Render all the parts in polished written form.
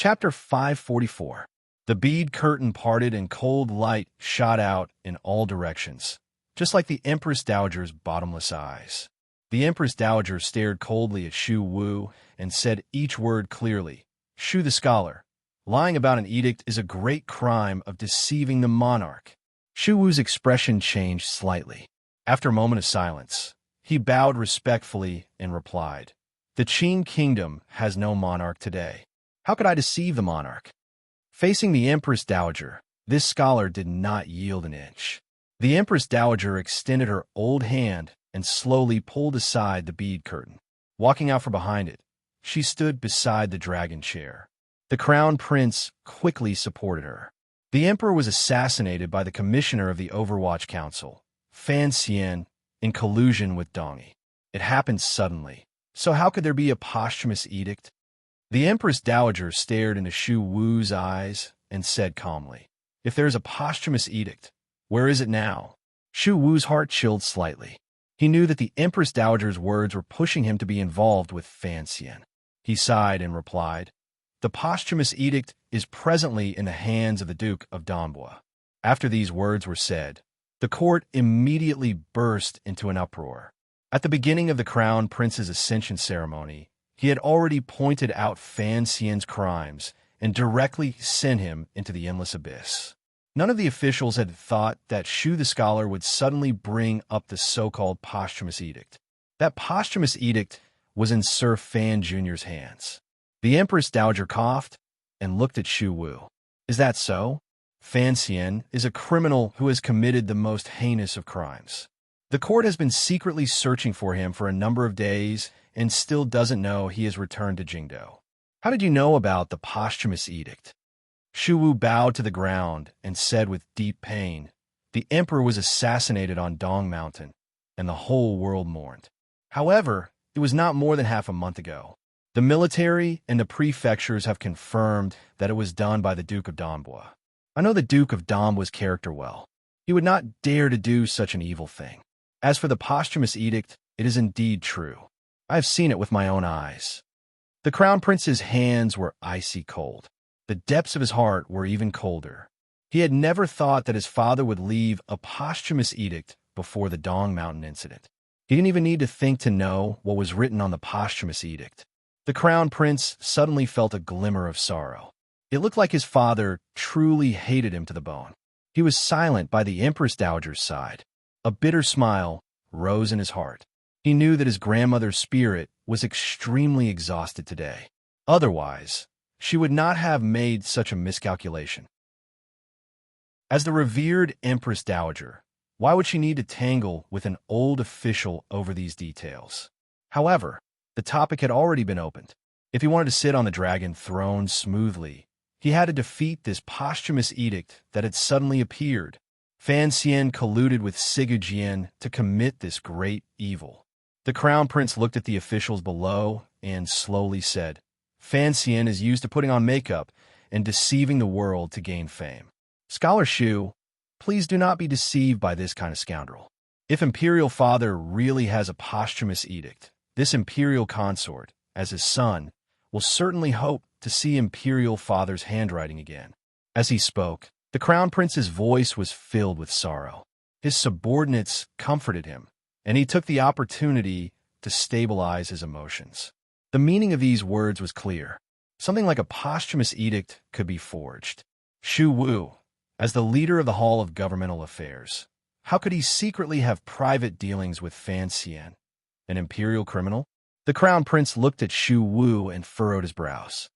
Chapter 544. The bead curtain parted and cold light shot out in all directions, just like the Empress Dowager's bottomless eyes. The Empress Dowager stared coldly at Shu Wu and said each word clearly. Shu the scholar, lying about an edict is a great crime of deceiving the monarch. Shu Wu's expression changed slightly. After a moment of silence, he bowed respectfully and replied, "The Qin kingdom has no monarch today. How could I deceive the monarch?" Facing the Empress Dowager, this scholar did not yield an inch. The Empress Dowager extended her old hand and slowly pulled aside the bead curtain. Walking out from behind it, she stood beside the dragon chair. The crown prince quickly supported her. The emperor was assassinated by the commissioner of the Overwatch Council, Fan Xian, in collusion with Dongi. It happened suddenly, so how could there be a posthumous edict? The Empress Dowager stared into Shu Wu's eyes and said calmly, "If there is a posthumous edict, where is it now?" Shu Wu's heart chilled slightly. He knew that the Empress Dowager's words were pushing him to be involved with Fan Xian. He sighed and replied, "The posthumous edict is presently in the hands of the Duke of Donbua." After these words were said, the court immediately burst into an uproar. At the beginning of the Crown Prince's ascension ceremony, he had already pointed out Fan Xian's crimes and directly sent him into the endless abyss. None of the officials had thought that Shu the scholar would suddenly bring up the so-called posthumous edict. That posthumous edict was in Sir Fan Jr.'s hands. The Empress Dowager coughed and looked at Shu Wu. "Is that so? Fan Xian is a criminal who has committed the most heinous of crimes. The court has been secretly searching for him for a number of days and still doesn't know he has returned to Jingdo. How did you know about the posthumous edict?" Shu Wu bowed to the ground and said with deep pain, "The emperor was assassinated on Dong Mountain, and the whole world mourned. However, it was not more than half a month ago. The military and the prefectures have confirmed that it was done by the Duke of Donbua. I know the Duke of Donbua's character well. He would not dare to do such an evil thing. As for the posthumous edict, it is indeed true. I have seen it with my own eyes." The Crown Prince's hands were icy cold. The depths of his heart were even colder. He had never thought that his father would leave a posthumous edict before the Dong Mountain incident. He didn't even need to think to know what was written on the posthumous edict. The Crown Prince suddenly felt a glimmer of sorrow. It looked like his father truly hated him to the bone. He was silent by the Empress Dowager's side. A bitter smile rose in his heart. He knew that his grandmother's spirit was extremely exhausted today. Otherwise, she would not have made such a miscalculation. As the revered Empress Dowager, why would she need to tangle with an old official over these details? However, the topic had already been opened. If he wanted to sit on the dragon throne smoothly, he had to defeat this posthumous edict that had suddenly appeared. Fan Xian colluded with Sigu Jian to commit this great evil. The Crown Prince looked at the officials below and slowly said, "Fan Xian is used to putting on makeup and deceiving the world to gain fame. Scholar Shu, please do not be deceived by this kind of scoundrel. If Imperial Father really has a posthumous edict, this Imperial Consort, as his son, will certainly hope to see Imperial Father's handwriting again." As he spoke, the Crown Prince's voice was filled with sorrow. His subordinates comforted him, and he took the opportunity to stabilize his emotions. The meaning of these words was clear. Something like a posthumous edict could be forged. Shu Wu, as the leader of the Hall of Governmental Affairs, how could he secretly have private dealings with Fan Xian, an imperial criminal? The Crown Prince looked at Shu Wu and furrowed his brows.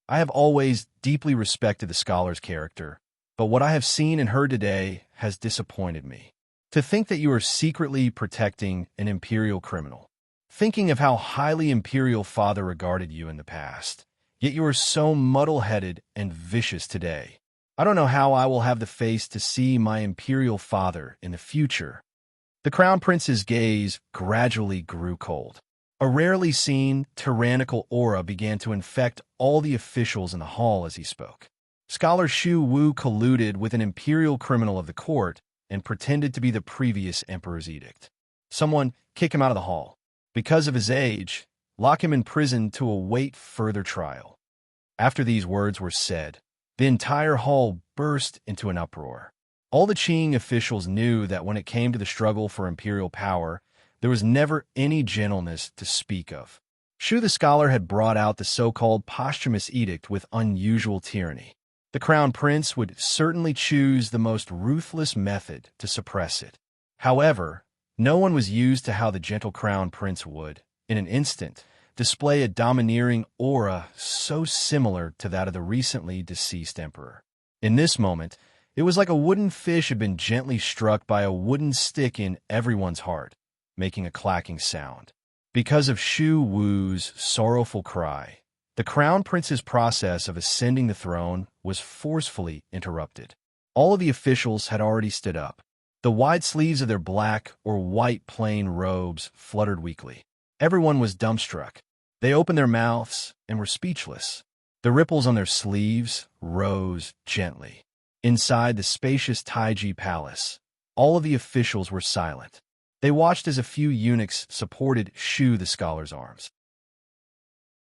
"I have always deeply respected the scholar's character, but what I have seen and heard today has disappointed me. To think that you are secretly protecting an imperial criminal, thinking of how highly Imperial Father regarded you in the past, yet you are so muddle-headed and vicious today. I don't know how I will have the face to see my Imperial Father in the future." The Crown Prince's gaze gradually grew cold. A rarely seen, tyrannical aura began to infect all the officials in the hall as he spoke. Scholar Shu Wu colluded with an imperial criminal of the court and pretended to be the previous emperor's edict. Someone kick him out of the hall. Because of his age, lock him in prison to await further trial. After these words were said, the entire hall burst into an uproar. All the Qing officials knew that when it came to the struggle for imperial power, there was never any gentleness to speak of. Shu the scholar had brought out the so-called posthumous edict with unusual tyranny. The crown prince would certainly choose the most ruthless method to suppress it. However, no one was used to how the gentle crown prince would, in an instant, display a domineering aura so similar to that of the recently deceased emperor. In this moment, it was like a wooden fish had been gently struck by a wooden stick in everyone's heart, making a clacking sound. Because of Shu Wu's sorrowful cry, the crown prince's process of ascending the throne was forcefully interrupted. All of the officials had already stood up. The wide sleeves of their black or white plain robes fluttered weakly. Everyone was dumbstruck. They opened their mouths and were speechless. The ripples on their sleeves rose gently. Inside the spacious Taiji palace, all of the officials were silent. They watched as a few eunuchs supported Shu the scholar's arms.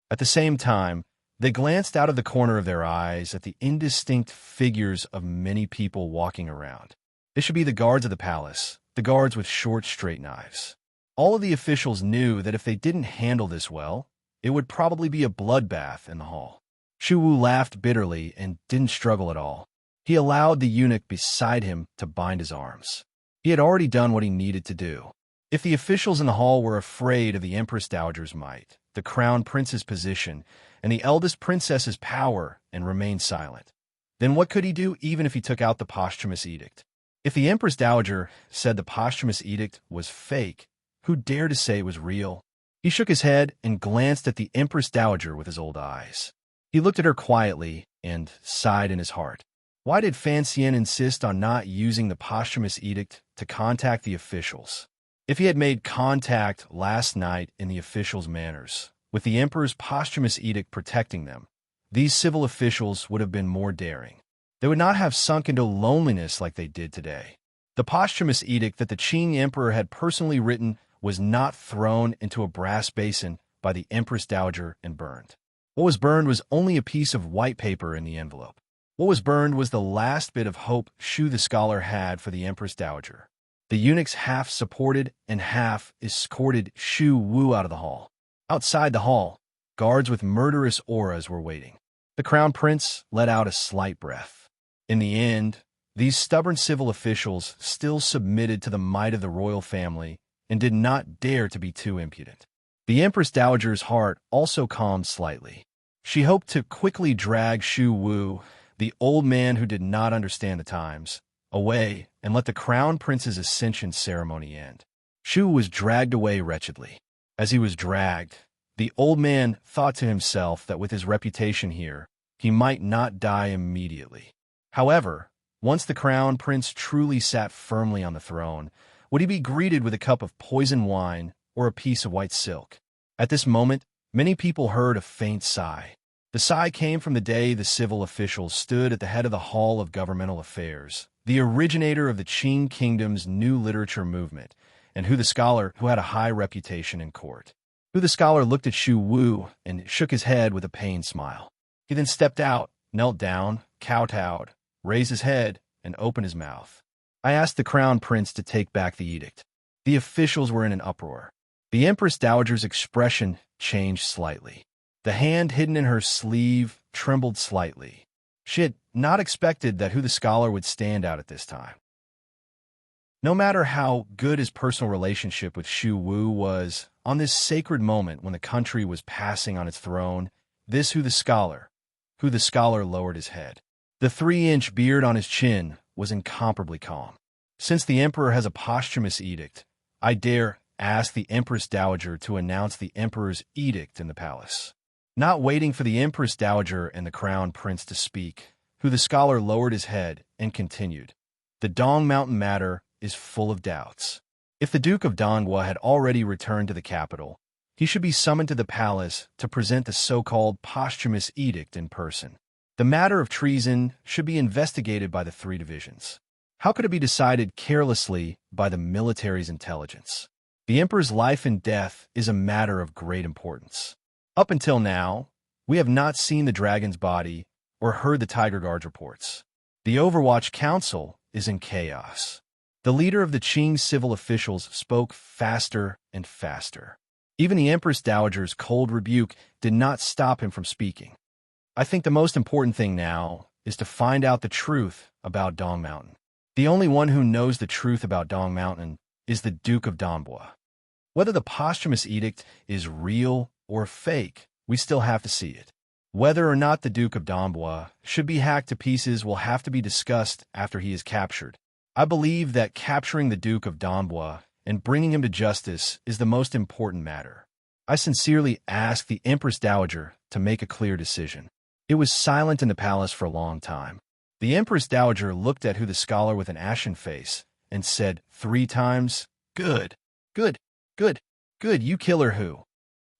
At the same time, they glanced out of the corner of their eyes at the indistinct figures of many people walking around. They should be the guards of the palace, the guards with short, straight knives. All of the officials knew that if they didn't handle this well, it would probably be a bloodbath in the hall. Shu Wu laughed bitterly and didn't struggle at all. He allowed the eunuch beside him to bind his arms. He had already done what he needed to do. If the officials in the hall were afraid of the Empress Dowager's might, the crown prince's position, and the eldest princess's power and remained silent, then what could he do even if he took out the posthumous edict? If the Empress Dowager said the posthumous edict was fake, who dared to say it was real? He shook his head and glanced at the Empress Dowager with his old eyes. He looked at her quietly and sighed in his heart. Why did Fan Xian insist on not using the posthumous edict to contact the officials? If he had made contact last night in the officials' manners, with the emperor's posthumous edict protecting them, these civil officials would have been more daring. They would not have sunk into loneliness like they did today. The posthumous edict that the Qing emperor had personally written was not thrown into a brass basin by the Empress Dowager and burned. What was burned was only a piece of white paper in the envelope. What was burned was the last bit of hope Shu the scholar had for the Empress Dowager. The eunuchs half supported and half escorted Shu Wu out of the hall. Outside the hall, guards with murderous auras were waiting. The crown prince let out a slight breath. In the end, these stubborn civil officials still submitted to the might of the royal family and did not dare to be too impudent. The Empress Dowager's heart also calmed slightly. She hoped to quickly drag Shu Wu, the old man who did not understand the times, away and let the crown prince's ascension ceremony end. Shu was dragged away wretchedly. As he was dragged, the old man thought to himself that with his reputation here, he might not die immediately. However, once the crown prince truly sat firmly on the throne, would he be greeted with a cup of poisoned wine or a piece of white silk? At this moment, many people heard a faint sigh. The sigh came from the day the civil officials stood at the head of the Hall of Governmental Affairs, the originator of the Qing Kingdom's new literature movement, and Hu the scholar who had a high reputation in court. Hu the scholar looked at Shu Wu and shook his head with a pained smile. He then stepped out, knelt down, kowtowed, raised his head, and opened his mouth. I asked the crown prince to take back the edict. The officials were in an uproar. The Empress Dowager's expression changed slightly. The hand hidden in her sleeve trembled slightly. She had not expected that Hu the scholar would stand out at this time. No matter how good his personal relationship with Shu Wu was, on this sacred moment when the country was passing on its throne, Hu the scholar lowered his head. The 3-inch beard on his chin was incomparably calm. Since the emperor has a posthumous edict, I dare ask the Empress Dowager to announce the emperor's edict in the palace. Not waiting for the Empress Dowager and the crown prince to speak, Hu the scholar lowered his head and continued. The Dong Mountain matter is full of doubts. If the Duke of Donghua had already returned to the capital, he should be summoned to the palace to present the so-called posthumous edict in person. The matter of treason should be investigated by the 3 divisions. How could it be decided carelessly by the military's intelligence? The emperor's life and death is a matter of great importance. Up until now, We have not seen the dragon's body or heard the Tiger Guard's reports. The Overwatch Council is in chaos. The leader of the Qing civil officials spoke faster and faster. Even the Empress Dowager's cold rebuke did not stop him from speaking. I think the most important thing now is to find out the truth about Dong Mountain. The only one who knows the truth about Dong Mountain is the Duke of Donbua. Whether the posthumous edict is real or fake, we still have to see it. Whether or not the Duke of Donbua should be hacked to pieces will have to be discussed after he is captured. I believe that capturing the Duke of Donbua and bringing him to justice is the most important matter. I sincerely ask the Empress Dowager to make a clear decision. It was silent in the palace for a long time. The Empress Dowager looked at Hu the Scholar with an ashen face and said 3 times, "Good, good, good, good, you killer Hu."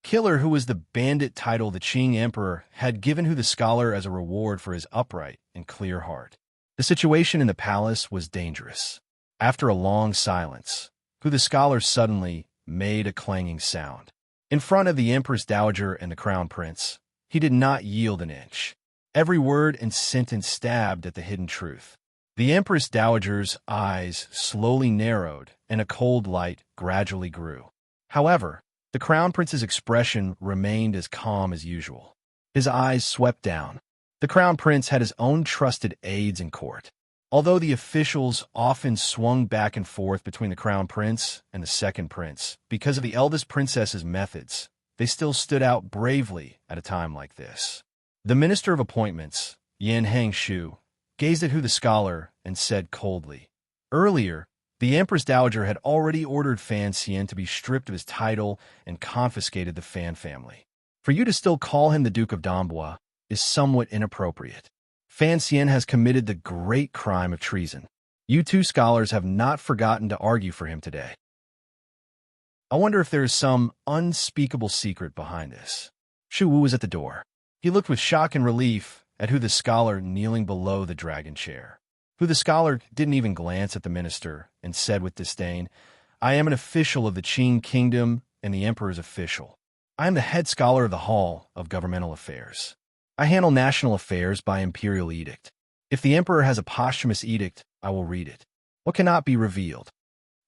Killer Hu was the bandit title the Qing Emperor had given Hu the Scholar as a reward for his upright and clear heart. The situation in the palace was dangerous. After a long silence, Hu the Scholar suddenly made a clanging sound. In front of the Empress Dowager and the Crown Prince, he did not yield an inch. Every word and sentence stabbed at the hidden truth. The Empress Dowager's eyes slowly narrowed, and a cold light gradually grew. However, the Crown Prince's expression remained as calm as usual. His eyes swept down. The Crown Prince had his own trusted aides in court. Although the officials often swung back and forth between the Crown Prince and the Second Prince because of the eldest princess's methods, they still stood out bravely at a time like this. The Minister of Appointments, Yan Hangshu, gazed at Hu the Scholar and said coldly, "Earlier, the Empress Dowager had already ordered Fan Xian to be stripped of his title and confiscated the Fan family. For you to still call him the Duke of Donbua is somewhat inappropriate. Fan Xian has committed the great crime of treason. You 2 scholars have not forgotten to argue for him today. I wonder if there is some unspeakable secret behind this." Shu Wu was at the door. He looked with shock and relief at Hu the Scholar kneeling below the dragon chair. Hu the Scholar didn't even glance at the minister and said with disdain, "I am an official of the Qing kingdom and the emperor's official. I am the head scholar of the Hall of Governmental Affairs. I handle national affairs by imperial edict. If the emperor has a posthumous edict, I will read it. What cannot be revealed?"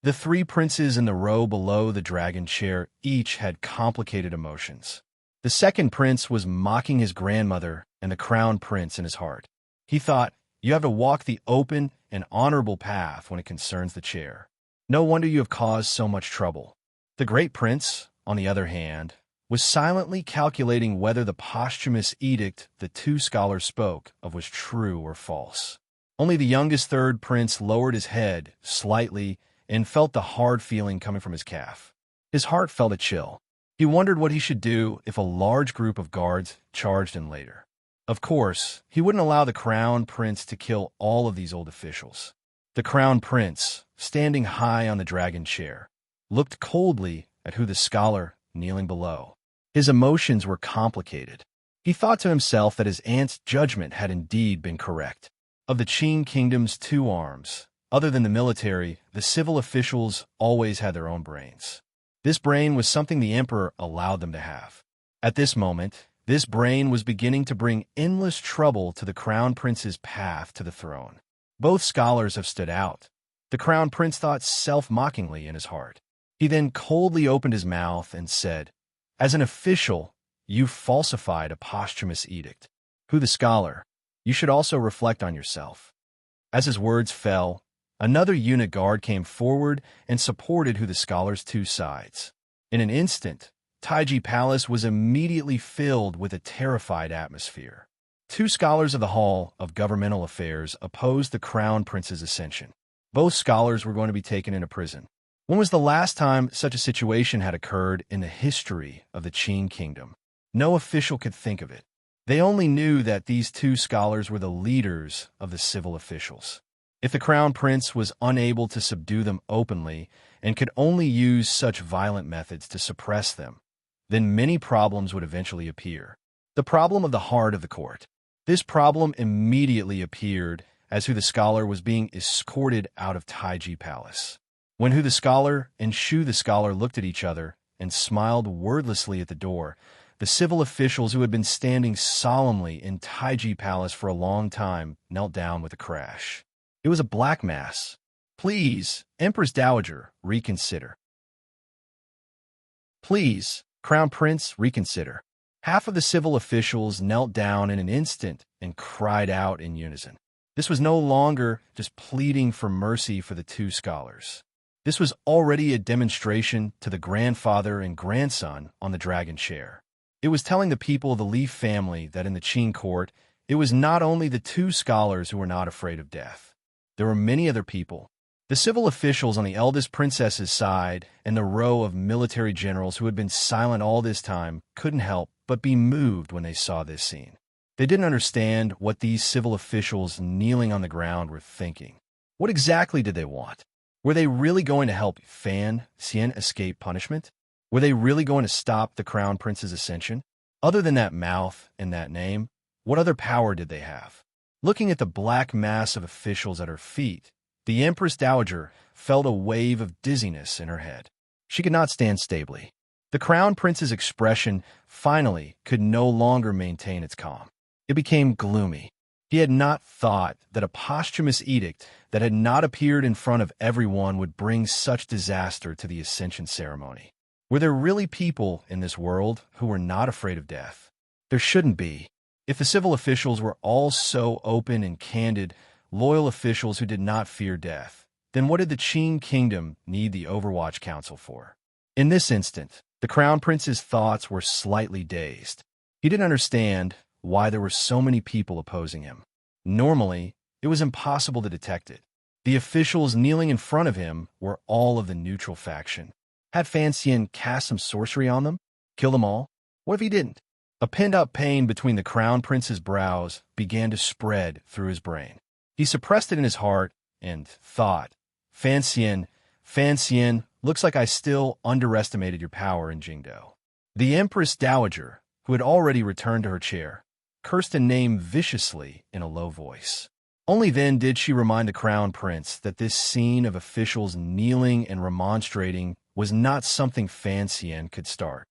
The 3 princes in the row below the dragon chair each had complicated emotions. The second prince was mocking his grandmother and the crown prince in his heart. He thought, "You have to walk the open and honorable path when it concerns the chair. No wonder you have caused so much trouble." The great prince, on the other hand, was silently calculating whether the posthumous edict the 2 scholars spoke of was true or false. Only the youngest third prince lowered his head slightly and felt the hard feeling coming from his calf. His heart felt a chill. He wondered what he should do if a large group of guards charged in later. Of course, he wouldn't allow the Crown Prince to kill all of these old officials. The Crown Prince, standing high on the dragon chair, looked coldly at Hu the Scholar kneeling below. His emotions were complicated. He thought to himself that his aunt's judgment had indeed been correct. Of the Qing kingdom's 2 arms, other than the military, the civil officials always had their own brains. This brain was something the emperor allowed them to have. At this moment, this brain was beginning to bring endless trouble to the Crown Prince's path to the throne. Both scholars have stood out. The Crown Prince thought self-mockingly in his heart. He then coldly opened his mouth and said, "As an official, you falsified a posthumous edict. Hu the Scholar, you should also reflect on yourself." As his words fell, another unit guard came forward and supported Hu the Scholar's 2 sides. In an instant, Taiji Palace was immediately filled with a terrified atmosphere. 2 scholars of the Hall of Governmental Affairs opposed the Crown Prince's ascension. Both scholars were going to be taken into prison. When was the last time such a situation had occurred in the history of the Qing kingdom? No official could think of it. They only knew that these 2 scholars were the leaders of the civil officials. If the Crown Prince was unable to subdue them openly and could only use such violent methods to suppress them, then many problems would eventually appear. The problem of the heart of the court. This problem immediately appeared as Hu the Scholar was being escorted out of Taiji Palace. When Hu the Scholar and Shu the Scholar looked at each other and smiled wordlessly at the door, The civil officials who had been standing solemnly in Taiji Palace for a long time knelt down with a crash. It was a black mass. "Please, Empress Dowager, reconsider. Please, Crown Prince, reconsider." Half of the civil officials knelt down in an instant and cried out in unison. This was no longer just pleading for mercy for the two scholars. This was already a demonstration to the grandfather and grandson on the dragon chair. It was telling the people of the Leaf family that in the Qing court, it was not only the two scholars who were not afraid of death. There were many other people. The civil officials on the eldest princess's side and the row of military generals who had been silent all this time couldn't help but be moved when they saw this scene. They didn't understand what these civil officials kneeling on the ground were thinking. What exactly did they want? Were they really going to help Fan Xian escape punishment? Were they really going to stop the crown prince's ascension? Other than that mouth and that name, what other power did they have? Looking at the black mass of officials at her feet, the Empress Dowager felt a wave of dizziness in her head. She could not stand stably. The crown prince's expression finally could no longer maintain its calm. It became gloomy. He had not thought that a posthumous edict that had not appeared in front of everyone would bring such disaster to the ascension ceremony. Were there really people in this world who were not afraid of death? There shouldn't be. If the civil officials were all so open and candid, loyal officials who did not fear death, then what did the Qing kingdom need the Overwatch Council for? In this instant, the crown prince's thoughts were slightly dazed. He didn't understand why there were so many people opposing him. Normally, it was impossible to detect it. The officials kneeling in front of him were all of the neutral faction. Had Fan Xian cast some sorcery on them? Kill them all? What if he didn't? A pinned-up pain between the crown prince's brows began to spread through his brain. He suppressed it in his heart and thought, Fan Xian, looks like I still underestimated your power in Jingdo." The Empress Dowager, who had already returned to her chair, cursed a name viciously in a low voice. Only then did she remind the crown prince that this scene of officials kneeling and remonstrating was not something Fan Xian could start.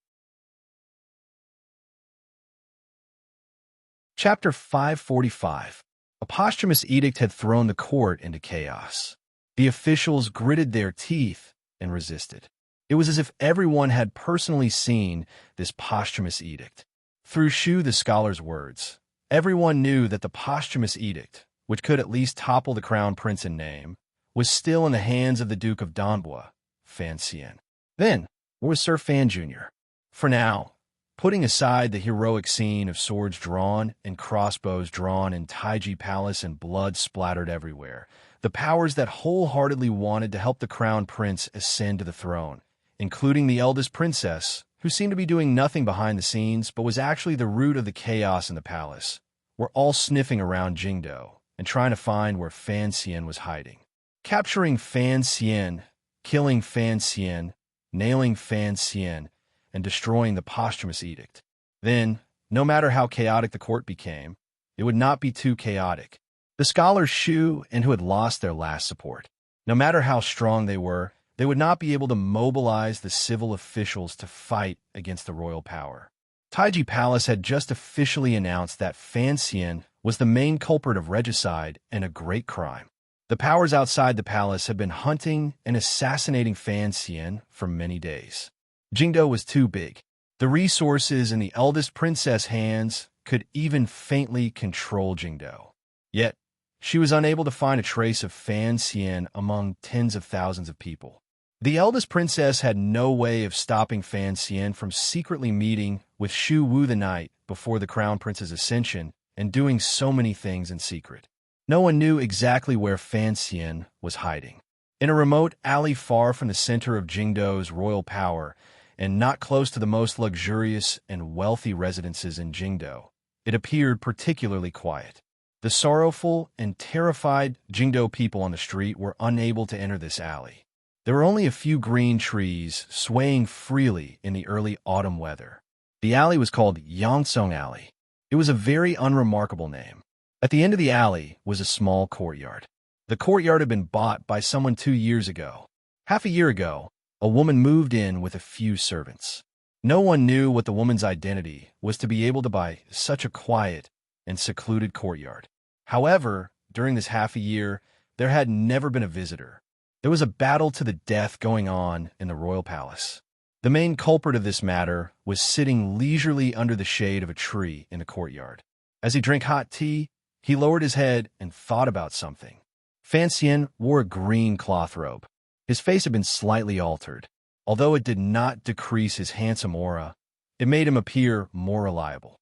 Chapter 545. A posthumous edict had thrown the court into chaos. The officials gritted their teeth and resisted. It was as if everyone had personally seen this posthumous edict. Through Shu the scholar's words, everyone knew that the posthumous edict, which could at least topple the crown prince in name, was still in the hands of the Duke of Danbo, Fan Xian. Then, where was Sir Fan Jr.? For now, putting aside the heroic scene of swords drawn and crossbows drawn in Taiji Palace and blood splattered everywhere, the powers that wholeheartedly wanted to help the crown prince ascend to the throne, including the eldest princess, who seemed to be doing nothing behind the scenes but was actually the root of the chaos in the palace, were all sniffing around Jingdo and trying to find where Fan Xian was hiding. Capturing Fan Xian, killing Fan Xian, nailing Fan Xian, and destroying the posthumous edict. Then, no matter how chaotic the court became, it would not be too chaotic. The scholars Shu and who had lost their last support, no matter how strong they would not be able to mobilize the civil officials to fight against the royal power. Taiji Palace had just officially announced that Fan Xian was the main culprit of regicide and a great crime. The powers outside the palace had been hunting and assassinating Fan Xian for many days. Jingdo was too big. The resources in the eldest princess' hands could even faintly control Jingdo. Yet, she was unable to find a trace of Fan Xian among tens of thousands of people. The eldest princess had no way of stopping Fan Xian from secretly meeting with Shu Wu the night before the crown prince's ascension and doing so many things in secret. No one knew exactly where Fan Xian was hiding. In a remote alley far from the center of Jingdo's royal power, and not close to the most luxurious and wealthy residences in Jingdo, it appeared particularly quiet. The sorrowful and terrified Jingdo people on the street were unable to enter this alley. There were only a few green trees swaying freely in the early autumn weather. The alley was called Yangsong Alley. It was a very unremarkable name. At the end of the alley was a small courtyard. The courtyard had been bought by someone 2 years ago. Half a year ago, a woman moved in with a few servants. No one knew what the woman's identity was to be able to buy such a quiet and secluded courtyard. However, during this half a year, there had never been a visitor. There was a battle to the death going on in the royal palace. The main culprit of this matter was sitting leisurely under the shade of a tree in the courtyard. As he drank hot tea, he lowered his head and thought about something. Fan Xian wore a green cloth robe. His face had been slightly altered. Although it did not decrease his handsome aura, it made him appear more reliable.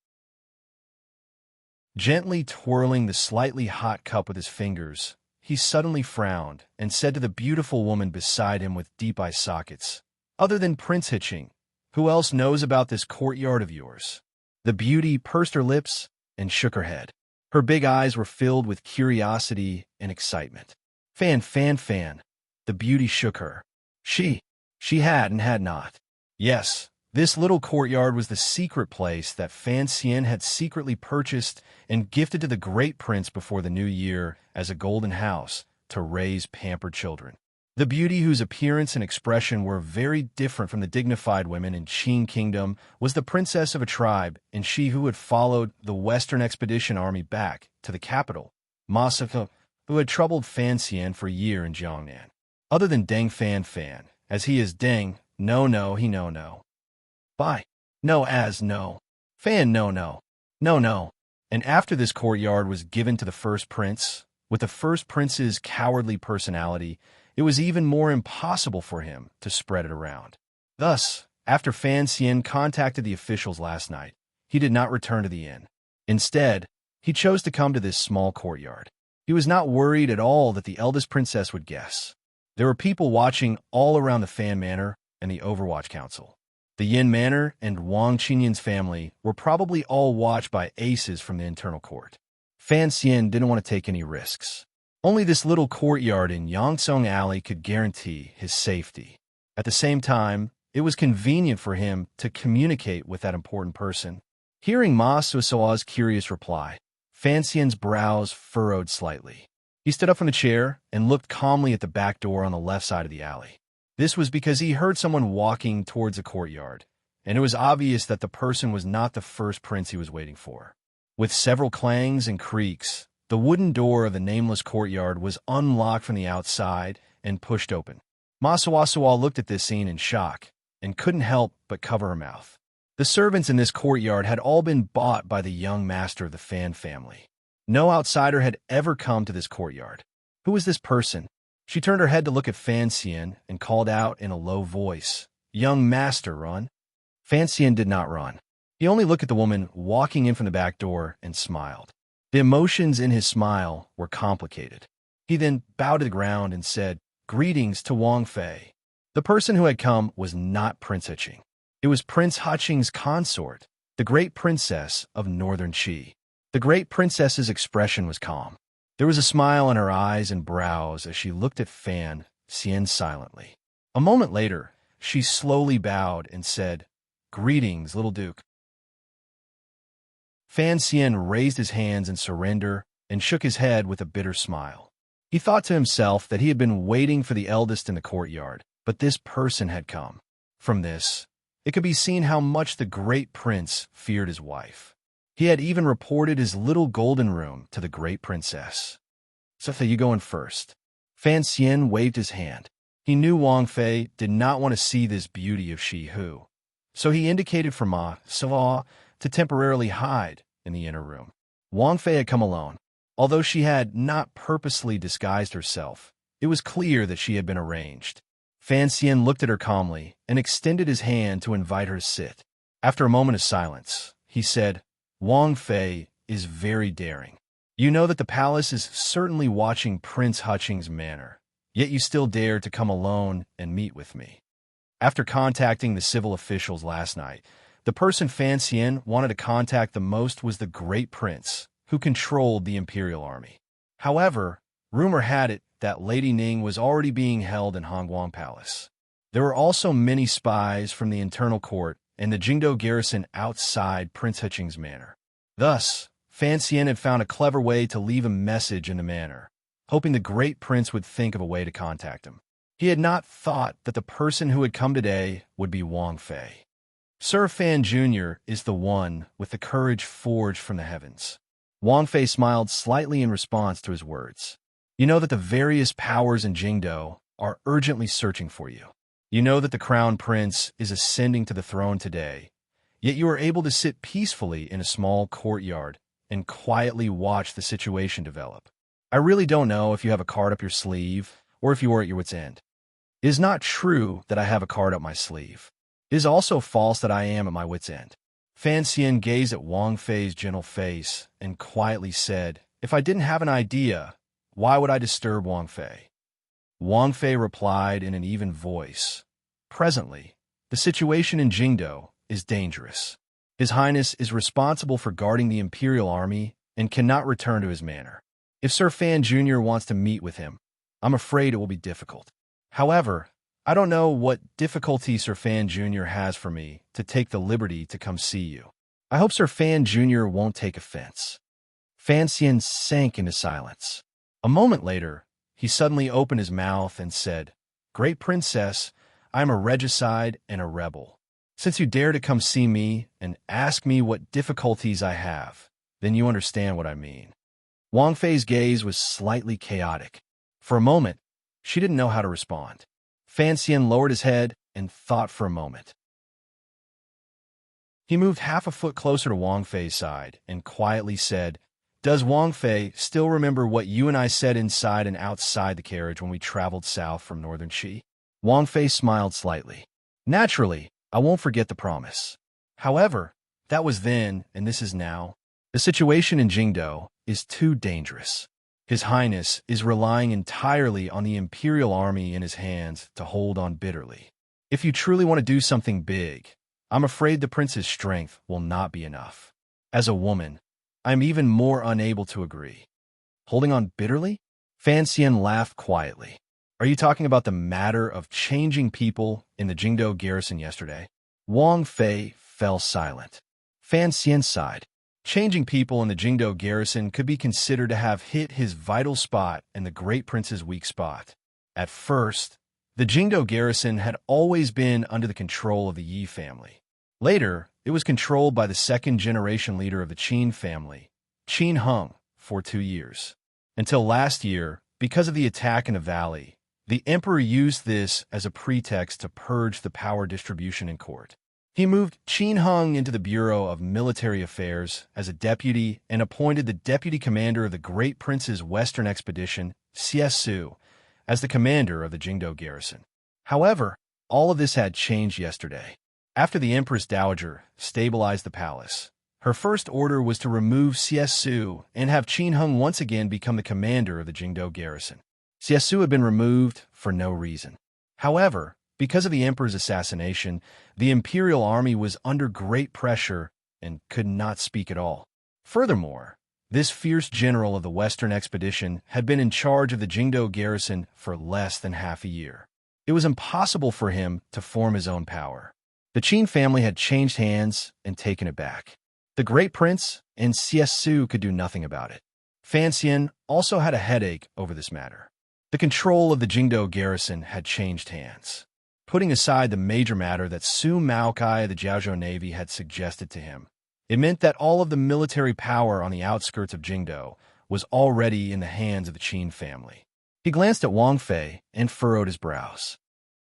Gently twirling the slightly hot cup with his fingers, he suddenly frowned and said to the beautiful woman beside him with deep eye sockets, "Other than Prince Hitching, who else knows about this courtyard of yours?" The beauty pursed her lips and shook her head. Her big eyes were filled with curiosity and excitement. Fan. The beauty shook her. She had and had not. Yes, this little courtyard was the secret place that Fan Xian had secretly purchased and gifted to the great prince before the new year as a golden house to raise pampered children. The beauty, whose appearance and expression were very different from the dignified women in Qin Kingdom, was the princess of a tribe, and she who had followed the Western Expedition Army back to the capital, Masaka, who had troubled Fan Xian for a year in Jiangnan. Other than Deng Fan, as he is Deng, he no. Bye. No as no. Fan no. And after this courtyard was given to the first prince, with the first prince's cowardly personality, it was even more impossible for him to spread it around. Thus, after Fan Xian contacted the officials last night, he did not return to the inn. Instead, he chose to come to this small courtyard. He was not worried at all that the eldest princess would guess. There were people watching all around the Fan Manor and the Overwatch Council. The Yin Manor and Wang Qinyan's family were probably all watched by aces from the internal court. Fan Xian didn't want to take any risks. Only this little courtyard in Yangsong Alley could guarantee his safety. At the same time, it was convenient for him to communicate with that important person. Hearing Ma Suosua's curious reply, Fan Xian's brows furrowed slightly. He stood up from the chair and looked calmly at the back door on the left side of the alley. This was because he heard someone walking towards the courtyard, and it was obvious that the person was not the first prince he was waiting for. With several clangs and creaks, the wooden door of the nameless courtyard was unlocked from the outside and pushed open. Ma Suosua looked at this scene in shock and couldn't help but cover her mouth. The servants in this courtyard had all been bought by the young master of the Fan family. No outsider had ever come to this courtyard. Who was this person? She turned her head to look at Fan Xian and called out in a low voice, "Young master, run." Fan Xian did not run. He only looked at the woman walking in from the back door and smiled. The emotions in his smile were complicated. He then bowed to the ground and said, "Greetings to Wang Fei." The person who had come was not Prince Hitching. It was Prince Hitching's consort, the great princess of Northern Qi. The great princess's expression was calm. There was a smile on her eyes and brows as she looked at Fan Xian silently. A moment later, she slowly bowed and said, "Greetings, little duke." Fan Xian raised his hands in surrender and shook his head with a bitter smile. He thought to himself that he had been waiting for the eldest in the courtyard, but this person had come. From this, it could be seen how much the great prince feared his wife. He had even reported his little golden room to the great princess. "Sophia, you go in first." Fan Xian waved his hand. He knew Wang Fei did not want to see this beauty of Shi Hu, so he indicated for Ma Suo to temporarily hide in the inner room. Wang Fei had come alone. Although she had not purposely disguised herself, it was clear that she had been arranged. Fan Xian looked at her calmly and extended his hand to invite her to sit. After a moment of silence, he said, "Wang Fei is very daring. You know that the palace is certainly watching Prince Hitching's manor, yet you still dare to come alone and meet with me." After contacting the civil officials last night, the person Fan Xian wanted to contact the most was the great prince, who controlled the imperial army. However, rumor had it that Lady Ning was already being held in Hongguang Palace. There were also many spies from the internal court and the Jingdo garrison outside Prince Hitching's manor. Thus, Fan Xian had found a clever way to leave a message in the manor, hoping the great prince would think of a way to contact him. He had not thought that the person who had come today would be Wang Fei. Sir Fan Jr. is the one with the courage forged from the heavens. Wang Fei smiled slightly in response to his words. You know that the various powers in Jingdo are urgently searching for you. You know that the crown prince is ascending to the throne today, yet you are able to sit peacefully in a small courtyard and quietly watch the situation develop. I really don't know if you have a card up your sleeve or if you are at your wit's end. It is not true that I have a card up my sleeve. It is also false that I am at my wit's end. Fan Xian gazed at Wang Fei's gentle face and quietly said, If I didn't have an idea, why would I disturb Wang Fei? Wang Fei replied in an even voice, Presently, the situation in Jingdo is dangerous. His Highness is responsible for guarding the Imperial Army and cannot return to his manor. If Sir Fan Jr. wants to meet with him, I'm afraid it will be difficult. However, I don't know what difficulty Sir Fan Jr. has for me to take the liberty to come see you. I hope Sir Fan Jr. won't take offense. Fan Xian sank into silence. A moment later, he suddenly opened his mouth and said, Great Princess, I am a regicide and a rebel. Since you dare to come see me and ask me what difficulties I have, then you understand what I mean. Wang Fei's gaze was slightly chaotic. For a moment, she didn't know how to respond. Fan Xian lowered his head and thought for a moment. He moved half a foot closer to Wang Fei's side and quietly said, Does Wang Fei still remember what you and I said inside and outside the carriage when we traveled south from northern Qi? Wang Fei smiled slightly. Naturally, I won't forget the promise. However, that was then and this is now. The situation in Jingdo is too dangerous. His Highness is relying entirely on the Imperial Army in his hands to hold on bitterly. If you truly want to do something big, I'm afraid the prince's strength will not be enough. As a woman, I'm even more unable to agree. Holding on bitterly? Fan Xian laughed quietly. Are you talking about the matter of changing people in the Jingdo garrison yesterday? Wang Fei fell silent. Fan Xian sighed. Changing people in the Jingdo garrison could be considered to have hit his vital spot and the great prince's weak spot. At first, the Jingdo garrison had always been under the control of the Yi family. Later, it was controlled by the second-generation leader of the Qin family, Qin Hung, for 2 years. Until last year, because of the attack in the valley, the emperor used this as a pretext to purge the power distribution in court. He moved Qin Hung into the Bureau of Military Affairs as a deputy and appointed the deputy commander of the Great Prince's Western Expedition, Xie Su, as the commander of the Jingdo garrison. However, all of this had changed yesterday. After the Empress Dowager stabilized the palace, her first order was to remove Xie Su and have Qin Hung once again become the commander of the Jingdo garrison. Xie Su had been removed for no reason. However, because of the emperor's assassination, the imperial army was under great pressure and could not speak at all. Furthermore, this fierce general of the Western expedition had been in charge of the Jingdo garrison for less than half a year. It was impossible for him to form his own power. The Qin family had changed hands and taken it back. The Great Prince and Xie Su could do nothing about it. Fan Xian also had a headache over this matter. The control of the Jingdo garrison had changed hands. Putting aside the major matter that Su Maokai of the Jiaozhou Navy had suggested to him, it meant that all of the military power on the outskirts of Jingdo was already in the hands of the Qin family. He glanced at Wang Fei and furrowed his brows.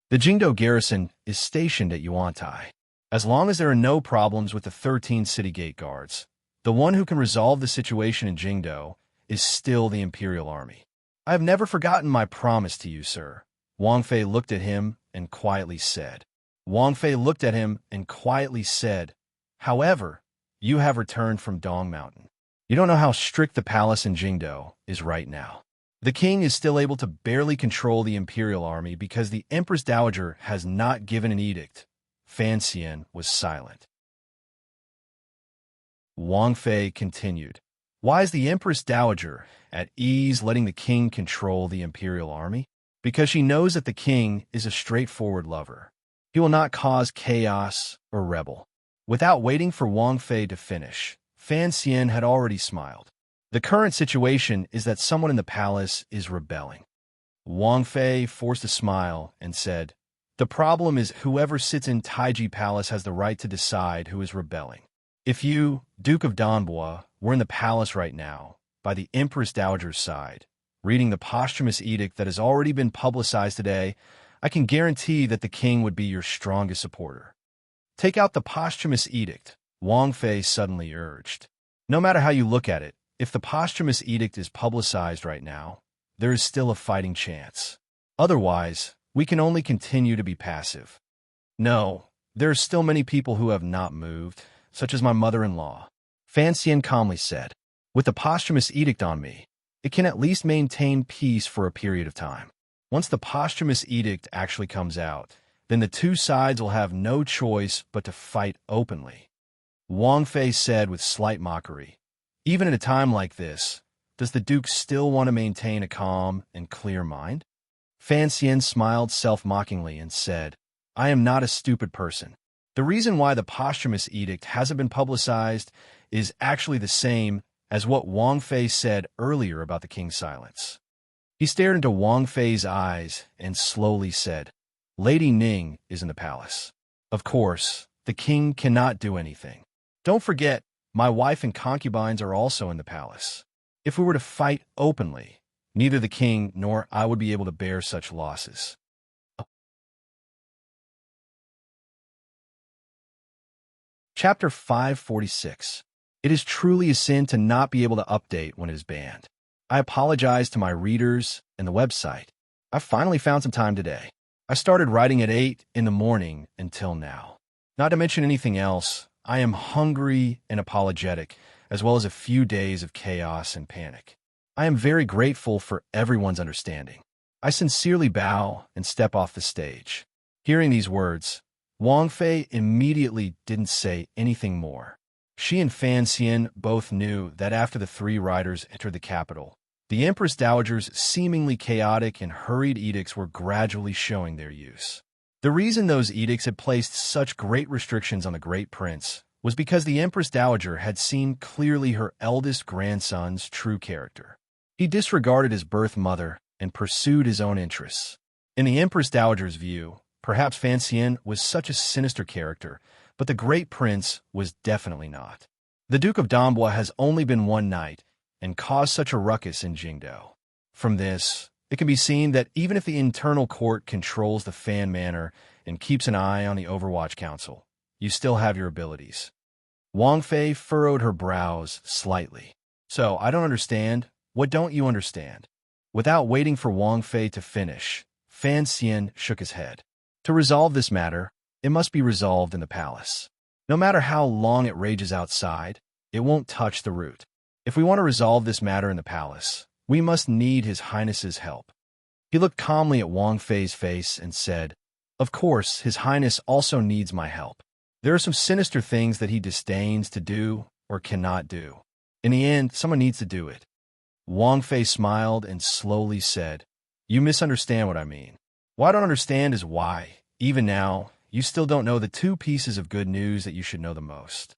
The Jingdo garrison is stationed at Yuantai. As long as there are no problems with the 13 city gate guards, the one who can resolve the situation in Jingdo is still the Imperial Army. I have never forgotten my promise to you, sir. Wang Fei looked at him and quietly said. However, you have returned from Dong Mountain. You don't know how strict the palace in Jingdo is right now. The king is still able to barely control the imperial army because the Empress Dowager has not given an edict. Fan Xian was silent. Wang Fei continued. Why is the Empress Dowager at ease letting the king control the imperial army? Because she knows that the king is a straightforward lover. He will not cause chaos or rebel. Without waiting for Wang Fei to finish, Fan Xian had already smiled. The current situation is that someone in the palace is rebelling. Wang Fei forced a smile and said, The The problem is whoever sits in Taiji Palace has the right to decide who is rebelling. If you, Duke of Donbua, were in the palace right now, by the Empress Dowager's side, reading the posthumous edict that has already been publicized today, I can guarantee that the king would be your strongest supporter. Take out the posthumous edict, Wang Fei suddenly urged. No matter how you look at it, if the posthumous edict is publicized right now, there is still a fighting chance. Otherwise, we can only continue to be passive. No, there are still many people who have not moved, such as my mother-in-law. Fan Xian calmly said. With the posthumous edict on me, it can at least maintain peace for a period of time. Once the posthumous edict actually comes out, then the two sides will have no choice but to fight openly. Wang Fei said with slight mockery. Even at a time like this, does the Duke still want to maintain a calm and clear mind? Fan Xian smiled self-mockingly and said, I am not a stupid person. The reason why the posthumous edict hasn't been publicized is actually the same as what Wang Fei said earlier about the king's silence. He stared into Wang Fei's eyes and slowly said, Lady Ning is in the palace. Of course, the king cannot do anything. Don't forget, my wife and concubines are also in the palace. If we were to fight openly, neither the king nor I would be able to bear such losses. Chapter 546. It is truly a sin to not be able to update when it is banned. I apologize to my readers and the website. I finally found some time today. I started writing at 8 in the morning until now. Not to mention anything else, I am hungry and apologetic, as well as a few days of chaos and panic. I am very grateful for everyone's understanding. I sincerely bow and step off the stage. Hearing these words, Wang Fei immediately didn't say anything more. She and Fan Xian both knew that after the three riders entered the capital, the Empress Dowager's seemingly chaotic and hurried edicts were gradually showing their use. The reason those edicts had placed such great restrictions on the Great Prince was because the Empress Dowager had seen clearly her eldest grandson's true character. He disregarded his birth mother and pursued his own interests. In the Empress Dowager's view, perhaps Fan Xian was such a sinister character, but the Great Prince was definitely not. The Duke of Donbua has only been one night and caused such a ruckus in Jingdou. From this, it can be seen that even if the internal court controls the Fan Manor and keeps an eye on the Overwatch Council, you still have your abilities. Wang Fei furrowed her brows slightly. So, I don't understand. What don't you understand? Without waiting for Wang Fei to finish, Fan Xian shook his head. To resolve this matter, it must be resolved in the palace. No matter how long it rages outside, it won't touch the root. If we want to resolve this matter in the palace, we must need His Highness's help. He looked calmly at Wang Fei's face and said, Of course, His Highness also needs my help. There are some sinister things that he disdains to do or cannot do. In the end, someone needs to do it. Wang Fei smiled and slowly said, You misunderstand what I mean. What I don't understand is why, even now, you still don't know the two pieces of good news that you should know the most.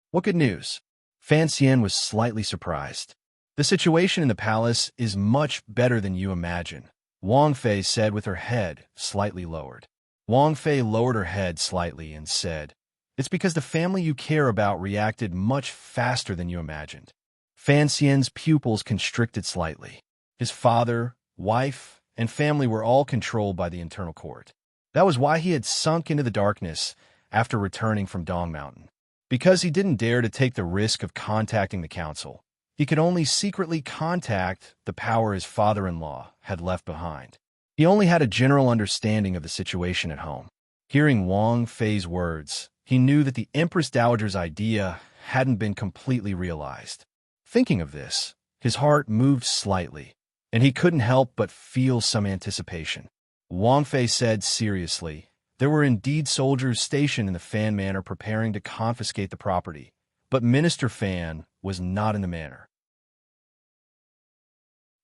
What good news? Fan Xian was slightly surprised. The situation in the palace is much better than you imagine, Wang Fei said with her head slightly lowered. Wang Fei lowered her head slightly and said, It's because the family you care about reacted much faster than you imagined. Fan Xian's pupils constricted slightly. His father, wife, and family were all controlled by the internal court. That was why he had sunk into the darkness after returning from Dong Mountain. Because he didn't dare to take the risk of contacting the council, he could only secretly contact the power his father-in-law had left behind. He only had a general understanding of the situation at home. Hearing Wang Fei's words, he knew that the Empress Dowager's idea hadn't been completely realized. Thinking of this, his heart moved slightly, and he couldn't help but feel some anticipation. Wang Fei said seriously, There were indeed soldiers stationed in the Fan Manor preparing to confiscate the property, but Minister Fan was not in the manor.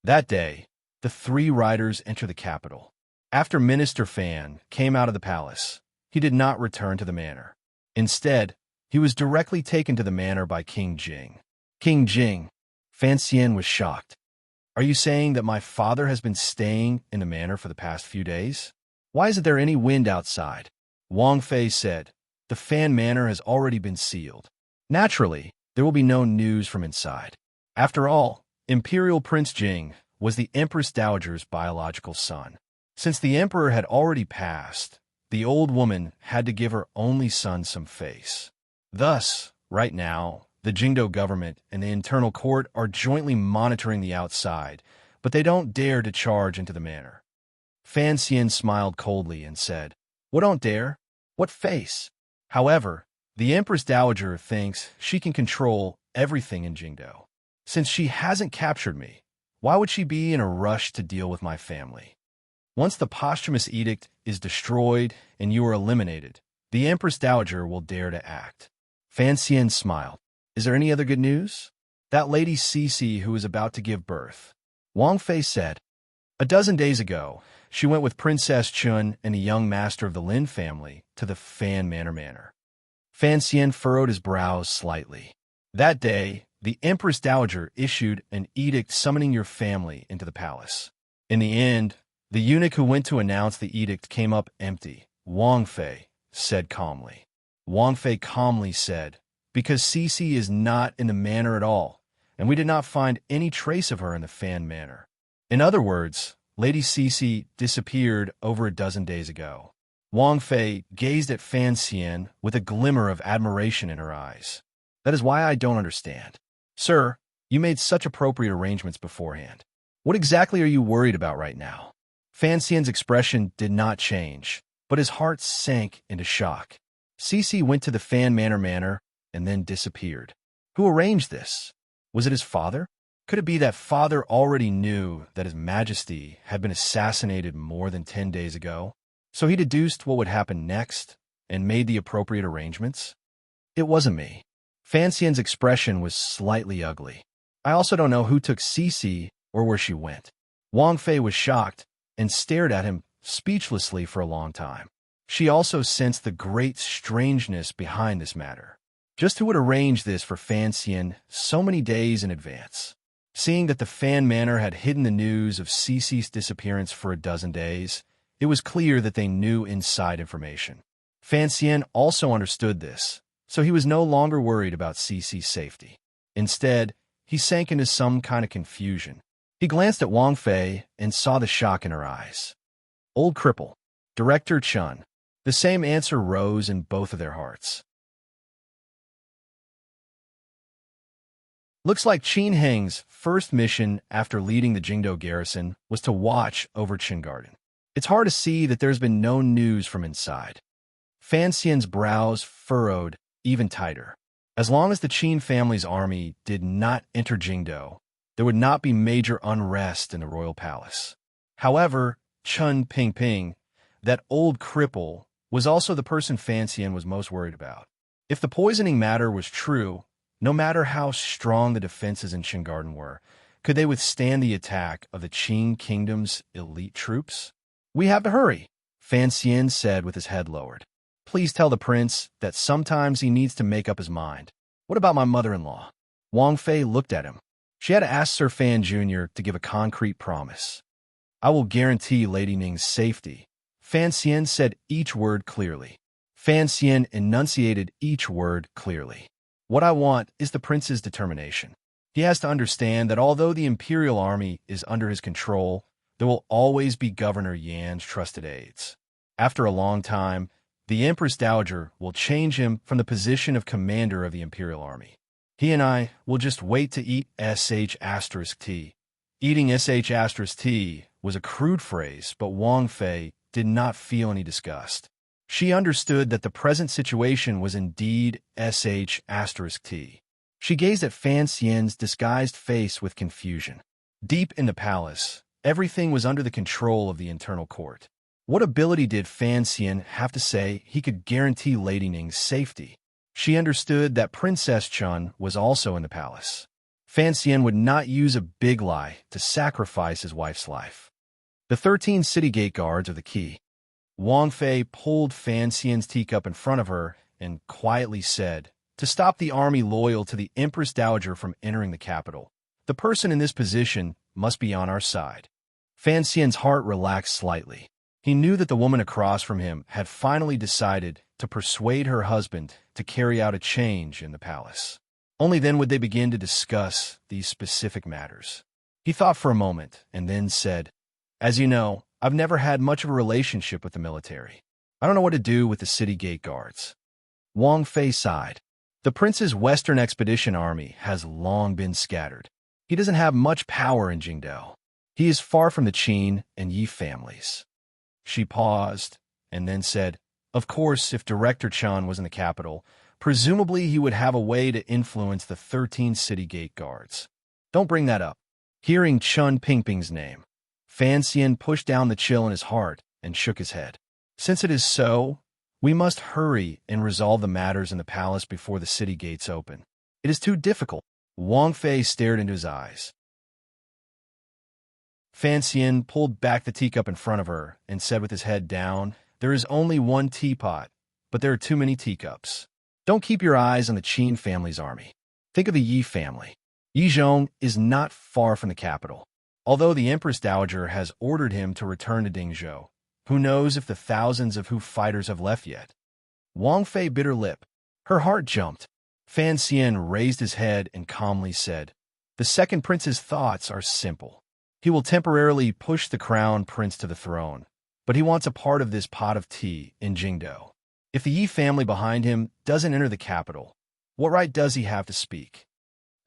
That day, the three riders entered the capital. After Minister Fan came out of the palace, he did not return to the manor. Instead, he was directly taken to the manor by King Jing. King Jing, Fan Xian was shocked. Are you saying that my father has been staying in the manor for the past few days? Why isn't there any wind outside? Wang Fei said, the Fan Manor has already been sealed. Naturally, there will be no news from inside. After all, Imperial Prince Jing was the Empress Dowager's biological son. Since the Emperor had already passed, the old woman had to give her only son some face. Thus, right now, the Jingdo government and the internal court are jointly monitoring the outside, but they don't dare to charge into the manor. Fan Xian smiled coldly and said, "What don't dare? What face?" However, the Empress Dowager thinks she can control everything in Jingdo. Since she hasn't captured me, why would she be in a rush to deal with my family? Once the posthumous edict is destroyed and you are eliminated, the Empress Dowager will dare to act. Fan Xian smiled. Is there any other good news? That lady Cece who is about to give birth. Wang Fei said. A dozen days ago, she went with Princess Chun and a young master of the Lin family to the Fan Manor. Fan Xian furrowed his brows slightly. That day, the Empress Dowager issued an edict summoning your family into the palace. In the end, the eunuch who went to announce the edict came up empty, Wang Fei said calmly. Wang Fei calmly said, because Cece is not in the manor at all, and we did not find any trace of her in the Fan Manor. In other words, Lady Cece disappeared over a dozen days ago. Wang Fei gazed at Fan Xian with a glimmer of admiration in her eyes. That is why I don't understand. Sir, you made such appropriate arrangements beforehand. What exactly are you worried about right now? Fan Xian's expression did not change, but his heart sank into shock. Cece went to the Fan Manor and then disappeared. Who arranged this? Was it his father? Could it be that father already knew that His Majesty had been assassinated more than 10 days ago? So he deduced what would happen next and made the appropriate arrangements? It wasn't me. Fan Xian's expression was slightly ugly. I also don't know who took Cece or where she went. Wang Fei was shocked and stared at him speechlessly for a long time. She also sensed the great strangeness behind this matter. Just who would arrange this for Fan Xian so many days in advance? Seeing that the Fan Manor had hidden the news of Cece's disappearance for a dozen days, it was clear that they knew inside information. Fan Xian also understood this, so he was no longer worried about Cece's safety. Instead, he sank into some kind of confusion. He glanced at Wang Fei and saw the shock in her eyes. Old cripple, Director Chun. The same answer rose in both of their hearts. Looks like Qin Heng's first mission after leading the Jingdo garrison was to watch over Qin Garden. It's hard to see that there's been no news from inside. Fan Xian's brows furrowed even tighter. As long as the Qin family's army did not enter Jingdo, there would not be major unrest in the royal palace. However, Chun Pingping, that old cripple, was also the person Fan Xian was most worried about. If the poisoning matter was true, no matter how strong the defenses in Qin Garden were, could they withstand the attack of the Qin Kingdom's elite troops? We have to hurry, Fan Xian said with his head lowered. Please tell the prince that sometimes he needs to make up his mind. What about my mother-in-law? Wang Fei looked at him. She had asked Sir Fan Jr. to give a concrete promise. I will guarantee Lady Ning's safety. Fan Xian said each word clearly. Fan Xian enunciated each word clearly. What I want is the prince's determination. He has to understand that although the imperial army is under his control, there will always be Governor Yan's trusted aides. After a long time, the Empress Dowager will change him from the position of commander of the imperial army. He and I will just wait to eat sh*t. Eating sh*t was a crude phrase, but Wang Fei did not feel any disgust. She understood that the present situation was indeed sh*t. She gazed at Fan Xian's disguised face with confusion. Deep in the palace, everything was under the control of the internal court. What ability did Fan Xian have to say he could guarantee Lady Ning's safety? She understood that Princess Chun was also in the palace. Fan Xian would not use a big lie to sacrifice his wife's life. The 13 city gate guards are the key. Wang Fei pulled Fan Xian's teacup in front of her and quietly said, to stop the army loyal to the Empress Dowager from entering the capital, the person in this position must be on our side. Fan Xian's heart relaxed slightly. He knew that the woman across from him had finally decided to persuade her husband to carry out a change in the palace. Only then would they begin to discuss these specific matters. He thought for a moment and then said, "As you know, I've never had much of a relationship with the military. I don't know what to do with the city gate guards." Wang Fei sighed. The prince's Western Expedition Army has long been scattered. He doesn't have much power in Jingdao. He is far from the Qin and Yi families. She paused and then said, "Of course, if Director Chan was in the capital, presumably he would have a way to influence the 13 city gate guards. Don't bring that up." Hearing Chun Pingping's name, Fan Xian pushed down the chill in his heart and shook his head. "Since it is so, we must hurry and resolve the matters in the palace before the city gates open. It is too difficult." Wang Fei stared into his eyes. Fan Xian pulled back the teacup in front of her and said with his head down, "There is only one teapot, but there are too many teacups. Don't keep your eyes on the Qin family's army. Think of the Yi family. Yizhong is not far from the capital. Although the Empress Dowager has ordered him to return to Dingzhou, who knows if the thousands of Hu fighters have left yet?" Wang Fei bit her lip. Her heart jumped. Fan Xian raised his head and calmly said, "The second prince's thoughts are simple. He will temporarily push the crown prince to the throne, but he wants a part of this pot of tea in Jingdao. If the Yi family behind him doesn't enter the capital, what right does he have to speak?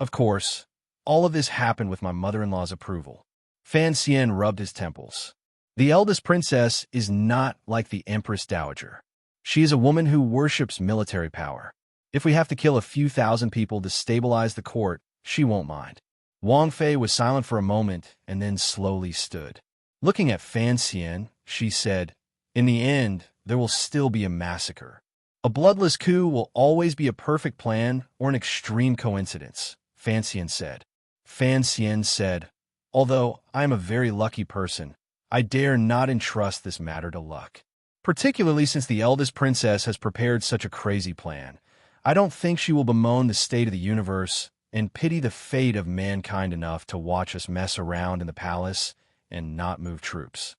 Of course, all of this happened with my mother-in-law's approval." Fan Xian rubbed his temples. "The eldest princess is not like the Empress Dowager. She is a woman who worships military power. If we have to kill a few thousand people to stabilize the court, she won't mind." Wang Fei was silent for a moment and then slowly stood. Looking at Fan Xian, she said, "In the end, there will still be a massacre. A bloodless coup will always be a perfect plan or an extreme coincidence," Fan Xian said. Fan Xian said, "Although I am a very lucky person, I dare not entrust this matter to luck. Particularly since the eldest princess has prepared such a crazy plan. I don't think she will bemoan the state of the universe and pity the fate of mankind enough to watch us mess around in the palace and not move troops."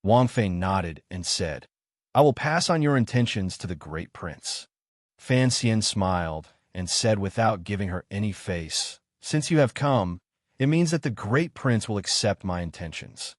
Wang Fei nodded and said, "I will pass on your intentions to the great prince." Fan Xian smiled and said without giving her any face, "Since you have come, it means that the great prince will accept my intentions."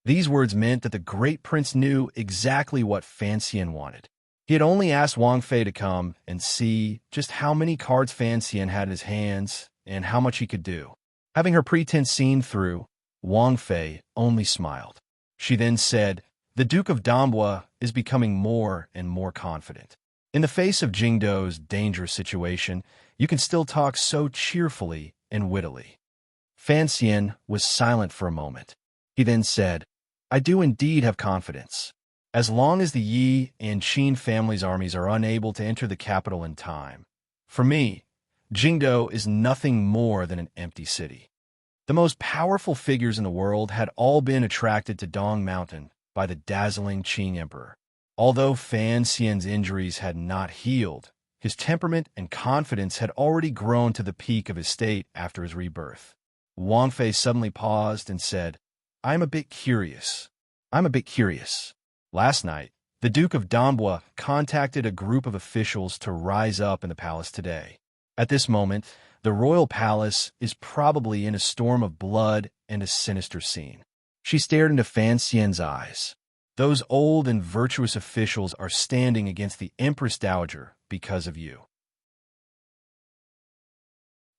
These words meant that the great prince knew exactly what Fan Xian wanted. He had only asked Wang Fei to come and see just how many cards Fan Xian had in his hands and how much he could do. Having her pretense seen through, Wang Fei only smiled. She then said, "The Duke of Dambua is becoming more and more confident. In the face of Jingdao's dangerous situation, you can still talk so cheerfully and wittily." Fan Xian was silent for a moment. He then said, "I do indeed have confidence. As long as the Yi and Qin families' armies are unable to enter the capital in time, for me, Jingdao is nothing more than an empty city." The most powerful figures in the world had all been attracted to Dong Mountain by the dazzling Qing emperor. Although Fan Xian's injuries had not healed, his temperament and confidence had already grown to the peak of his state after his rebirth. Wang Fei suddenly paused and said, I'm a bit curious. Last night, the Duke of Dambua contacted a group of officials to rise up in the palace today. At this moment, the royal palace is probably in a storm of blood and a sinister scene. She stared into Fan Xian's eyes. Those old and virtuous officials are standing against the Empress Dowager because of you.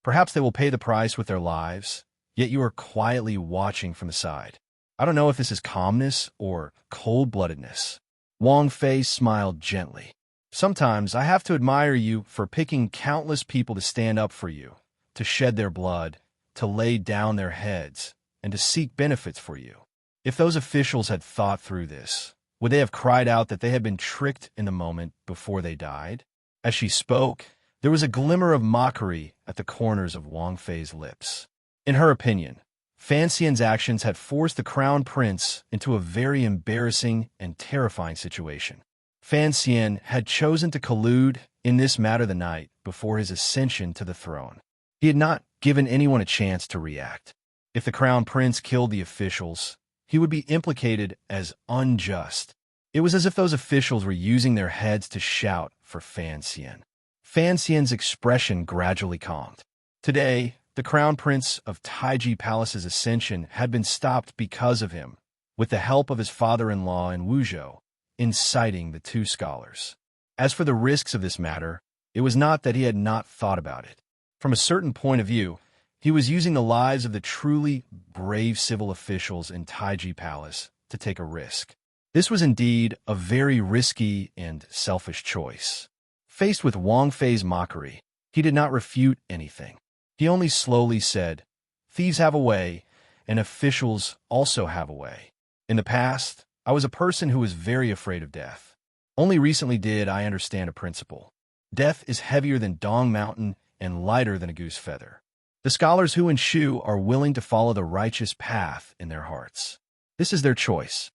Perhaps they will pay the price with their lives, yet you are quietly watching from the side. I don't know if this is calmness or cold-bloodedness. Wang Fei smiled gently. Sometimes I have to admire you for picking countless people to stand up for you, to shed their blood, to lay down their heads, and to seek benefits for you. If those officials had thought through this, would they have cried out that they had been tricked in the moment before they died? As she spoke, there was a glimmer of mockery at the corners of Wang Fei's lips. In her opinion, Fan Xian's actions had forced the crown prince into a very embarrassing and terrifying situation. Fan Xian had chosen to collude in this matter the night before his ascension to the throne. He had not given anyone a chance to react. If the crown prince killed the officials, he would be implicated as unjust It was as if those officials were using their heads to shout for Fan Xian. Fan Xian's expression gradually calmed. Today, the Crown Prince of Taiji Palace's ascension had been stopped because of him, with the help of his father-in-law and Wuzhou, inciting the two scholars. As for the risks of this matter, it was not that he had not thought about it. From a certain point of view, he was using the lives of the truly brave civil officials in Taiji Palace to take a risk. This was indeed a very risky and selfish choice. Faced with Wang Fei's mockery, he did not refute anything. He only slowly said, "Thieves have a way, and officials also have a way. In the past, I was a person who was very afraid of death. Only recently did I understand a principle. Death is heavier than Dong Mountain and lighter than a goose feather. The scholars Hu and Shu are willing to follow the righteous path in their hearts. This is their choice.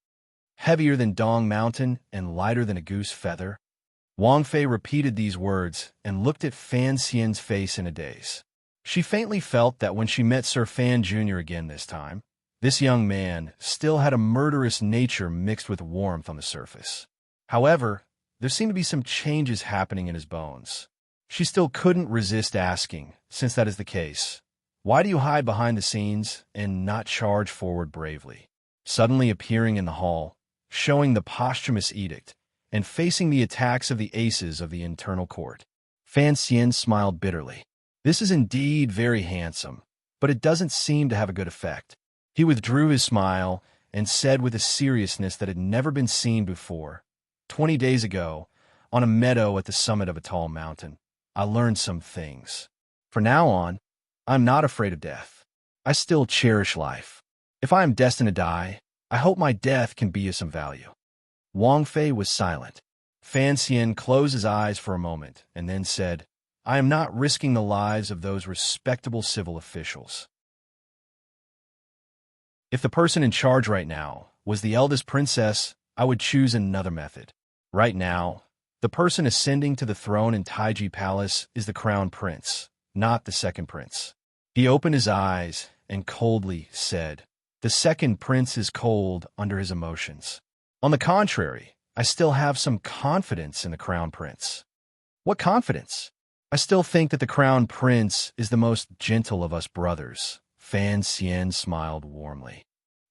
Heavier than Dong Mountain and lighter than a goose feather." Wang Fei repeated these words and looked at Fan Xian's face in a daze. She faintly felt that when she met Sir Fan Jr. again this time, this young man still had a murderous nature mixed with warmth on the surface. However, there seemed to be some changes happening in his bones. She still couldn't resist asking, since that is the case, "Why do you hide behind the scenes and not charge forward bravely?" Suddenly appearing in the hall, showing the posthumous edict, and facing the attacks of the aces of the internal court, Fan Xian smiled bitterly. This is indeed very handsome, but it doesn't seem to have a good effect. He withdrew his smile and said with a seriousness that had never been seen before, 20 days ago, on a meadow at the summit of a tall mountain, I learned some things. From now on, I'm not afraid of death. I still cherish life. If I am destined to die, I hope my death can be of some value." Wang Fei was silent. Fan Xian closed his eyes for a moment and then said, "I am not risking the lives of those respectable civil officials. If the person in charge right now was the eldest princess, I would choose another method. Right now, the person ascending to the throne in Taiji Palace is the crown prince, not the second prince." He opened his eyes and coldly said, "The second prince is cold under his emotions. On the contrary, I still have some confidence in the crown prince." "What confidence?" "I still think that the crown prince is the most gentle of us brothers." Fan Xian smiled warmly.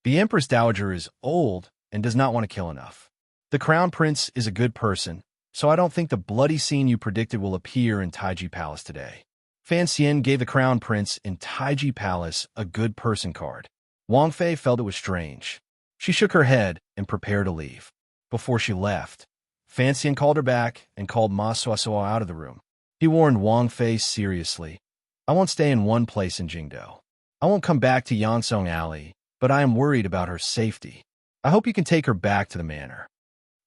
"The Empress Dowager is old and does not want to kill enough. The crown prince is a good person, so I don't think the bloody scene you predicted will appear in Taiji Palace today." Fan Xian gave the crown prince in Taiji Palace a good person card. Wang Fei felt it was strange. She shook her head and prepared to leave. Before she left, Fan Xian called her back and called Ma Suasuo out of the room. He warned Wang Fei seriously, "I won't stay in one place in Jingdou. I won't come back to Yansong Alley, but I am worried about her safety. I hope you can take her back to the manor."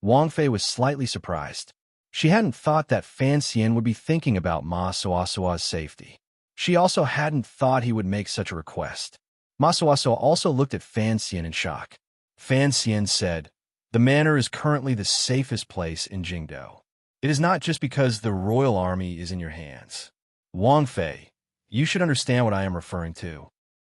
Wang Fei was slightly surprised. She hadn't thought that Fan Xian would be thinking about Ma Suasuo's safety. She also hadn't thought he would make such a request. Ma Suasuo also looked at Fan Xian in shock. Fan Xian said, "The manor is currently the safest place in Jingdou. It is not just because the royal army is in your hands. Wang Fei, you should understand what I am referring to."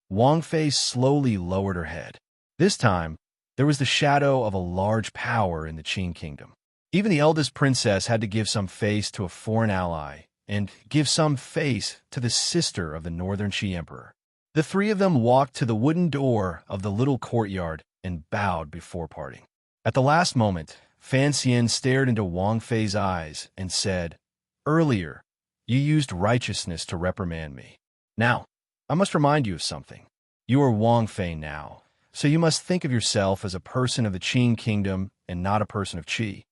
Wang Fei slowly lowered her head. This time, there was the shadow of a large power in the Qin kingdom. Even the eldest princess had to give some face to a foreign ally and give some face to the sister of the northern Qi emperor. The three of them walked to the wooden door of the little courtyard and bowed before parting. At the last moment, Fan Xian stared into Wang Fei's eyes and said, "Earlier, you used righteousness to reprimand me. Now, I must remind you of something. You are Wang Fei now, so you must think of yourself as a person of the Qin kingdom and not a person of Qi."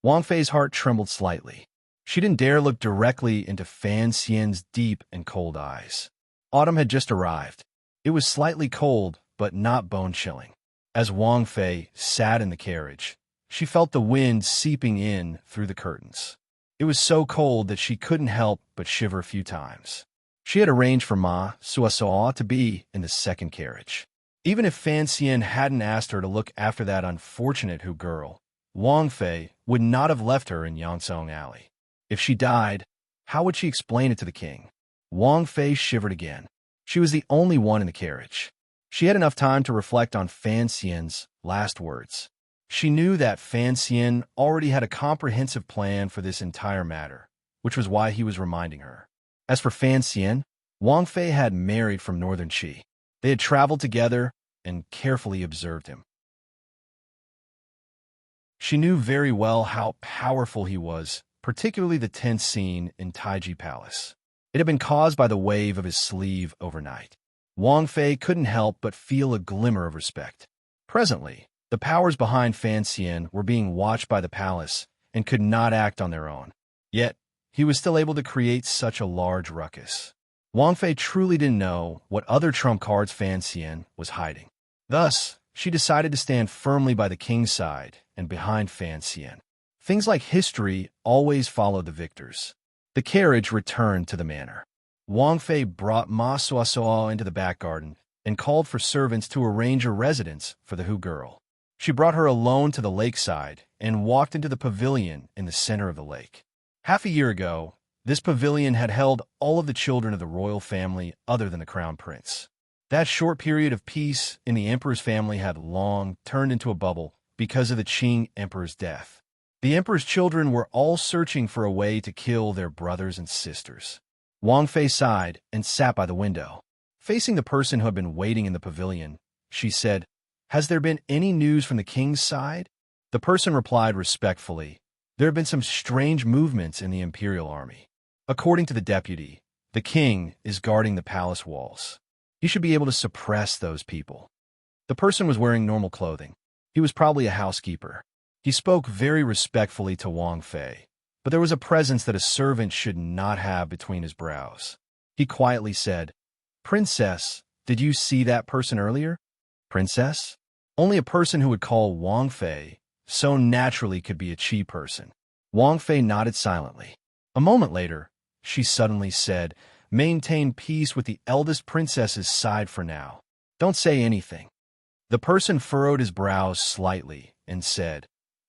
Wang Fei's heart trembled slightly. She didn't dare look directly into Fan Xian's deep and cold eyes. Autumn had just arrived. It was slightly cold, but not bone-chilling. As Wang Fei sat in the carriage, she felt the wind seeping in through the curtains. It was so cold that she couldn't help but shiver a few times. She had arranged for Ma Suasuo to be in the second carriage. Even if Fan Xian hadn't asked her to look after that unfortunate Hu girl, Wang Fei would not have left her in Yansong Alley. If she died, how would she explain it to the king? Wang Fei shivered again. She was the only one in the carriage. She had enough time to reflect on Fan Xian's last words. She knew that Fan Xian already had a comprehensive plan for this entire matter, which was why he was reminding her. As for Fan Xian, Wang Fei had married from northern Qi. They had traveled together and carefully observed him. She knew very well how powerful he was, particularly the tense scene in Taiji Palace. It had been caused by the wave of his sleeve overnight. Wang Fei couldn't help but feel a glimmer of respect. Presently, the powers behind Fan Xian were being watched by the palace and could not act on their own. Yet, he was still able to create such a large ruckus. Wang Fei truly didn't know what other trump cards Fan Xian was hiding. Thus, she decided to stand firmly by the king's side and behind Fan Xian. Things like history always follow the victors. The carriage returned to the manor. Wang Fei brought Ma Suosuo into the back garden and called for servants to arrange a residence for the Hu girl. She brought her alone to the lakeside and walked into the pavilion in the center of the lake. Half a year ago, this pavilion had held all of the children of the royal family other than the crown prince. That short period of peace in the emperor's family had long turned into a bubble because of the Qing emperor's death. The emperor's children were all searching for a way to kill their brothers and sisters. Wang Fei sighed and sat by the window. Facing the person who had been waiting in the pavilion, she said, "Has there been any news from the king's side?" The person replied respectfully, "There have been some strange movements in the imperial army. According to the deputy, the king is guarding the palace walls. He should be able to suppress those people." The person was wearing normal clothing. He was probably a housekeeper. He spoke very respectfully to Wang Fei, but there was a presence that a servant should not have between his brows. He quietly said, "Princess, did you see that person earlier?" Princess? Only a person who would call Wang Fei so naturally could be a Qi person. Wang Fei nodded silently. A moment later, she suddenly said, "Maintain peace with the eldest princess's side for now. Don't say anything." The person furrowed his brows slightly and said,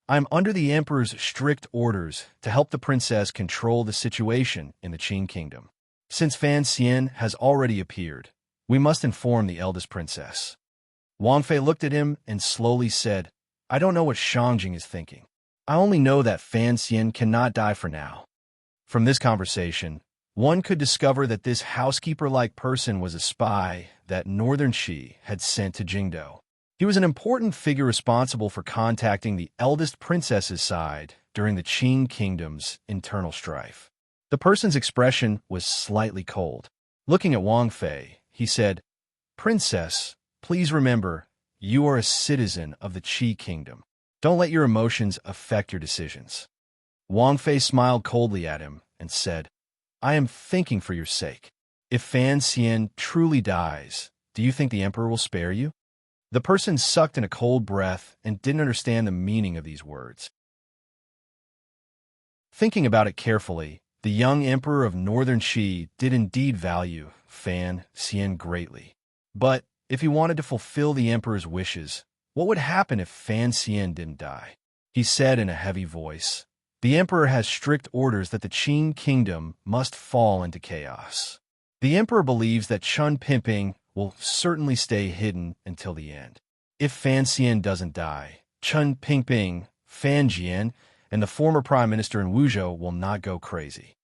"I'm under the emperor's strict orders to help the princess control the situation in the Qing kingdom. Since Fan Xian has already appeared, we must inform the eldest princess." Wang Fei looked at him and slowly said, "I don't know what Shangjing is thinking. I only know that Fan Xian cannot die for now." From this conversation, one could discover that this housekeeper-like person was a spy that Northern Qi had sent to Jingdou. He was an important figure responsible for contacting the eldest princess's side during the Qing kingdom's internal strife. The person's expression was slightly cold. Looking at Wang Fei, he said, "Princess, please remember, you are a citizen of the Qi kingdom. Don't let your emotions affect your decisions." Wang Fei smiled coldly at him and said, "I am thinking for your sake. If Fan Xian truly dies, do you think the emperor will spare you?" The person sucked in a cold breath and didn't understand the meaning of these words. Thinking about it carefully, the young emperor of Northern Qi did indeed value Fan Xian greatly. But if he wanted to fulfill the emperor's wishes, what would happen if Fan Xian didn't die? He said in a heavy voice, "The emperor has strict orders that the Qing kingdom must fall into chaos. The emperor believes that Chun Pimping will certainly stay hidden until the end. If Fan Xian doesn't die, Chun Pingping, Fan Jian, and the former prime minister in Wuzhou will not go crazy.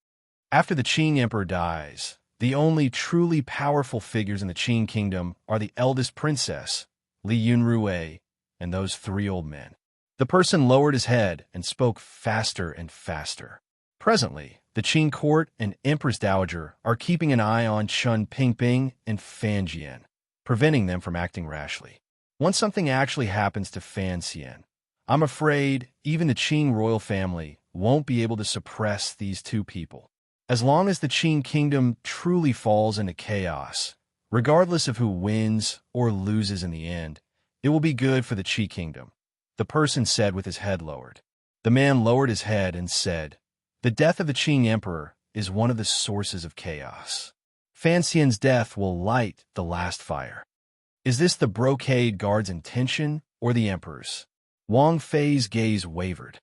After the Qing emperor dies, the only truly powerful figures in the Qing kingdom are the eldest princess, Li Yunrui, and those three old men." The person lowered his head and spoke faster and faster. Presently, the Qing court and Empress Dowager are keeping an eye on Chun Pingping and Fan Jian, preventing them from acting rashly. Once something actually happens to Fan Xian, I'm afraid even the Qing royal family won't be able to suppress these two people. As long as the Qing kingdom truly falls into chaos, regardless of who wins or loses in the end, it will be good for the Qi kingdom," the person said with his head lowered. The man lowered his head and said, "The death of the Qing emperor is one of the sources of chaos. Fan Xian's death will light the last fire." Is this the brocade guard's intention or the emperor's? Wang Fei's gaze wavered.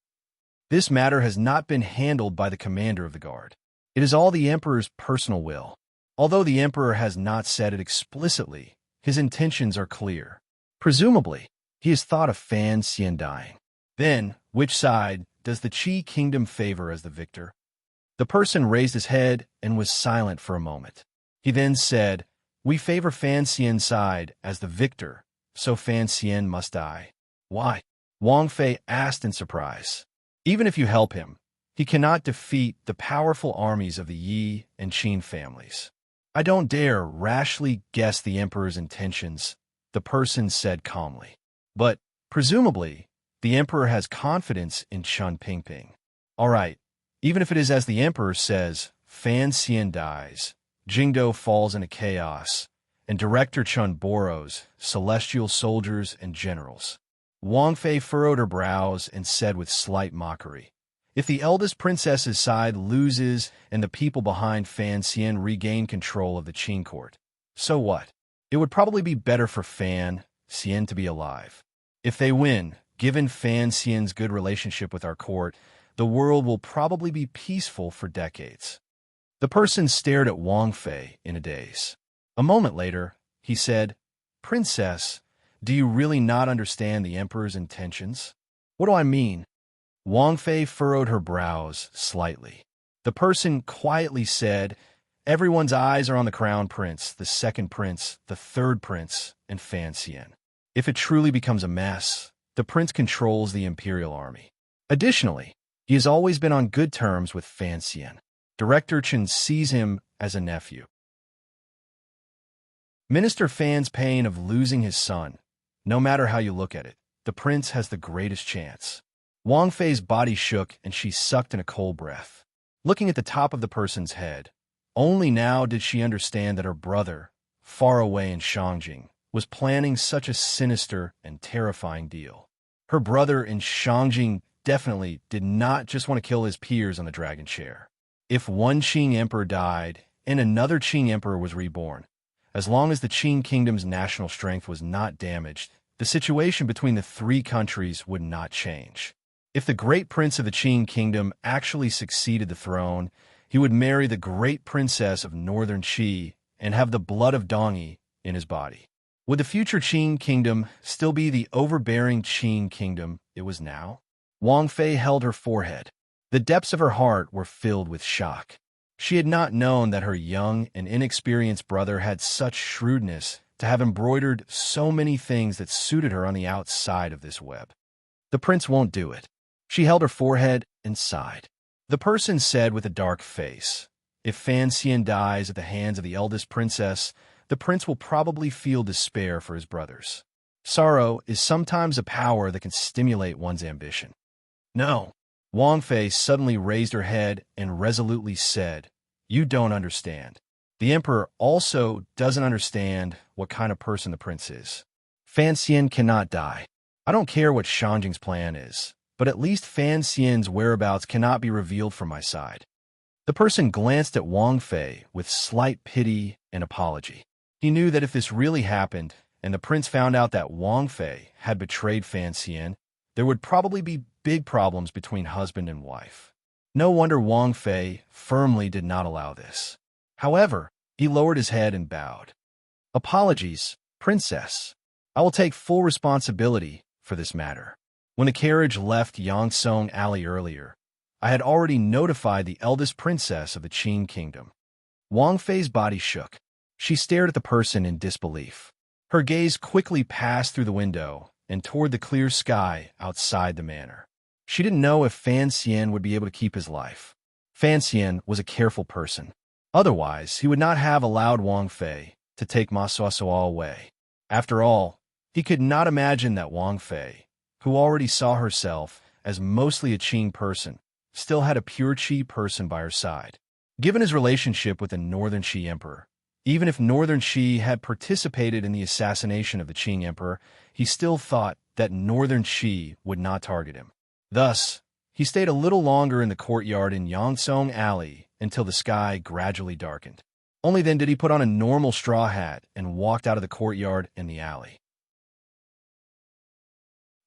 This matter has not been handled by the commander of the guard. It is all the emperor's personal will. Although the emperor has not said it explicitly, his intentions are clear. Presumably, he has thought of Fan Xian dying. Then, which side does the Qi kingdom favor as the victor? The person raised his head and was silent for a moment. He then said, "We favor Fan Xian's side as the victor, so Fan Xian must die." "Why?" Wang Fei asked in surprise. "Even if you help him, he cannot defeat the powerful armies of the Yi and Qin families." "I don't dare rashly guess the emperor's intentions," the person said calmly. "But, presumably, the emperor has confidence in Chen Pingping." "All right, even if it is as the emperor says, Fan Xian dies, Jingdou falls into chaos, and Director Chen borrows celestial soldiers and generals." Wang Fei furrowed her brows and said with slight mockery, "If the eldest princess's side loses and the people behind Fan Xian regain control of the Qin court, so what? It would probably be better for Fan Xian to be alive. If they win, given Fan Xian's good relationship with our court, the world will probably be peaceful for decades." The person stared at Wang Fei in a daze. A moment later, he said, "Princess, do you really not understand the emperor's intentions?" "What do I mean?" Wang Fei furrowed her brows slightly. The person quietly said, "Everyone's eyes are on the crown prince, the second prince, the third prince, and Fan Xian. If it truly becomes a mess, the prince controls the imperial army. Additionally, he has always been on good terms with Fan Xian. Director Chen sees him as a nephew. Minister Fan's pain of losing his son. No matter how you look at it, the prince has the greatest chance." Wang Fei's body shook and she sucked in a cold breath. Looking at the top of the person's head, only now did she understand that her brother, far away in Shangjing, was planning such a sinister and terrifying deal. Her brother in Shangjing definitely did not just want to kill his peers on the dragon chair. If one Qing emperor died and another Qing emperor was reborn, as long as the Qing kingdom's national strength was not damaged, the situation between the three countries would not change. If the great prince of the Qing kingdom actually succeeded the throne, he would marry the great princess of northern Qi and have the blood of Dongyi in his body. Would the future Qing kingdom still be the overbearing Qing kingdom it was now? Wang Fei held her forehead. The depths of her heart were filled with shock. She had not known that her young and inexperienced brother had such shrewdness to have embroidered so many things that suited her on the outside of this web. "The prince won't do it." She held her forehead and sighed. The person said with a dark face, "If Fan Xian dies at the hands of the eldest princess, the prince will probably feel despair for his brothers. Sorrow is sometimes a power that can stimulate one's ambition." "No." Wang Fei suddenly raised her head and resolutely said, "You don't understand. The emperor also doesn't understand what kind of person the prince is. Fan Xian cannot die. I don't care what Shangjing's plan is, but at least Fan Xian's whereabouts cannot be revealed from my side." The person glanced at Wang Fei with slight pity and apology. He knew that if this really happened, and the prince found out that Wang Fei had betrayed Fan Xian, there would probably be big problems between husband and wife. No wonder Wang Fei firmly did not allow this. However, he lowered his head and bowed. "Apologies, princess. I will take full responsibility for this matter. When the carriage left Yangsong Alley earlier, I had already notified the eldest princess of the Qin kingdom." Wang Fei's body shook. She stared at the person in disbelief. Her gaze quickly passed through the window and toward the clear sky outside the manor. She didn't know if Fan Xian would be able to keep his life. Fan Xian was a careful person. Otherwise, he would not have allowed Wang Fei to take Ma Suosuo away. After all, he could not imagine that Wang Fei, who already saw herself as mostly a Qing person, still had a pure Qi person by her side. Given his relationship with the Northern Qi Emperor, even if Northern Qi had participated in the assassination of the Qing Emperor, he still thought that Northern Qi would not target him. Thus, he stayed a little longer in the courtyard in Yangsong Alley until the sky gradually darkened. Only then did he put on a normal straw hat and walked out of the courtyard and the alley.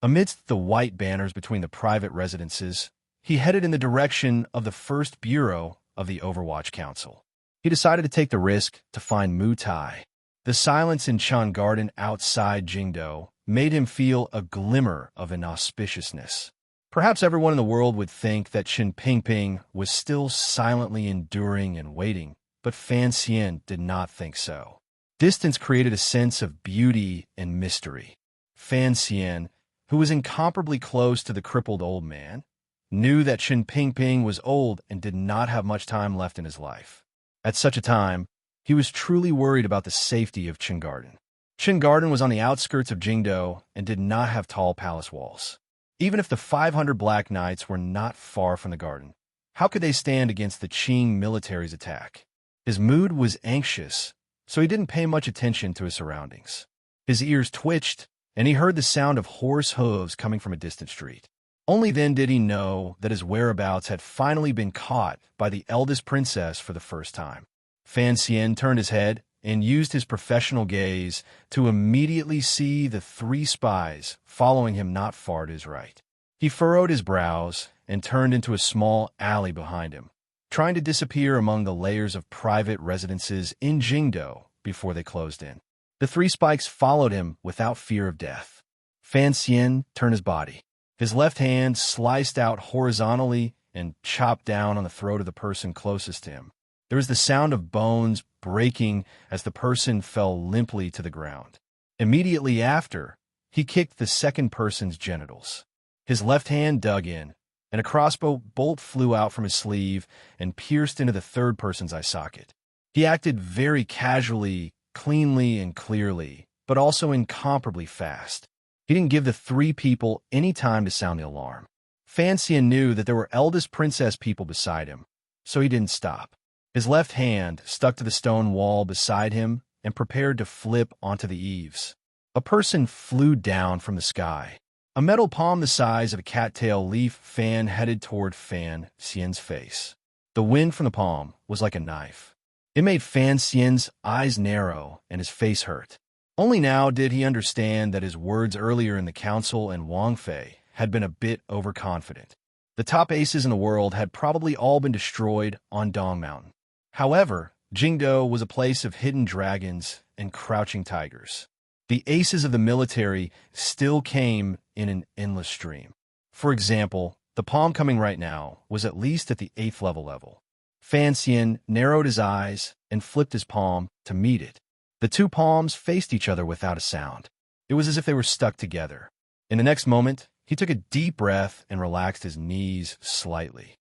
Amidst the white banners between the private residences, he headed in the direction of the first bureau of the Overwatch Council. He decided to take the risk to find Mu Tai. The silence in Chan Garden outside Jingdou made him feel a glimmer of inauspiciousness. Perhaps everyone in the world would think that Qin Pingping was still silently enduring and waiting, but Fan Xian did not think so. Distance created a sense of beauty and mystery. Fan Xian, who was incomparably close to the crippled old man, knew that Qin Pingping was old and did not have much time left in his life. At such a time, he was truly worried about the safety of Qin Garden. Qin Garden was on the outskirts of Jingdo and did not have tall palace walls. Even if the 500 Black Knights were not far from the garden, how could they stand against the Qing military's attack? His mood was anxious, so he didn't pay much attention to his surroundings. His ears twitched, and he heard the sound of horse hooves coming from a distant street. Only then did he know that his whereabouts had finally been caught by the eldest princess for the first time. Fan Xian turned his head and used his professional gaze to immediately see the 3 spies following him not far to his right. He furrowed his brows and turned into a small alley behind him, trying to disappear among the layers of private residences in Jingdo before they closed in. The 3 spies followed him without fear of death. Fan Xian turned his body. His left hand sliced out horizontally and chopped down on the throat of the person closest to him. There was the sound of bones breaking as the person fell limply to the ground. Immediately after, he kicked the second person's genitals. His left hand dug in, and a crossbow bolt flew out from his sleeve and pierced into the third person's eye socket. He acted very casually, cleanly, and clearly, but also incomparably fast. He didn't give the 3 people any time to sound the alarm. Fan Xian knew that there were eldest princess people beside him, so he didn't stop. His left hand stuck to the stone wall beside him and prepared to flip onto the eaves. A person flew down from the sky. A metal palm the size of a cattail leaf fan headed toward Fan Xian's face. The wind from the palm was like a knife. It made Fan Xian's eyes narrow and his face hurt. Only now did he understand that his words earlier in the council and Wangfei had been a bit overconfident. The top aces in the world had probably all been destroyed on Dong Mountain. However, Jingdo was a place of hidden dragons and crouching tigers. The aces of the military still came in an endless stream. For example, the palm coming right now was at least at the 8th level. Fan Xian narrowed his eyes and flipped his palm to meet it. The 2 palms faced each other without a sound. It was as if they were stuck together. In the next moment, he took a deep breath and relaxed his knees slightly.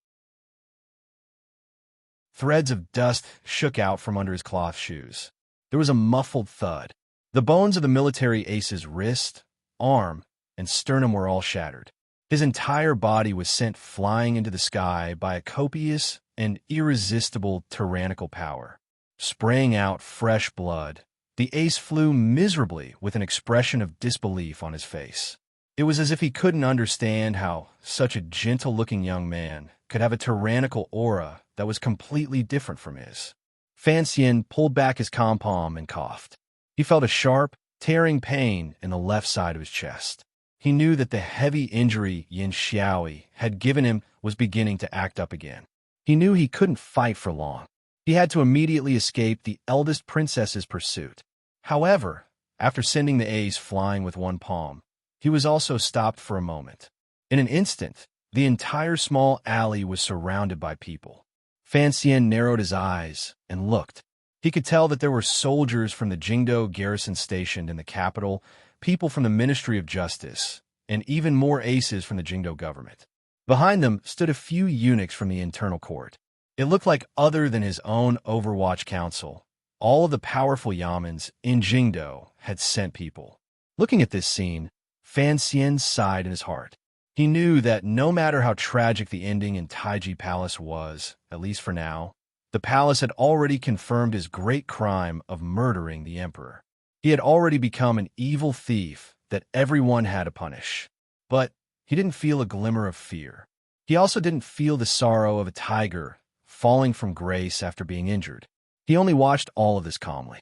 Threads of dust shook out from under his cloth shoes. There was a muffled thud. The bones of the military ace's wrist, arm, and sternum were all shattered. His entire body was sent flying into the sky by a copious and irresistible tyrannical power. Spraying out fresh blood, the ace flew miserably with an expression of disbelief on his face. It was as if he couldn't understand how such a gentle-looking young man could have a tyrannical aura that was completely different from his. Fan Xian pulled back his compalm and coughed. He felt a sharp, tearing pain in the left side of his chest. He knew that the heavy injury Yin Xiaoi had given him was beginning to act up again. He knew he couldn't fight for long. He had to immediately escape the eldest princess's pursuit. However, after sending the ace flying with 1 palm, he was also stopped for a moment. In an instant, the entire small alley was surrounded by people. Fan Xian narrowed his eyes and looked. He could tell that there were soldiers from the Jingdo garrison stationed in the capital, people from the Ministry of Justice, and even more aces from the Jingdo government. Behind them stood a few eunuchs from the internal court. It looked like other than his own Overwatch Council, all of the powerful Yamans in Jingdo had sent people. Looking at this scene, Fan Xian sighed in his heart. He knew that no matter how tragic the ending in Taiji Palace was, at least for now, the palace had already confirmed his great crime of murdering the emperor. He had already become an evil thief that everyone had to punish. But he didn't feel a glimmer of fear. He also didn't feel the sorrow of a tiger falling from grace after being injured. He only watched all of this calmly.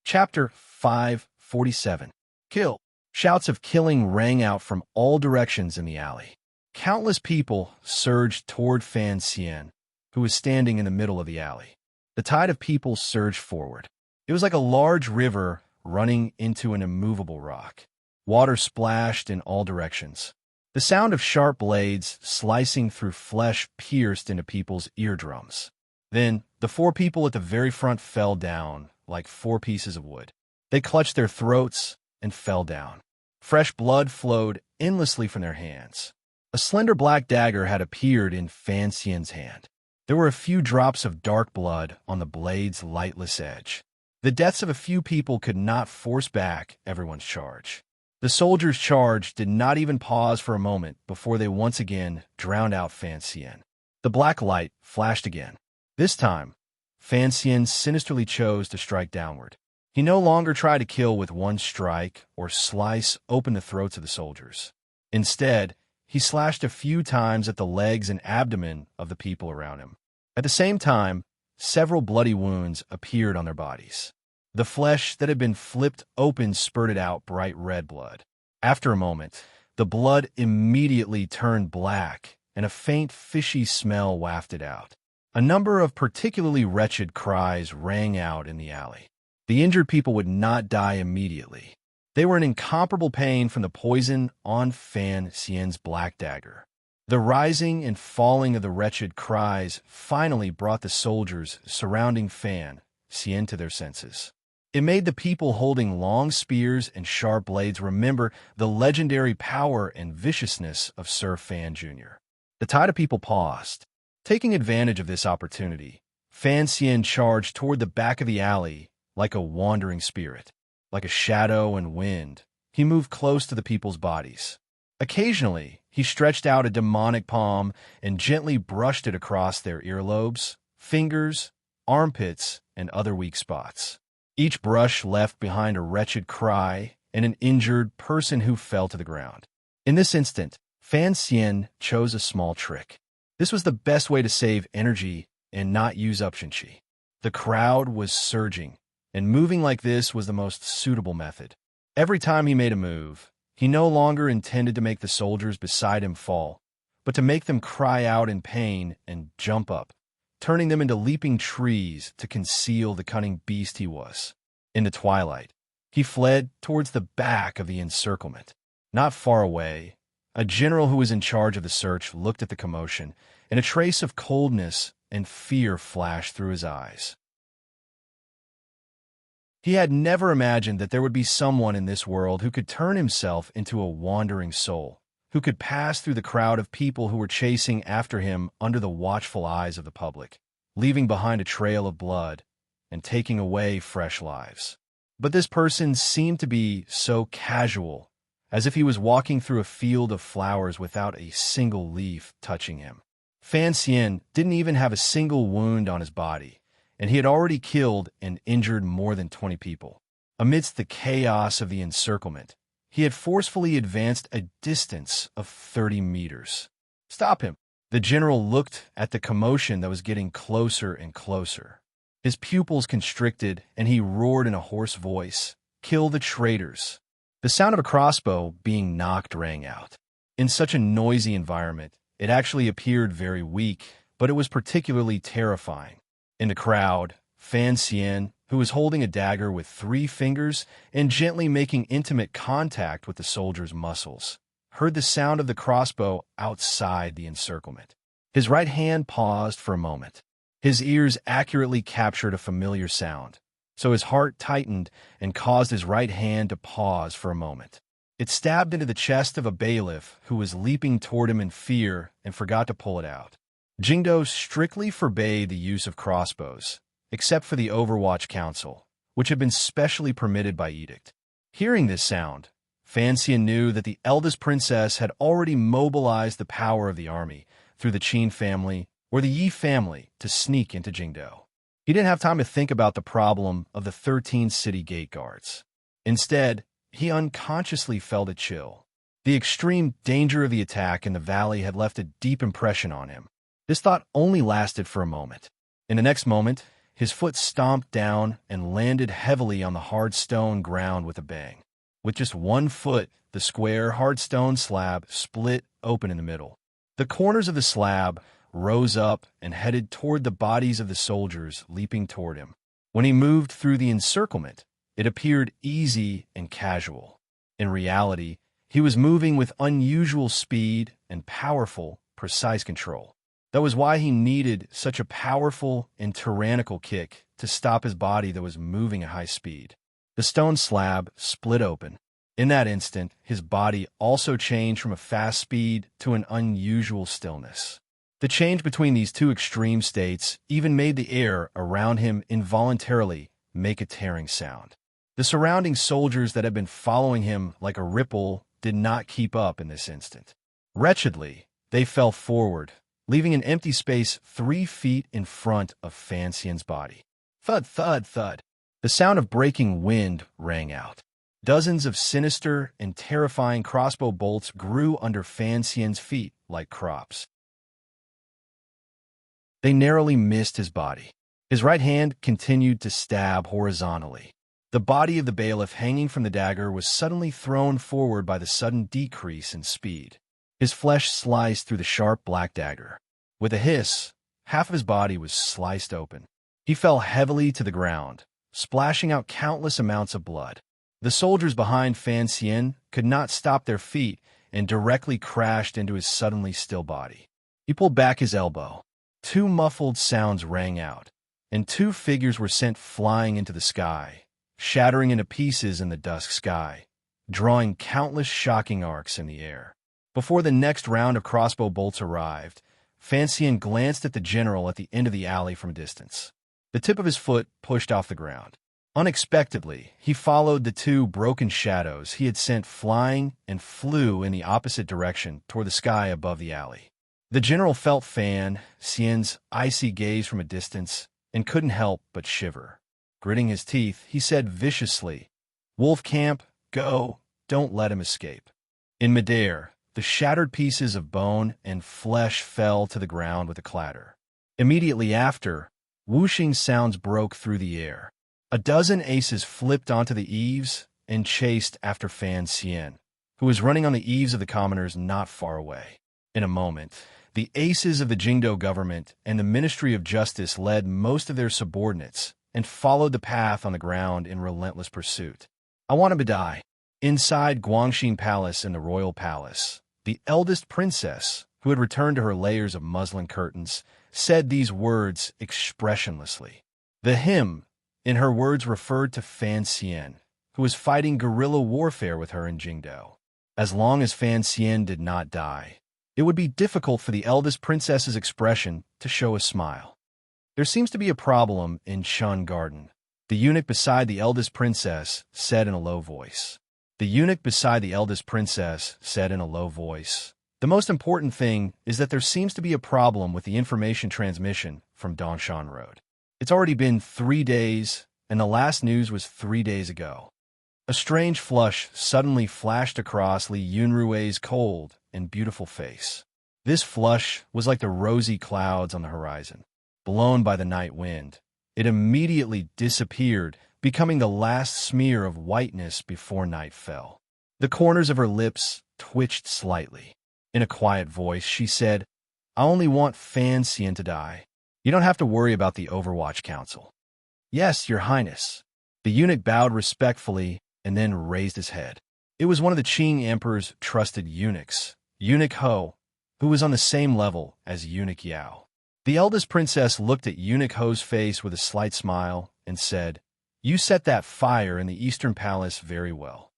Chapter 547. Kill. Shouts of killing rang out from all directions in the alley. Countless people surged toward Fan Xian, who was standing in the middle of the alley. The tide of people surged forward. It was like a large river running into an immovable rock. Water splashed in all directions. The sound of sharp blades slicing through flesh pierced into people's eardrums. Then, the 4 people at the very front fell down like 4 pieces of wood. They clutched their throats and fell down. Fresh blood flowed endlessly from their hands. A slender black dagger had appeared in Fan Xian's hand. There were a few drops of dark blood on the blade's lightless edge. The deaths of a few people could not force back everyone's charge. The soldiers' charge did not even pause for a moment before they once again drowned out Fan Xian. The black light flashed again. This time, Fan Xian sinisterly chose to strike downward. He no longer tried to kill with one strike or slice open the throats of the soldiers. Instead, he slashed a few times at the legs and abdomen of the people around him. At the same time, several bloody wounds appeared on their bodies. The flesh that had been flipped open spurted out bright red blood. After a moment, the blood immediately turned black, and a faint fishy smell wafted out. A number of particularly wretched cries rang out in the alley. The injured people would not die immediately. They were in incomparable pain from the poison on Fan Xian's black dagger. The rising and falling of the wretched cries finally brought the soldiers surrounding Fan Xian to their senses. It made the people holding long spears and sharp blades remember the legendary power and viciousness of Sir Fan Jr. The tide of people paused. Taking advantage of this opportunity, Fan Xian charged toward the back of the alley like a wandering spirit. Like a shadow and wind, he moved close to the people's bodies. Occasionally, he stretched out a demonic palm and gently brushed it across their earlobes, fingers, armpits, and other weak spots. Each brush left behind a wretched cry and an injured person who fell to the ground. In this instant, Fan Xian chose a small trick. This was the best way to save energy and not use up Qi. The crowd was surging, and moving like this was the most suitable method. Every time he made a move, he no longer intended to make the soldiers beside him fall, but to make them cry out in pain and jump up, turning them into leaping trees to conceal the cunning beast he was. In the twilight, he fled towards the back of the encirclement. Not far away, a general who was in charge of the search looked at the commotion, and a trace of coldness and fear flashed through his eyes. He had never imagined that there would be someone in this world who could turn himself into a wandering soul, who could pass through the crowd of people who were chasing after him under the watchful eyes of the public, leaving behind a trail of blood and taking away fresh lives. But this person seemed to be so casual, as if he was walking through a field of flowers without a single leaf touching him. Fan Xian didn't even have a single wound on his body, and he had already killed and injured more than 20 people. Amidst the chaos of the encirclement, he had forcefully advanced a distance of 30 meters. "Stop him!" The general looked at the commotion that was getting closer and closer. His pupils constricted, and he roared in a hoarse voice, "Kill the traitors!" The sound of a crossbow being knocked rang out. In such a noisy environment, it actually appeared very weak, but it was particularly terrifying. In the crowd, Fan Xian, who was holding a dagger with 3 fingers and gently making intimate contact with the soldier's muscles, heard the sound of the crossbow outside the encirclement. His right hand paused for a moment. His ears accurately captured a familiar sound, so his heart tightened and caused his right hand to pause for a moment. It stabbed into the chest of a bailiff who was leaping toward him in fear and forgot to pull it out. Jingdo strictly forbade the use of crossbows, except for the Overwatch Council, which had been specially permitted by edict. Hearing this sound, Fan Xian knew that the eldest princess had already mobilized the power of the army through the Qin family or the Yi family to sneak into Jingdo. He didn't have time to think about the problem of the 13 city gate guards. Instead, he unconsciously felt a chill. The extreme danger of the attack in the valley had left a deep impression on him. This thought only lasted for a moment. In the next moment, his foot stomped down and landed heavily on the hard stone ground with a bang. With just one foot, the square, hard stone slab split open in the middle. The corners of the slab rose up and headed toward the bodies of the soldiers leaping toward him. When he moved through the encirclement, It appeared easy and casual. In reality, he was moving with unusual speed and powerful, precise control. That was why he needed such a powerful and tyrannical kick to stop his body that was moving at high speed. The stone slab split open. In that instant, his body also changed from a fast speed to an unusual stillness. The change between these two extreme states even made the air around him involuntarily make a tearing sound. The surrounding soldiers that had been following him like a ripple did not keep up in this instant. Wretchedly, they fell forward, leaving an empty space 3 feet in front of Fan Xian's body. Thud, thud, thud. The sound of breaking wind rang out. Dozens of sinister and terrifying crossbow bolts grew under Fan Xian's feet like crops. They narrowly missed his body. His right hand continued to stab horizontally. The body of the bailiff hanging from the dagger was suddenly thrown forward by the sudden decrease in speed. His flesh sliced through the sharp black dagger. With a hiss, half of his body was sliced open. He fell heavily to the ground, splashing out countless amounts of blood. The soldiers behind Fan Xian could not stop their feet and directly crashed into his suddenly still body. He pulled back his elbow. 2 muffled sounds rang out, and 2 figures were sent flying into the sky, shattering into pieces in the dusk sky, drawing countless shocking arcs in the air. Before the next round of crossbow bolts arrived, Fan Xian glanced at the general at the end of the alley from a distance. The tip of his foot pushed off the ground. Unexpectedly, he followed the 2 broken shadows he had sent flying and flew in the opposite direction toward the sky above the alley. The general felt Fan Xian's icy gaze from a distance and couldn't help but shiver. Gritting his teeth, he said viciously, "Wolf Camp, go, don't let him escape." In midair, the shattered pieces of bone and flesh fell to the ground with a clatter. Immediately after, whooshing sounds broke through the air. A dozen aces flipped onto the eaves and chased after Fan Xian, who was running on the eaves of the commoners not far away. In a moment, the aces of the Jingdo government and the Ministry of Justice led most of their subordinates and followed the path on the ground in relentless pursuit. I want him to die. Inside Guangxin Palace in the royal palace, the eldest princess, who had returned to her layers of muslin curtains, said these words expressionlessly. The hymn, in her words, referred to Fan Xian, who was fighting guerrilla warfare with her in Jingdo. As long as Fan Xian did not die, it would be difficult for the eldest princess's expression to show a smile. There seems to be a problem in Chun Garden, the eunuch beside the eldest princess said in a low voice. The eunuch beside the eldest princess said in a low voice, "The most important thing is that there seems to be a problem with the information transmission from Dongshan Road. It's already been 3 days, and the last news was 3 days ago." A strange flush suddenly flashed across Li Yunrui's cold and beautiful face. This flush was like the rosy clouds on the horizon, blown by the night wind. It immediately disappeared, becoming the last smear of whiteness before night fell. The corners of her lips twitched slightly. In a quiet voice, she said, "I only want Fan Xian to die. You don't have to worry about the Overwatch Council." "Yes, Your Highness." The eunuch bowed respectfully and then raised his head. It was one of the Qing Emperor's trusted eunuchs, Eunuch Ho, who was on the same level as Eunuch Yao. The eldest princess looked at Eunuch Ho's face with a slight smile and said, "You set that fire in the Eastern Palace very well.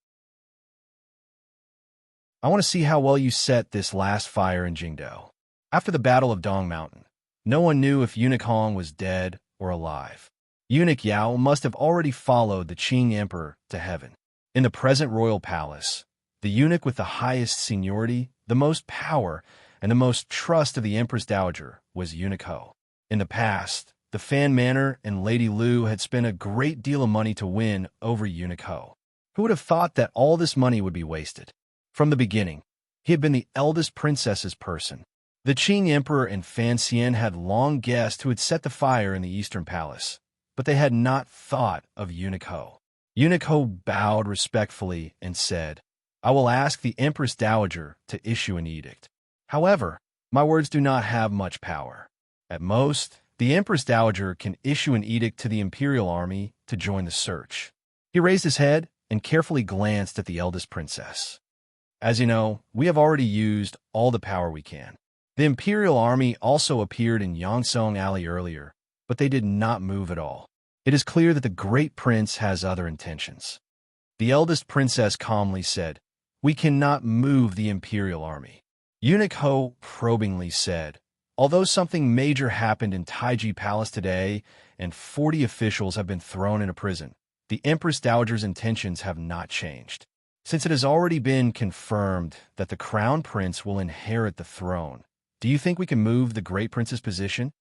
I want to see how well you set this last fire in Jingdo." After the Battle of Dong Mountain, no one knew if Eunuch Hong was dead or alive. Eunuch Yao must have already followed the Qing Emperor to heaven. In the present royal palace, the eunuch with the highest seniority, the most power, and the most trust of the Empress Dowager was Eunuch Ho. In the past, the Fan Manor and Lady Lu had spent a great deal of money to win over Eunuch Ho. Who would have thought that all this money would be wasted? From the beginning, he had been the eldest princess's person. The Qing Emperor and Fan Xian had long guessed who had set the fire in the Eastern Palace, but they had not thought of Eunuch Ho. Eunuch Ho bowed respectfully and said, "I will ask the Empress Dowager to issue an edict. However, my words do not have much power. At most, the Empress Dowager can issue an edict to the Imperial Army to join the search. He raised his head and carefully glanced at the eldest princess. As you know, we have already used all the power we can. The imperial army also appeared in Yongsong Alley earlier, but they did not move at all. It is clear that the great prince has other intentions. The eldest princess calmly said, "We cannot move the imperial army." Eunuch Ho probingly said, "Although something major happened in Taiji Palace today and 40 officials have been thrown into prison, the Empress Dowager's intentions have not changed. Since it has already been confirmed that the crown prince will inherit the throne, do you think we can move the great prince's position?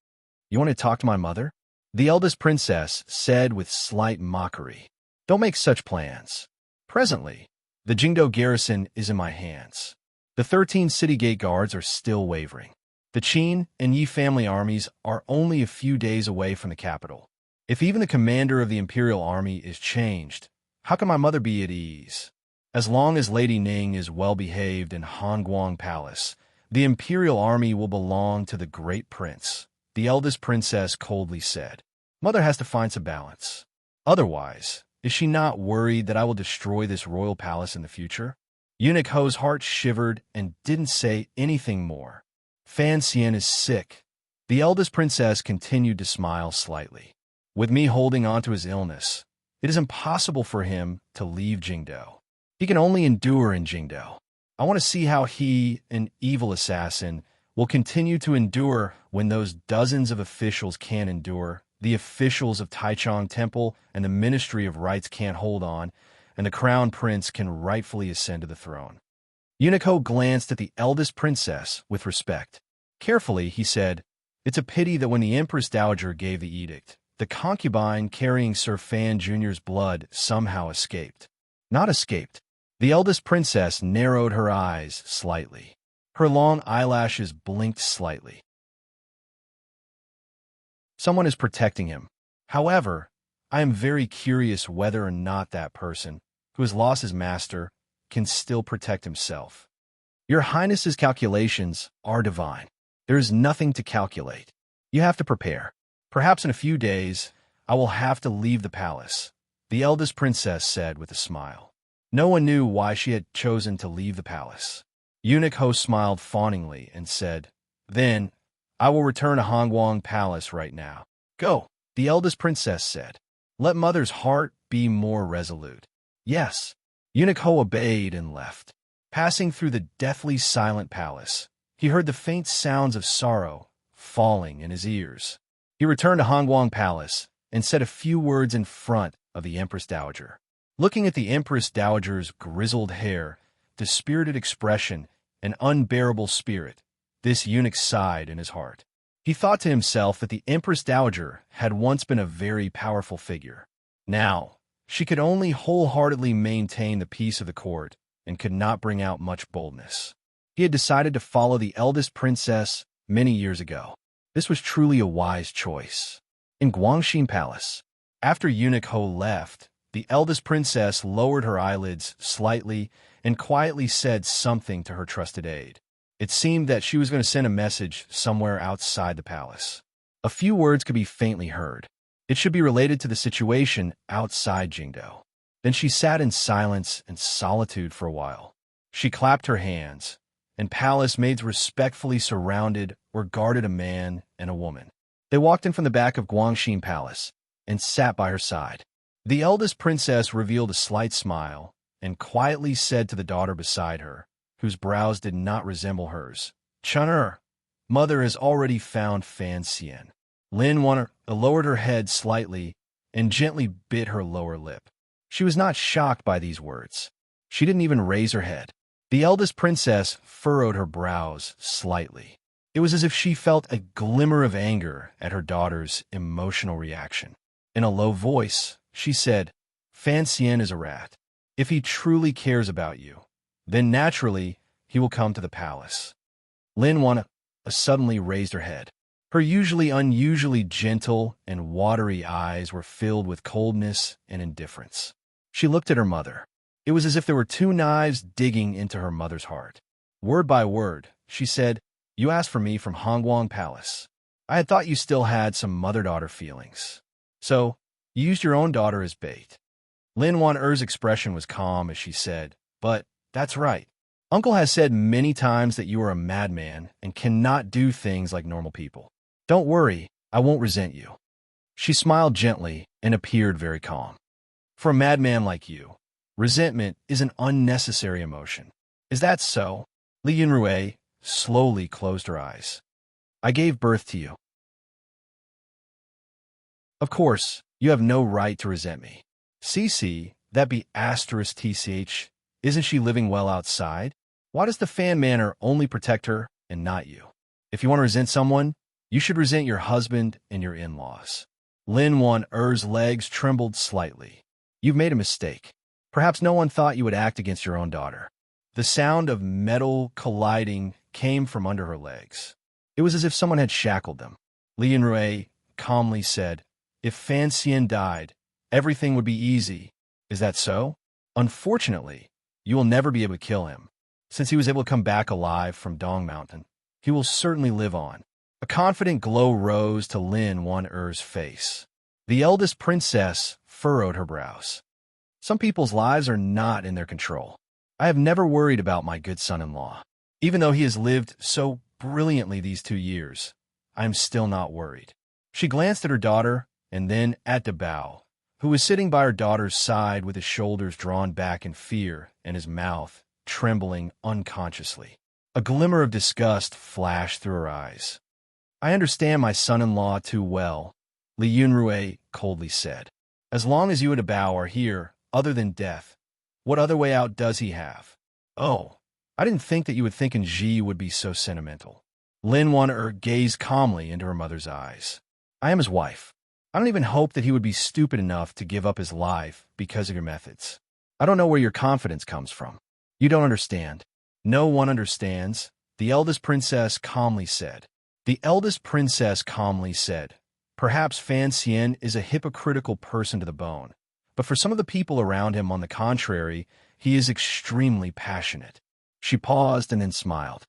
You want to talk to my mother?" The eldest princess said with slight mockery, "Don't make such plans. Presently, the Jingdo garrison is in my hands. The 13 city gate guards are still wavering. The Qin and Yi family armies are only a few days away from the capital. If even the commander of the imperial army is changed, how can my mother be at ease? As long as Lady Ning is well-behaved in Hongguang Palace, the imperial army will belong to the great prince," the eldest princess coldly said. "Mother has to find some balance. Otherwise, is she not worried that I will destroy this royal palace in the future?" Eunuch Ho's heart shivered and didn't say anything more. "Fan Xian is sick." The eldest princess continued to smile slightly. "With me holding on to his illness, it is impossible for him to leave Jingdo. He can only endure in Jingdo. I want to see how he, an evil assassin, will continue to endure when those dozens of officials can't endure, the officials of Taichung Temple and the Ministry of Rights can't hold on, and the crown prince can rightfully ascend to the throne." Eunuch Ho glanced at the eldest princess with respect. Carefully, he said, "It's a pity that when the Empress Dowager gave the edict, the concubine carrying Sir Fan Jr.'s blood somehow escaped." "Not escaped." The eldest princess narrowed her eyes slightly. Her long eyelashes blinked slightly. "Someone is protecting him. However, I am very curious whether or not that person, who has lost his master, can still protect himself. Your Highness's calculations are divine. There is nothing to calculate. You have to prepare. Perhaps in a few days, I will have to leave the palace," the eldest princess said with a smile. No one knew why she had chosen to leave the palace. Eunuch Ho smiled fawningly and said, "Then, I will return to Hongguang Palace right now." "Go," the eldest princess said. "Let mother's heart be more resolute." "Yes." Eunuch Ho obeyed and left. Passing through the deathly silent palace, he heard the faint sounds of sorrow falling in his ears. He returned to Hongguang Palace and said a few words in front of the Empress Dowager. Looking at the Empress Dowager's grizzled hair, dispirited expression, and unbearable spirit, this eunuch sighed in his heart. He thought to himself that the Empress Dowager had once been a very powerful figure. Now, she could only wholeheartedly maintain the peace of the court and could not bring out much boldness. He had decided to follow the eldest princess many years ago. This was truly a wise choice. In Guangxin Palace, after Eunuch Ho left, the eldest princess lowered her eyelids slightly and quietly said something to her trusted aide. It seemed that she was going to send a message somewhere outside the palace. A few words could be faintly heard. It should be related to the situation outside Jingdo. Then she sat in silence and solitude for a while. She clapped her hands, and palace maids respectfully surrounded or guarded a man and a woman. They walked in from the back of Guangxin Palace and sat by her side. The eldest princess revealed a slight smile and quietly said to the daughter beside her, whose brows did not resemble hers, "Chun'er, mother has already found Fan Xian." Lin lowered her head slightly and gently bit her lower lip. She was not shocked by these words. She didn't even raise her head. The eldest princess furrowed her brows slightly. It was as if she felt a glimmer of anger at her daughter's emotional reaction. In a low voice, she said, "Fan Xian is a rat. If he truly cares about you, then naturally he will come to the palace." Lin suddenly raised her head. Her unusually gentle and watery eyes were filled with coldness and indifference. She looked at her mother. It was as if there were two knives digging into her mother's heart. Word by word, she said, "You asked for me from Hongguang Palace. I had thought you still had some mother-daughter feelings. So, you used your own daughter as bait. Lin Wan-er's expression was calm as she said, "But that's right. Uncle has said many times that you are a madman and cannot do things like normal people. Don't worry, I won't resent you." She smiled gently and appeared very calm. "For a madman like you, resentment is an unnecessary emotion. Is that so?" Li Yunrui slowly closed her eyes. "I gave birth to you. Of course, you have no right to resent me. CC, that be asterisk TCH, isn't she living well outside? Why does the fan manor only protect her and not you? If you want to resent someone, you should resent your husband and your in-laws." Lin Wan-er's legs trembled slightly. "You've made a mistake. Perhaps no one thought you would act against your own daughter." The sound of metal colliding came from under her legs. It was as if someone had shackled them. Li Yunrui calmly said, "If Fan Xian died, everything would be easy. Is that so? Unfortunately, you will never be able to kill him. Since he was able to come back alive from Dong Mountain, he will certainly live on." A confident glow rose to Lin Wan-er's face. The eldest princess furrowed her brows. "Some people's lives are not in their control. I have never worried about my good son-in-law. Even though he has lived so brilliantly these 2 years, I am still not worried." She glanced at her daughter and then at Dabao, who was sitting by her daughter's side with his shoulders drawn back in fear and his mouth trembling unconsciously. A glimmer of disgust flashed through her eyes. "I understand my son-in-law too well," Li Yunrui coldly said. "As long as you and Dabao are here, other than death, what other way out does he have?" "Oh, I didn't think that you would think Ji would be so sentimental." Lin Wan-er gazed calmly into her mother's eyes. "I am his wife. I don't even hope that he would be stupid enough to give up his life because of your methods. I don't know where your confidence comes from. You don't understand." "No one understands," the eldest princess calmly said. "Perhaps Fan Xian is a hypocritical person to the bone, but for some of the people around him, on the contrary, he is extremely passionate." She paused and then smiled.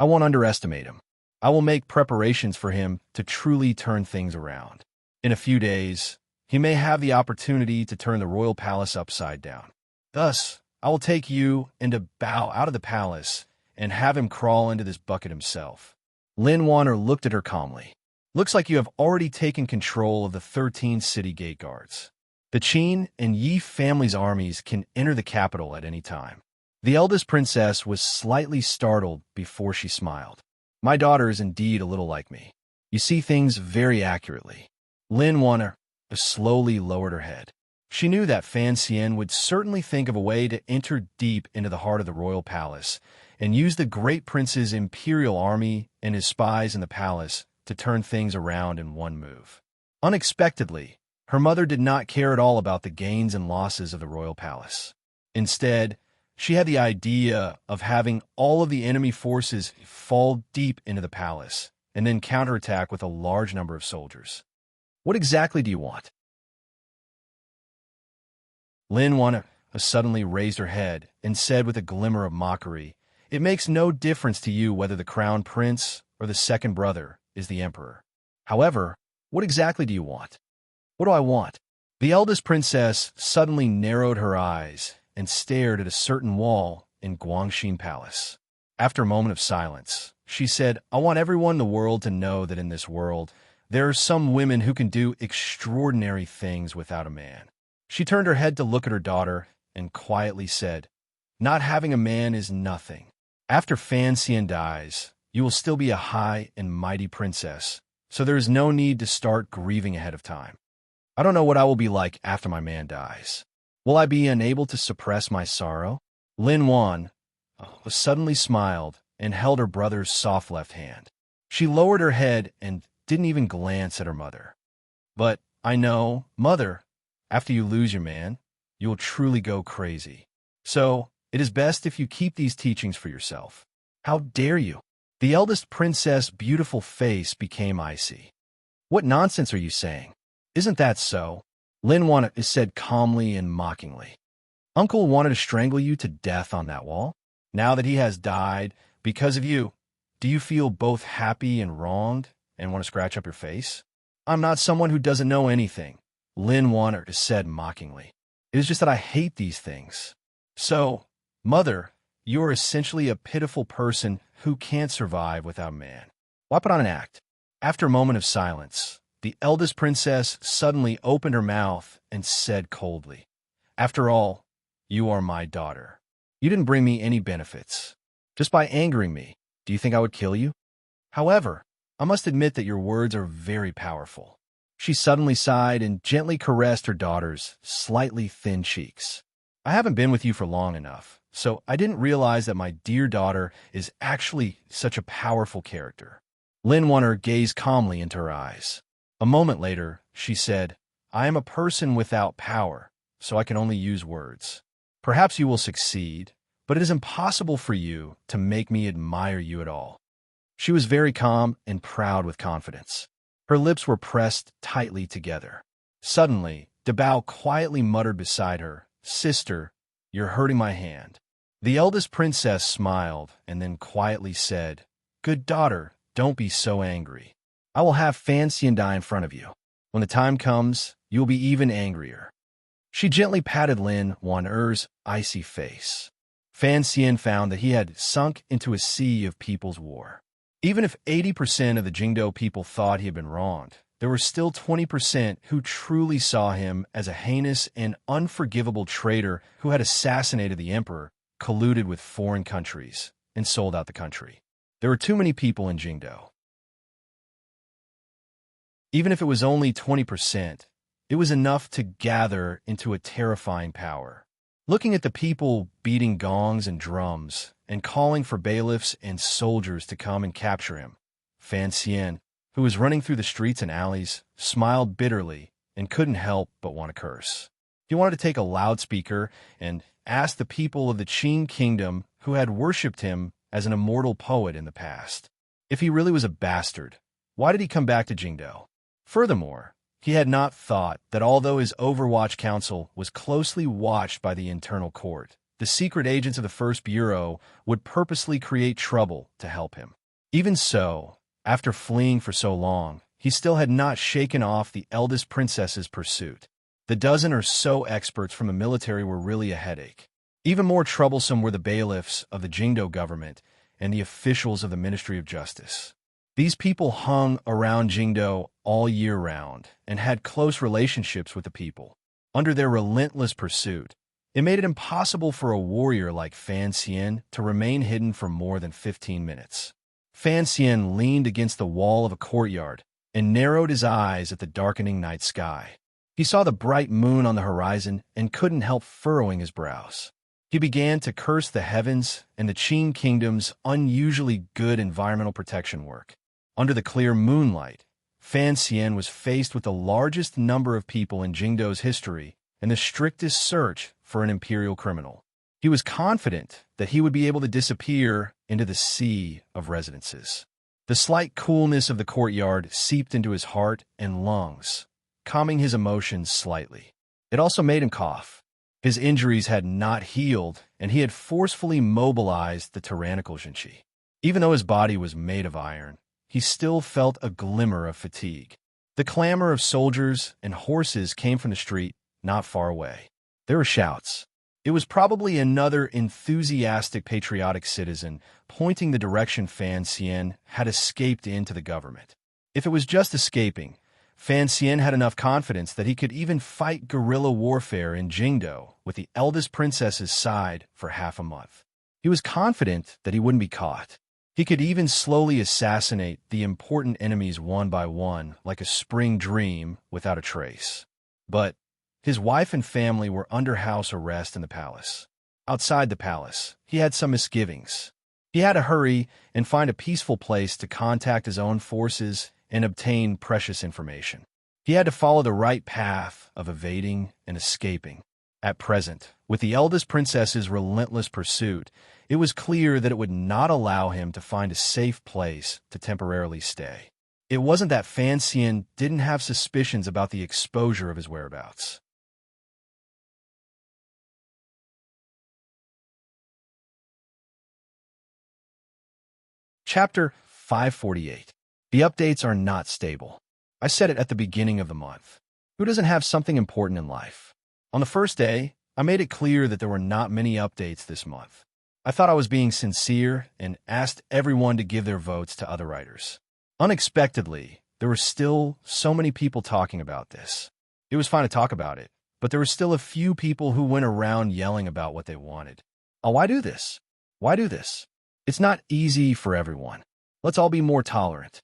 "I won't underestimate him. I will make preparations for him to truly turn things around. In a few days, he may have the opportunity to turn the royal palace upside down. Thus, I will take you and Bao out of the palace and have him crawl into this bucket himself." Lin Wan-er looked at her calmly. "Looks like you have already taken control of the 13 city gate guards. The Qin and Yi family's armies can enter the capital at any time." The eldest princess was slightly startled before she smiled. "My daughter is indeed a little like me. You see things very accurately." Lin Wan-er slowly lowered her head. She knew that Fan Xian would certainly think of a way to enter deep into the heart of the royal palace and use the great prince's imperial army and his spies in the palace to turn things around in one move. Unexpectedly, her mother did not care at all about the gains and losses of the royal palace. Instead, she had the idea of having all of the enemy forces fall deep into the palace and then counterattack with a large number of soldiers. "What exactly do you want?" Lin Wan suddenly raised her head and said with a glimmer of mockery, "It makes no difference to you whether the crown prince or the second brother is the emperor. However, what exactly do you want?" "What do I want?" The eldest princess suddenly narrowed her eyes and stared at a certain wall in Guangxin Palace. After a moment of silence, she said, "I want everyone in the world to know that in this world, there are some women who can do extraordinary things without a man." She turned her head to look at her daughter and quietly said, "Not having a man is nothing. After Fan Xian dies, you will still be a high and mighty princess, so there is no need to start grieving ahead of time. I don't know what I will be like after my man dies. Will I be unable to suppress my sorrow?" Lin Wan suddenly smiled and held her brother's soft left hand. She lowered her head and didn't even glance at her mother. "But I know, mother, after you lose your man, you will truly go crazy. So it is best if you keep these teachings for yourself." "How dare you?" The eldest princess' beautiful face became icy. "What nonsense are you saying? Isn't that so?" Lin Wan said calmly and mockingly. "Uncle wanted to strangle you to death on that wall. Now that he has died because of you, do you feel both happy and wronged and want to scratch up your face?" "I'm not someone who doesn't know anything," Lin Wan said mockingly. It is just that I hate these things. So, mother, you are essentially a pitiful person who can't survive without a man. Why put on an act? After a moment of silence, the eldest princess suddenly opened her mouth and said coldly, "After all, you are my daughter. You didn't bring me any benefits. Just by angering me, do you think I would kill you? However, I must admit that your words are very powerful." She suddenly sighed and gently caressed her daughter's slightly thin cheeks. "I haven't been with you for long enough, so I didn't realize that my dear daughter is actually such a powerful character." Lin Wonner gazed calmly into her eyes. A moment later, she said, "I am a person without power, so I can only use words. Perhaps you will succeed, but it is impossible for you to make me admire you at all." She was very calm and proud with confidence. Her lips were pressed tightly together. Suddenly, Debao quietly muttered beside her, "Sister, you're hurting my hand." The eldest princess smiled and then quietly said, "Good daughter, don't be so angry. I will have Fan Xian die in front of you. When the time comes, you will be even angrier." She gently patted Lin Wan'er's icy face. Fan Xian found that he had sunk into a sea of people's war. Even if 80% of the Jingdo people thought he had been wronged, there were still 20% who truly saw him as a heinous and unforgivable traitor who had assassinated the emperor, colluded with foreign countries, and sold out the country. There were too many people in Jingdo. Even if it was only 20%, it was enough to gather into a terrifying power. Looking at the people beating gongs and drums and calling for bailiffs and soldiers to come and capture him, Fan Xian, who was running through the streets and alleys, smiled bitterly and couldn't help but want to curse. He wanted to take a loudspeaker and ask the people of the Qin kingdom who had worshipped him as an immortal poet in the past. If he really was a bastard, why did he come back to Jingdo? Furthermore, he had not thought that although his Overwatch Council was closely watched by the internal court, the secret agents of the First Bureau would purposely create trouble to help him. Even so, after fleeing for so long, he still had not shaken off the eldest princess's pursuit. The dozen or so experts from the military were really a headache. Even more troublesome were the bailiffs of the Jingdo government and the officials of the Ministry of Justice. These people hung around Jingdo all year round and had close relationships with the people. Under their relentless pursuit, it made it impossible for a warrior like Fan Xian to remain hidden for more than 15 minutes. Fan Xian leaned against the wall of a courtyard and narrowed his eyes at the darkening night sky. He saw the bright moon on the horizon and couldn't help furrowing his brows. He began to curse the heavens and the Qin kingdom's unusually good environmental protection work. Under the clear moonlight, Fan Xian was faced with the largest number of people in Jingdo's history and the strictest search for an imperial criminal. He was confident that he would be able to disappear into the sea of residences. The slight coolness of the courtyard seeped into his heart and lungs, calming his emotions slightly. It also made him cough. His injuries had not healed, and he had forcefully mobilized the tyrannical Jinchi. Even though his body was made of iron, he still felt a glimmer of fatigue. The clamor of soldiers and horses came from the street not far away. There were shouts. It was probably another enthusiastic patriotic citizen pointing the direction Fan Xian had escaped into the government. If it was just escaping, Fan Xian had enough confidence that he could even fight guerrilla warfare in Jingdo with the eldest princess's side for half a month. He was confident that he wouldn't be caught. He could even slowly assassinate the important enemies one by one like a spring dream without a trace. But his wife and family were under house arrest in the palace. Outside the palace, he had some misgivings. He had to hurry and find a peaceful place to contact his own forces and obtain precious information. He had to follow the right path of evading and escaping. At present, with the eldest princess's relentless pursuit, it was clear that it would not allow him to find a safe place to temporarily stay. It wasn't that Fan Xian didn't have suspicions about the exposure of his whereabouts. Chapter 548. The updates are not stable. I said it at the beginning of the month. Who doesn't have something important in life? On the first day, I made it clear that there were not many updates this month. I thought I was being sincere and asked everyone to give their votes to other writers. Unexpectedly, there were still so many people talking about this. It was fine to talk about it, but there were still a few people who went around yelling about what they wanted. Oh, why do this? Why do this? It's not easy for everyone. Let's all be more tolerant.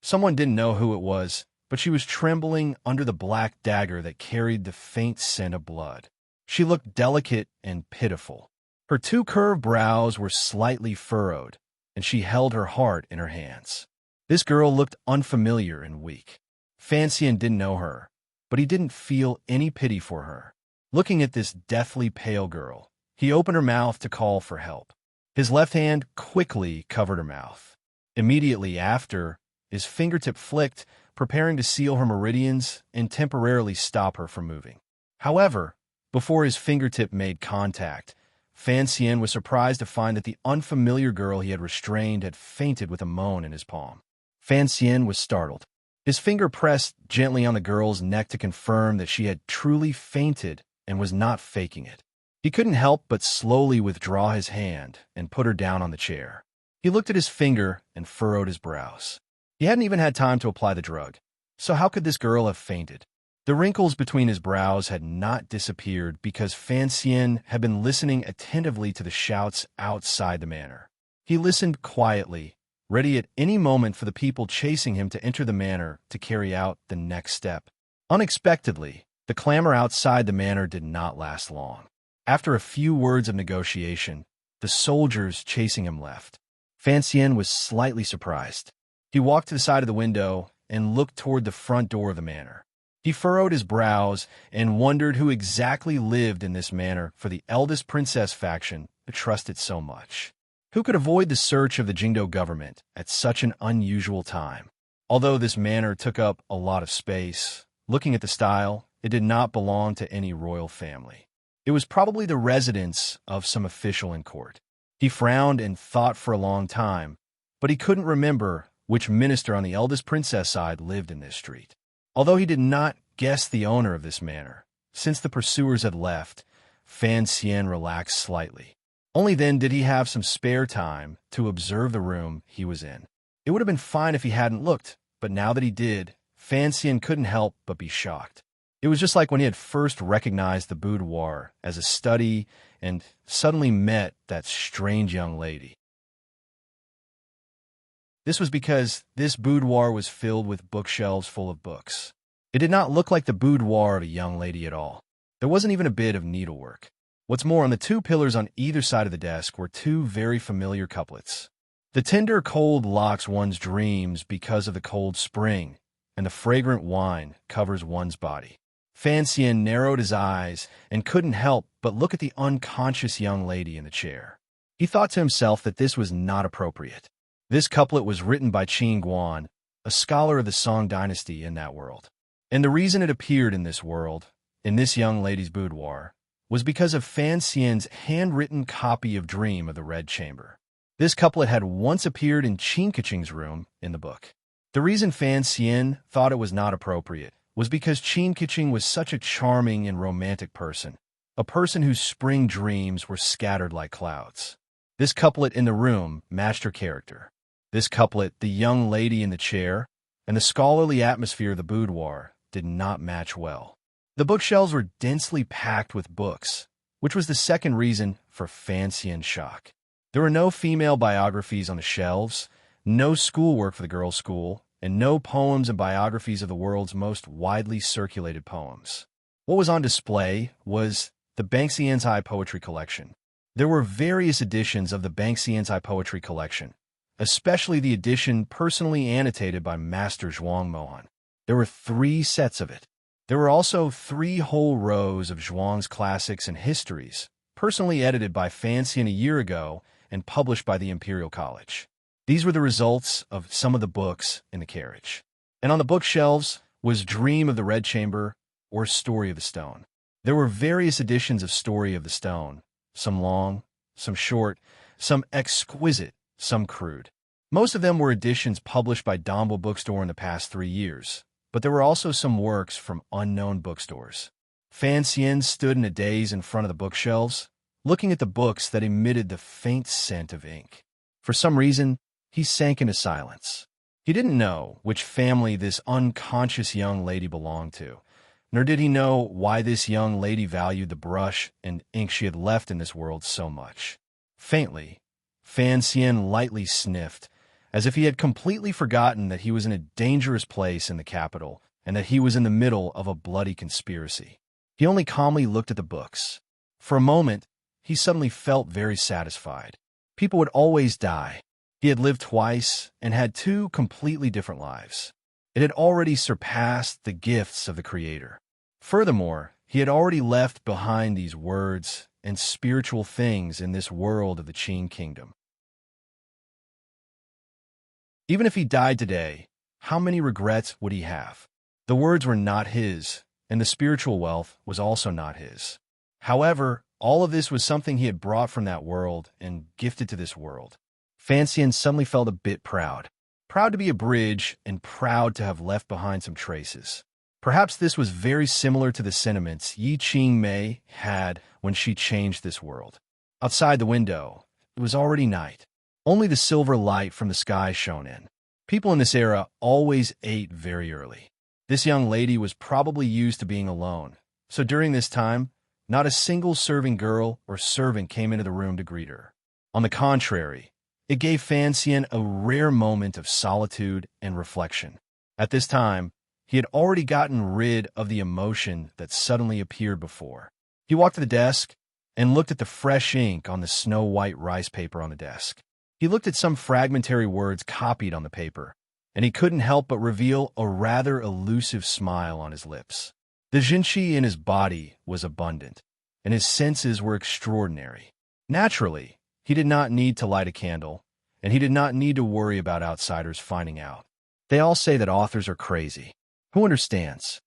Someone didn't know who it was, but she was trembling under the black dagger that carried the faint scent of blood. She looked delicate and pitiful. Her two curved brows were slightly furrowed, and she held her heart in her hands. This girl looked unfamiliar and weak. Fancian didn't know her, but he didn't feel any pity for her. Looking at this deathly pale girl, he opened her mouth to call for help. His left hand quickly covered her mouth. Immediately after, his fingertip flicked, preparing to seal her meridians and temporarily stop her from moving. However, before his fingertip made contact, Fancian was surprised to find that the unfamiliar girl he had restrained had fainted with a moan in his palm. Fancian was startled. His finger pressed gently on the girl's neck to confirm that she had truly fainted and was not faking it. He couldn't help but slowly withdraw his hand and put her down on the chair. He looked at his finger and furrowed his brows. He hadn't even had time to apply the drug, so how could this girl have fainted? The wrinkles between his brows had not disappeared because Fancian had been listening attentively to the shouts outside the manor. He listened quietly, ready at any moment for the people chasing him to enter the manor to carry out the next step. Unexpectedly, the clamor outside the manor did not last long. After a few words of negotiation, the soldiers chasing him left. Fancian was slightly surprised. He walked to the side of the window and looked toward the front door of the manor. He furrowed his brows and wondered who exactly lived in this manor for the eldest princess faction to trust it so much. Who could avoid the search of the Jingdo government at such an unusual time? Although this manor took up a lot of space, looking at the style, it did not belong to any royal family. It was probably the residence of some official in court. He frowned and thought for a long time, but he couldn't remember which minister on the eldest princess side lived in this street. Although he did not guess the owner of this manor, since the pursuers had left, Fancian relaxed slightly. Only then did he have some spare time to observe the room he was in. It would have been fine if he hadn't looked, but now that he did, Fancian couldn't help but be shocked. It was just like when he had first recognized the boudoir as a study and suddenly met that strange young lady. This was because this boudoir was filled with bookshelves full of books. It did not look like the boudoir of a young lady at all. There wasn't even a bit of needlework. What's more, on the two pillars on either side of the desk were two very familiar couplets. The tender cold locks one's dreams because of the cold spring, and the fragrant wine covers one's body. Fancian narrowed his eyes and couldn't help but look at the unconscious young lady in the chair. He thought to himself that this was not appropriate. This couplet was written by Qin Guan, a scholar of the Song dynasty in that world. And the reason it appeared in this world, in this young lady's boudoir, was because of Fancian's handwritten copy of Dream of the Red Chamber. This couplet had once appeared in Qin Keqing's room in the book. The reason Fancian thought it was not appropriate was because Qin Keqing was such a charming and romantic person, a person whose spring dreams were scattered like clouds. This couplet in the room matched her character. This couplet, the young lady in the chair, and the scholarly atmosphere of the boudoir did not match well. The bookshelves were densely packed with books, which was the second reason for Fancian's shock. There were no female biographies on the shelves, no schoolwork for the girls' school, and no poems and biographies of the world's most widely circulated poems. What was on display was the Banxianzai poetry collection. There were various editions of the Banxianzai poetry collection, especially the edition personally annotated by Master Zhuang Mohan. There were 3 sets of it. There were also 3 whole rows of Zhuang's classics and histories, personally edited by Fancian a year ago and published by the Imperial College. These were the results of some of the books in the carriage. And on the bookshelves was Dream of the Red Chamber or Story of the Stone. There were various editions of Story of the Stone, some long, some short, some exquisite, some crude. Most of them were editions published by Dombo Bookstore in the past 3 years, but there were also some works from unknown bookstores. Fan Xian stood in a daze in front of the bookshelves, looking at the books that emitted the faint scent of ink. For some reason, he sank into silence. He didn't know which family this unconscious young lady belonged to, nor did he know why this young lady valued the brush and ink she had left in this world so much. Faintly, Fan Xian lightly sniffed, as if he had completely forgotten that he was in a dangerous place in the capital and that he was in the middle of a bloody conspiracy. He only calmly looked at the books. For a moment, he suddenly felt very satisfied. People would always die. He had lived twice and had two completely different lives. It had already surpassed the gifts of the Creator. Furthermore, he had already left behind these words and spiritual things in this world of the Qin Kingdom. Even if he died today, how many regrets would he have? The words were not his, and the spiritual wealth was also not his. However, all of this was something he had brought from that world and gifted to this world. Fan Xian suddenly felt a bit proud. Proud to be a bridge and proud to have left behind some traces. Perhaps this was very similar to the sentiments Yi Qingmei had when she changed this world. Outside the window, it was already night. Only the silver light from the sky shone in. People in this era always ate very early. This young lady was probably used to being alone, so during this time, not a single serving girl or servant came into the room to greet her. On the contrary, it gave Fan Xian a rare moment of solitude and reflection. At this time, he had already gotten rid of the emotion that suddenly appeared before. He walked to the desk and looked at the fresh ink on the snow-white rice paper on the desk. He looked at some fragmentary words copied on the paper, and he couldn't help but reveal a rather elusive smile on his lips. The jinqi in his body was abundant, and his senses were extraordinary. Naturally, he did not need to light a candle, and he did not need to worry about outsiders finding out. They all say that authors are crazy. Who understands?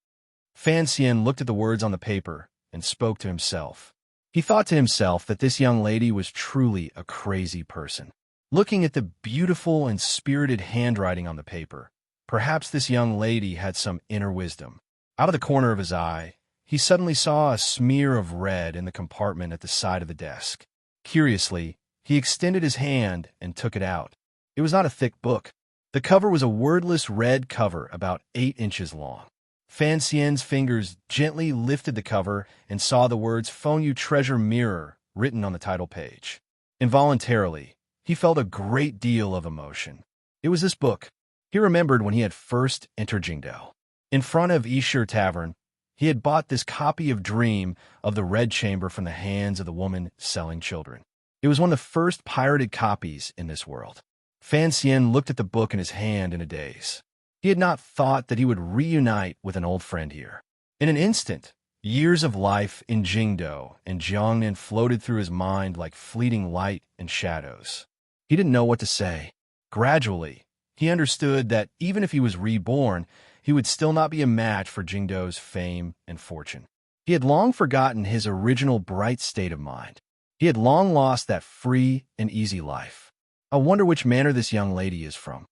Fan Xian looked at the words on the paper and spoke to himself. He thought to himself that this young lady was truly a crazy person. Looking at the beautiful and spirited handwriting on the paper, perhaps this young lady had some inner wisdom. Out of the corner of his eye, he suddenly saw a smear of red in the compartment at the side of the desk. Curiously, he extended his hand and took it out. It was not a thick book. The cover was a wordless red cover about 8 inches long. Fan Xian's fingers gently lifted the cover and saw the words "Phone You Treasure Mirror" written on the title page. Involuntarily, he felt a great deal of emotion. It was this book. He remembered when he had first entered Jingdao. In front of Yishir Tavern, he had bought this copy of Dream of the Red Chamber from the hands of the woman selling children. It was one of the first pirated copies in this world. Fan Xian looked at the book in his hand in a daze. He had not thought that he would reunite with an old friend here. In an instant, years of life in Jingdao and Jiangnan floated through his mind like fleeting light and shadows. He didn't know what to say. Gradually, he understood that even if he was reborn, he would still not be a match for Jingdao's fame and fortune. He had long forgotten his original bright state of mind. He had long lost that free and easy life. I wonder which manor this young lady is from.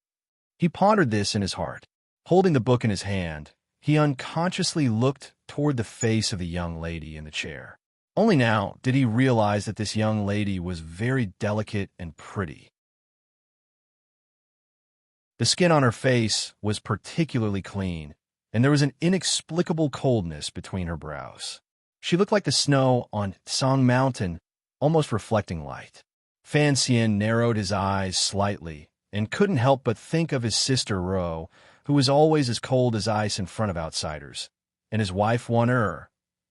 He pondered this in his heart. Holding the book in his hand, he unconsciously looked toward the face of the young lady in the chair. Only now did he realize that this young lady was very delicate and pretty. The skin on her face was particularly clean, and there was an inexplicable coldness between her brows. She looked like the snow on Song Mountain, almost reflecting light. Fan Xian narrowed his eyes slightly and couldn't help but think of his sister Ro, who was always as cold as ice in front of outsiders, and his wife Wan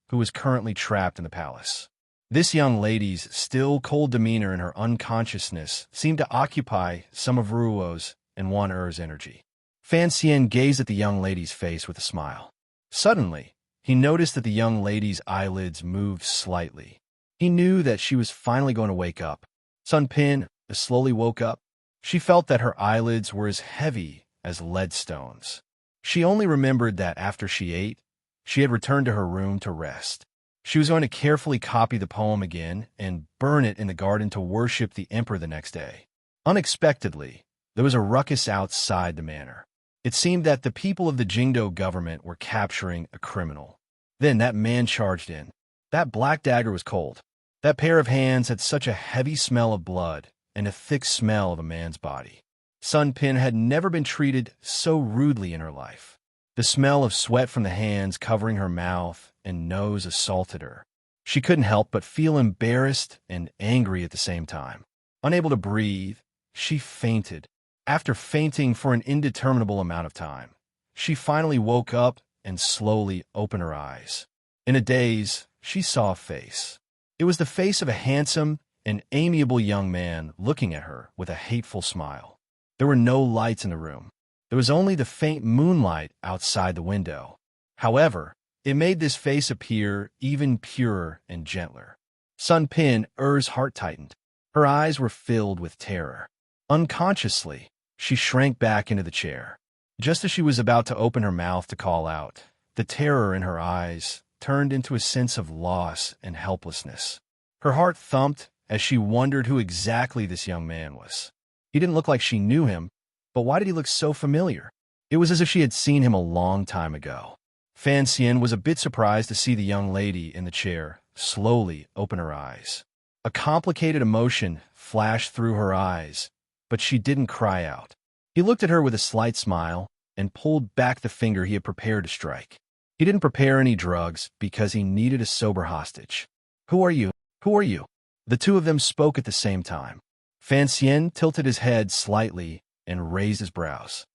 who was currently trapped in the palace. This young lady's still cold demeanor and her unconsciousness seemed to occupy some of Ruo's and Wan energy. Fan Xian gazed at the young lady's face with a smile. Suddenly, he noticed that the young lady's eyelids moved slightly. He knew that she was finally going to wake up. Sun Pin slowly woke up. She felt that her eyelids were as heavy as lead stones. She only remembered that after she ate, she had returned to her room to rest. She was going to carefully copy the poem again and burn it in the garden to worship the emperor the next day. Unexpectedly, there was a ruckus outside the manor. It seemed that the people of the Jingdao government were capturing a criminal. Then that man charged in. That black dagger was cold. That pair of hands had such a heavy smell of blood and a thick smell of a man's body. Sun Pin had never been treated so rudely in her life. The smell of sweat from the hands covering her mouth and nose assaulted her. She couldn't help but feel embarrassed and angry at the same time. Unable to breathe, she fainted. After fainting for an indeterminable amount of time, she finally woke up and slowly opened her eyes. In a daze, she saw a face. It was the face of a handsome and amiable young man looking at her with a hateful smile. There were no lights in the room. There was only the faint moonlight outside the window. However, it made this face appear even purer and gentler. Sun Pin's heart tightened. Her eyes were filled with terror. Unconsciously, she shrank back into the chair. Just as she was about to open her mouth to call out, the terror in her eyes turned into a sense of loss and helplessness. Her heart thumped as she wondered who exactly this young man was. He didn't look like she knew him, but why did he look so familiar? It was as if she had seen him a long time ago. Fan Xian was a bit surprised to see the young lady in the chair slowly open her eyes. A complicated emotion flashed through her eyes, but she didn't cry out. He looked at her with a slight smile and pulled back the finger he had prepared to strike. He didn't prepare any drugs because he needed a sober hostage. "Who are you? Who are you?" The two of them spoke at the same time. Fan Xian tilted his head slightly and raised his brows.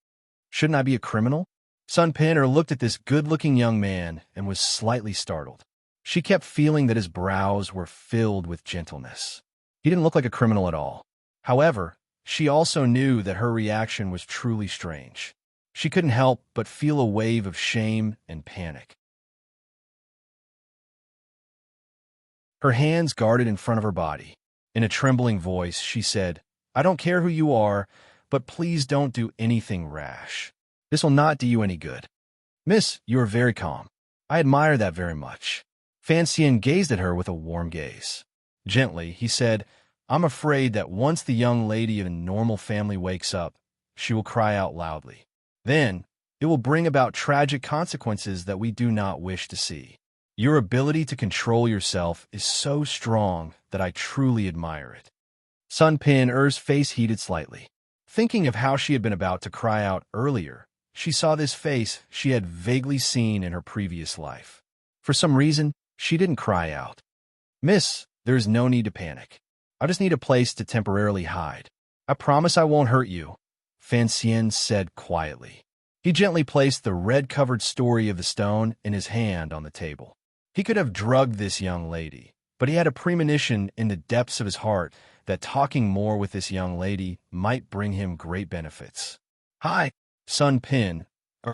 "Shouldn't I be a criminal?" Sun Pinner looked at this good-looking young man and was slightly startled. She kept feeling that his brows were filled with gentleness. He didn't look like a criminal at all. However, she also knew that her reaction was truly strange. She couldn't help but feel a wave of shame and panic. Her hands guarded in front of her body. In a trembling voice, she said, "I don't care who you are, but please don't do anything rash. This will not do you any good." "Miss, you are very calm. I admire that very much." Fan Xian gazed at her with a warm gaze. Gently, he said, "I'm afraid that once the young lady of a normal family wakes up, she will cry out loudly. Then, it will bring about tragic consequences that we do not wish to see. Your ability to control yourself is so strong that I truly admire it." Sun Pin's face heated slightly. Thinking of how she had been about to cry out earlier, she saw this face she had vaguely seen in her previous life. For some reason, she didn't cry out. "Miss, there is no need to panic. I just need a place to temporarily hide. I promise I won't hurt you," Fan Xian said quietly. He gently placed the red-covered story of the stone in his hand on the table. He could have drugged this young lady, but he had a premonition in the depths of his heart that talking more with this young lady might bring him great benefits. "Hi," Sun Pin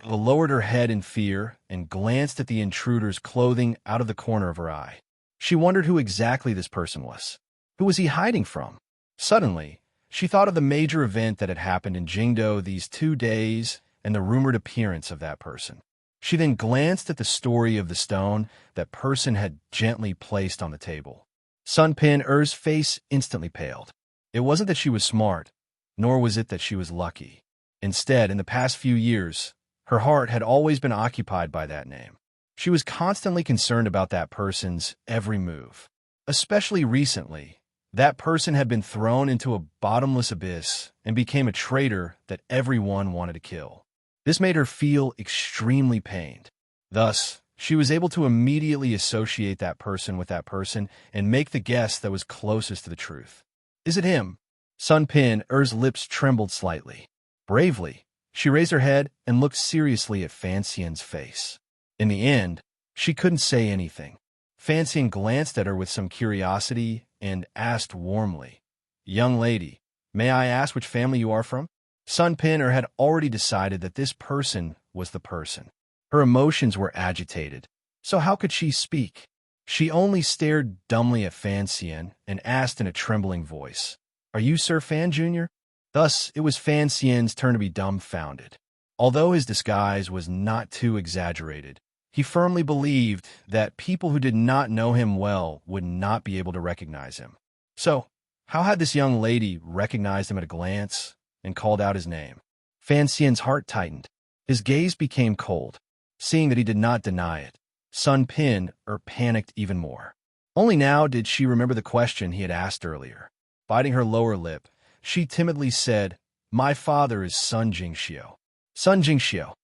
lowered her head in fear and glanced at the intruder's clothing out of the corner of her eye. She wondered who exactly this person was. Who was he hiding from? Suddenly, she thought of the major event that had happened in Jingdo these 2 days and the rumored appearance of that person. She then glanced at the story of the stone that person had gently placed on the table. Sun Pin's face instantly paled. It wasn't that she was smart, nor was it that she was lucky. Instead, in the past few years, her heart had always been occupied by that name. She was constantly concerned about that person's every move. Especially recently, that person had been thrown into a bottomless abyss and became a traitor that everyone wanted to kill. This made her feel extremely pained. Thus, she was able to immediately associate that person with that person and make the guess that was closest to the truth. "Is it him?" Sun Pin's lips trembled slightly. Bravely, she raised her head and looked seriously at Fan Xian's face. In the end, she couldn't say anything. Fan Xian glanced at her with some curiosity and asked warmly, "Young lady, may I ask which family you are from?" Sun Pinner had already decided that this person was the person. Her emotions were agitated, so how could she speak? She only stared dumbly at Fan Xian and asked in a trembling voice, "Are you Sir Fan Jr.?" Thus, it was Fan Xian's turn to be dumbfounded. Although his disguise was not too exaggerated, he firmly believed that people who did not know him well would not be able to recognize him. So, how had this young lady recognized him at a glance and called out his name? Fan Xian's heart tightened. His gaze became cold. Seeing that he did not deny it, Sun Pin panicked even more. Only now did she remember the question he had asked earlier. Biting her lower lip, she timidly said, "My father is Sun Jingxiu." Sun Jingxiu.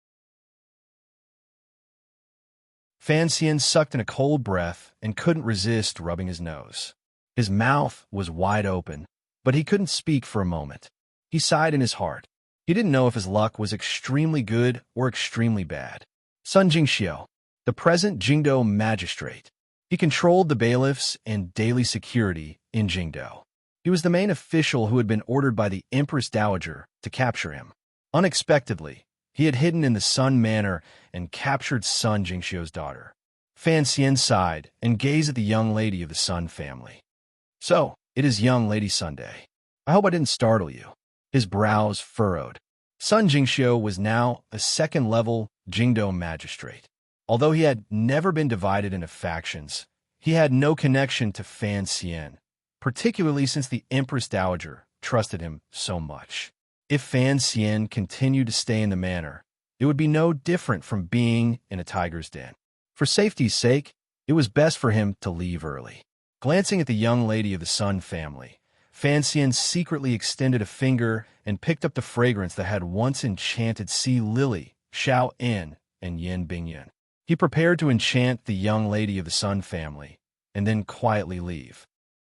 Fan Xian sucked in a cold breath and couldn't resist rubbing his nose. His mouth was wide open, but he couldn't speak for a moment. He sighed in his heart. He didn't know if his luck was extremely good or extremely bad. Sun Jingxiu, the present Jingdou magistrate. He controlled the bailiffs and daily security in Jingdou. He was the main official who had been ordered by the Empress Dowager to capture him. Unexpectedly, he had hidden in the Sun Manor and captured Sun Jingxiu's daughter. Fan Xian sighed and gazed at the young lady of the Sun family. "So, it is young Lady Sunday. I hope I didn't startle you." His brows furrowed. Sun Jingxiu was now a second-level Jingdou magistrate. Although he had never been divided into factions, he had no connection to Fan Xian, particularly since the Empress Dowager trusted him so much. If Fan Xian continued to stay in the manor, it would be no different from being in a tiger's den. For safety's sake, it was best for him to leave early. Glancing at the young lady of the Sun family, Fan Xian secretly extended a finger and picked up the fragrance that had once enchanted Sea Lily, Xiao En, and Yin Bingyan. He prepared to enchant the young lady of the Sun family, and then quietly leave.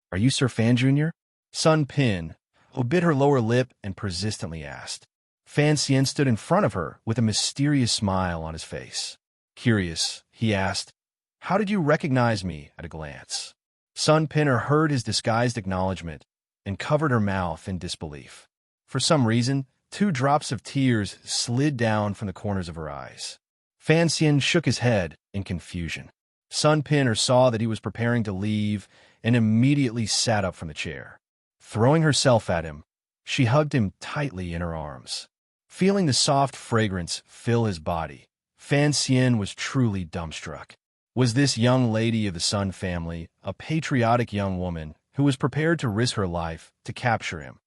"Are you Sir Fan Jr.?" Sun Pin, who bit her lower lip and persistently asked. Fan Xian stood in front of her with a mysterious smile on his face. Curious, he asked, "How did you recognize me at a glance?" Sun Pinner heard his disguised acknowledgement and covered her mouth in disbelief. For some reason, 2 drops of tears slid down from the corners of her eyes. Fan Xian shook his head in confusion. Sun Pinner saw that he was preparing to leave and immediately sat up from the chair. Throwing herself at him, she hugged him tightly in her arms. Feeling the soft fragrance fill his body, Fan Xian was truly dumbstruck. Was this young lady of the Sun family a patriotic young woman who was prepared to risk her life to capture him?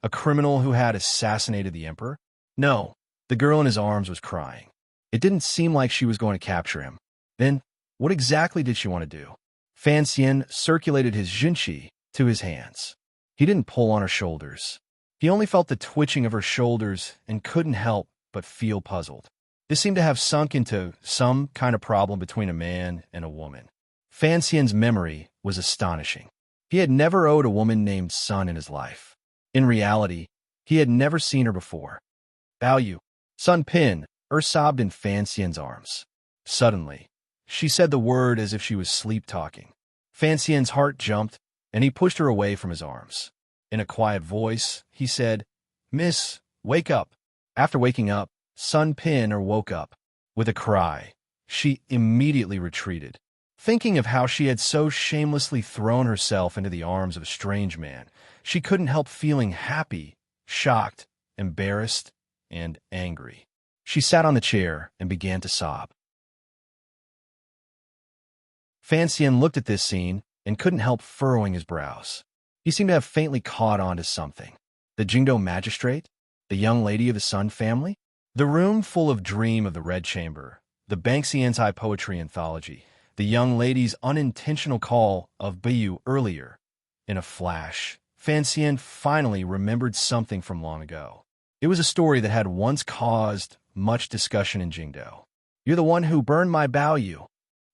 A criminal who had assassinated the emperor? No, the girl in his arms was crying. It didn't seem like she was going to capture him. Then, what exactly did she want to do? Fan Xian circulated his junqi to his hands. He didn't pull on her shoulders. He only felt the twitching of her shoulders and couldn't help but feel puzzled. This seemed to have sunk into some kind of problem between a man and a woman. Fan Xian's memory was astonishing. He had never owed a woman named Sun in his life. In reality, he had never seen her before. "Bao, Sun Pin," sobbed in Fan Xian's arms. Suddenly, she said the word as if she was sleep-talking. Fan Xian's heart jumped, and he pushed her away from his arms. In a quiet voice, he said, "Miss, wake up." After waking up, Sun Pin woke up. With a cry, she immediately retreated. Thinking of how she had so shamelessly thrown herself into the arms of a strange man, she couldn't help feeling happy, shocked, embarrassed, and angry. She sat on the chair and began to sob. Fan Xian looked at this scene and couldn't help furrowing his brows. He seemed to have faintly caught on to something. The Jingdou magistrate? The young lady of the Sun family? The room full of Dream of the Red Chamber, the Banksy anti-poetry anthology, the young lady's unintentional call of Bayu earlier. In a flash, Fan Xian finally remembered something from long ago. It was a story that had once caused much discussion in Jingdou. "You're the one who burned my Baoyu."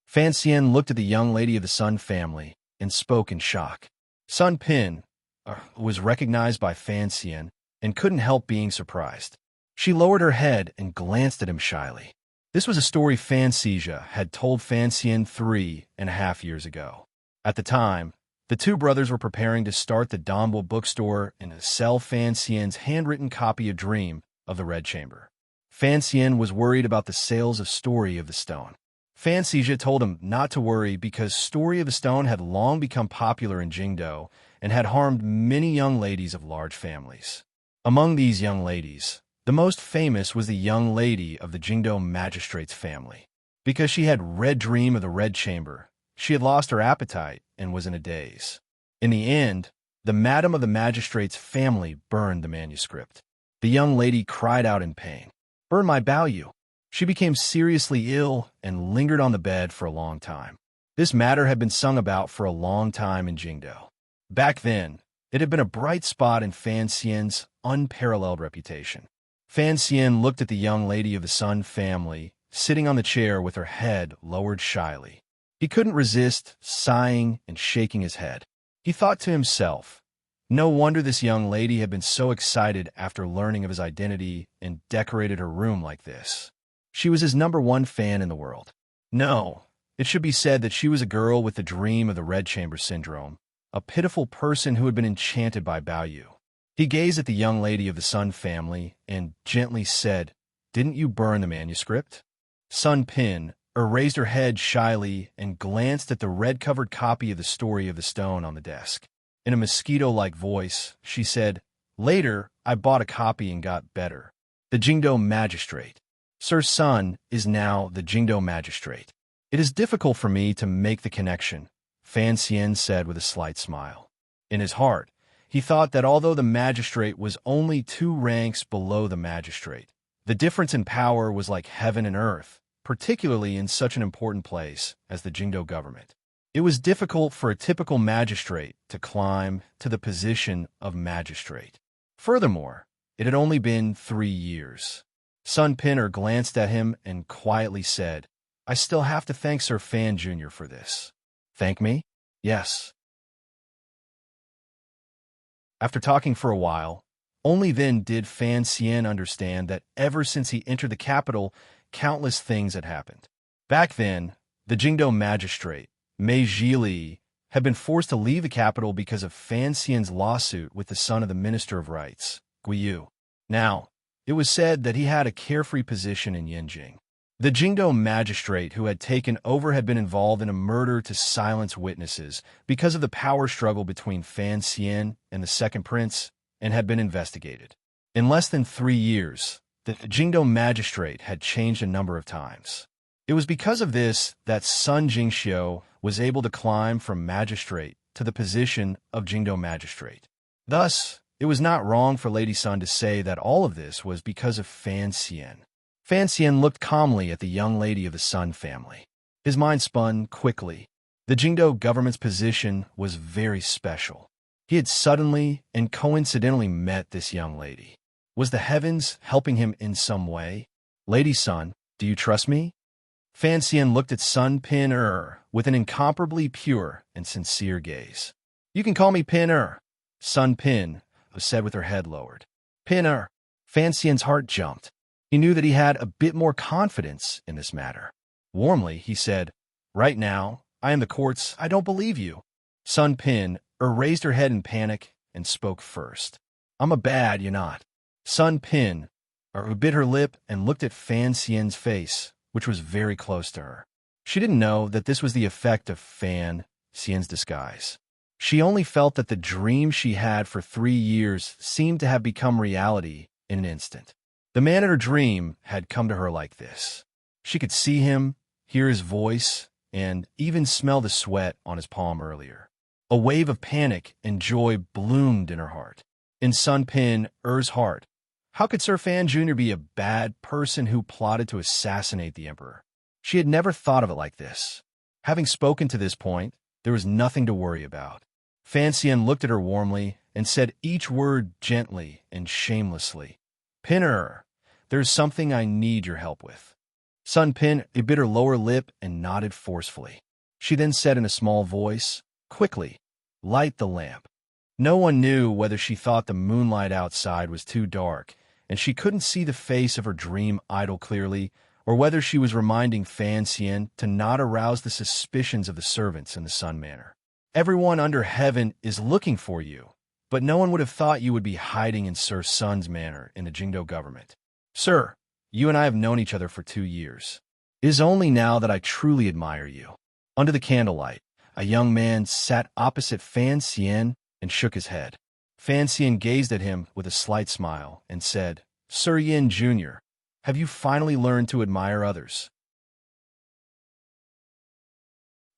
Fan Xian looked at the young lady of the Sun family and spoke in shock. Sun Pin was recognized by Fan Xian and couldn't help being surprised. She lowered her head and glanced at him shyly. This was a story Fan Xija had told Fan Xian 3.5 years ago. At the time, the 2 brothers were preparing to start the Dombo bookstore and to sell Fan Xian's handwritten copy of Dream of the Red Chamber. Fan Xian was worried about the sales of Story of the Stone. Fan Xija told him not to worry because Story of the Stone had long become popular in Jingdou and had harmed many young ladies of large families. Among these young ladies, the most famous was the young lady of the Jingdou magistrate's family. Because she had read Dream of the Red Chamber, she had lost her appetite and was in a daze. In the end, the madam of the magistrate's family burned the manuscript. The young lady cried out in pain. "Burn my Baoyu." She became seriously ill and lingered on the bed for a long time. This matter had been sung about for a long time in Jingdo. Back then, it had been a bright spot in Fan Xian's unparalleled reputation. Fan Xian looked at the young lady of the Sun family, sitting on the chair with her head lowered shyly. He couldn't resist sighing and shaking his head. He thought to himself, no wonder this young lady had been so excited after learning of his identity and decorated her room like this. She was his #1 fan in the world. No, it should be said that she was a girl with the dream of the Red Chamber syndrome, a pitiful person who had been enchanted by Baoyu. He gazed at the young lady of the Sun family and gently said, "Didn't you burn the manuscript?" Sun Pin raised her head shyly and glanced at the red-covered copy of the Story of the Stone on the desk. In a mosquito-like voice, she said, "Later, I bought a copy and got better. The Jingdo Magistrate. Sir Sun is now the Jingdo Magistrate. It is difficult for me to make the connection," Fan Xian said with a slight smile. In his heart, he thought that although the magistrate was only 2 ranks below the magistrate, the difference in power was like heaven and earth, particularly in such an important place as the Jingdo government. It was difficult for a typical magistrate to climb to the position of magistrate. Furthermore, it had only been 3 years. Sun Pinner glanced at him and quietly said, "I still have to thank Sir Fan Jr. for this." "Thank me?" "Yes." After talking for a while, only then did Fan Xian understand that ever since he entered the capital, countless things had happened. Back then, the Jingdo magistrate, Mei Zhili, had been forced to leave the capital because of Fan Xian's lawsuit with the son of the Minister of Rights, Guiyu. Now, it was said that he had a carefree position in Yanjing. The Jingdo magistrate who had taken over had been involved in a murder to silence witnesses because of the power struggle between Fan Xian and the second prince, and had been investigated. In less than 3 years, the Jingdo magistrate had changed a number of times. It was because of this that Sun Jingxiu was able to climb from magistrate to the position of Jingdo magistrate. Thus, it was not wrong for Lady Sun to say that all of this was because of Fan Xian. Fan Xian looked calmly at the young lady of the Sun family. His mind spun quickly. The Jingdo government's position was very special. He had suddenly and coincidentally met this young lady. Was the heavens helping him in some way? "Lady Sun, do you trust me?" Fan Xian looked at Sun Pin with an incomparably pure and sincere gaze. "You can call me Pin Sun Pin said with her head lowered. "Pin Fan Xian's heart jumped. He knew that he had a bit more confidence in this matter. Warmly, he said, "Right now, I am the court's. I don't believe you." Sun Pin raised her head in panic and spoke first. "I'm a bad, you not." Sun Pin bit her lip and looked at Fan Xian's face, which was very close to her. She didn't know that this was the effect of Fan Xian's disguise. She only felt that the dream she had for 3 years seemed to have become reality in an instant. The man in her dream had come to her like this. She could see him, hear his voice, and even smell the sweat on his palm earlier. A wave of panic and joy bloomed in her heart. In Sun Pin's heart, how could Sir Fan Jr. be a bad person who plotted to assassinate the emperor? She had never thought of it like this. Having spoken to this point, there was nothing to worry about. Fan Xian looked at her warmly and said each word gently and shamelessly. "Pinner, there's something I need your help with." Sun Pin bit her lower lip and nodded forcefully. She then said in a small voice, "Quickly, light the lamp." No one knew whether she thought the moonlight outside was too dark, and she couldn't see the face of her dream idol clearly, or whether she was reminding Fan Xian to not arouse the suspicions of the servants in the Sun Manor. "Everyone under heaven is looking for you, but no one would have thought you would be hiding in Sir Sun's manor in the Jingdo government. Sir, you and I have known each other for 2 years. It is only now that I truly admire you." Under the candlelight, a young man sat opposite Fan Xian and shook his head. Fan Xian gazed at him with a slight smile and said, "Sir Yin Jr., have you finally learned to admire others?"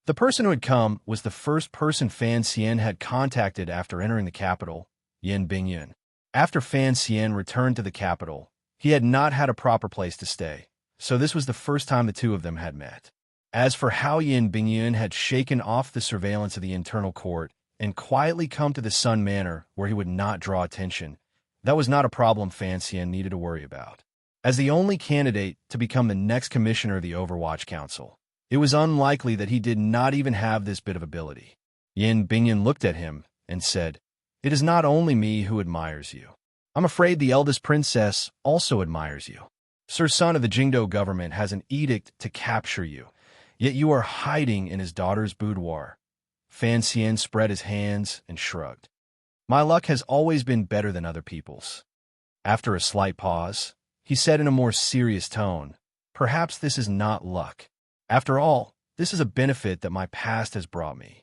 The person who had come was the first person Fan Xian had contacted after entering the capital, Yin Bingyun. After Fan Xian returned to the capital, he had not had a proper place to stay, so this was the first time the two of them had met. As for how Yin Bingyun had shaken off the surveillance of the internal court and quietly come to the Sun Manor where he would not draw attention, that was not a problem Fan Xian needed to worry about. As the only candidate to become the next commissioner of the Overwatch Council, it was unlikely that he did not even have this bit of ability. Yin Bingyun looked at him and said, "It is not only me who admires you. I'm afraid the eldest princess also admires you. Sir Sun of the Jingdo government has an edict to capture you, yet you are hiding in his daughter's boudoir." Fan Xian spread his hands and shrugged. "My luck has always been better than other people's." After a slight pause, he said in a more serious tone, "Perhaps this is not luck. After all, this is a benefit that my past has brought me."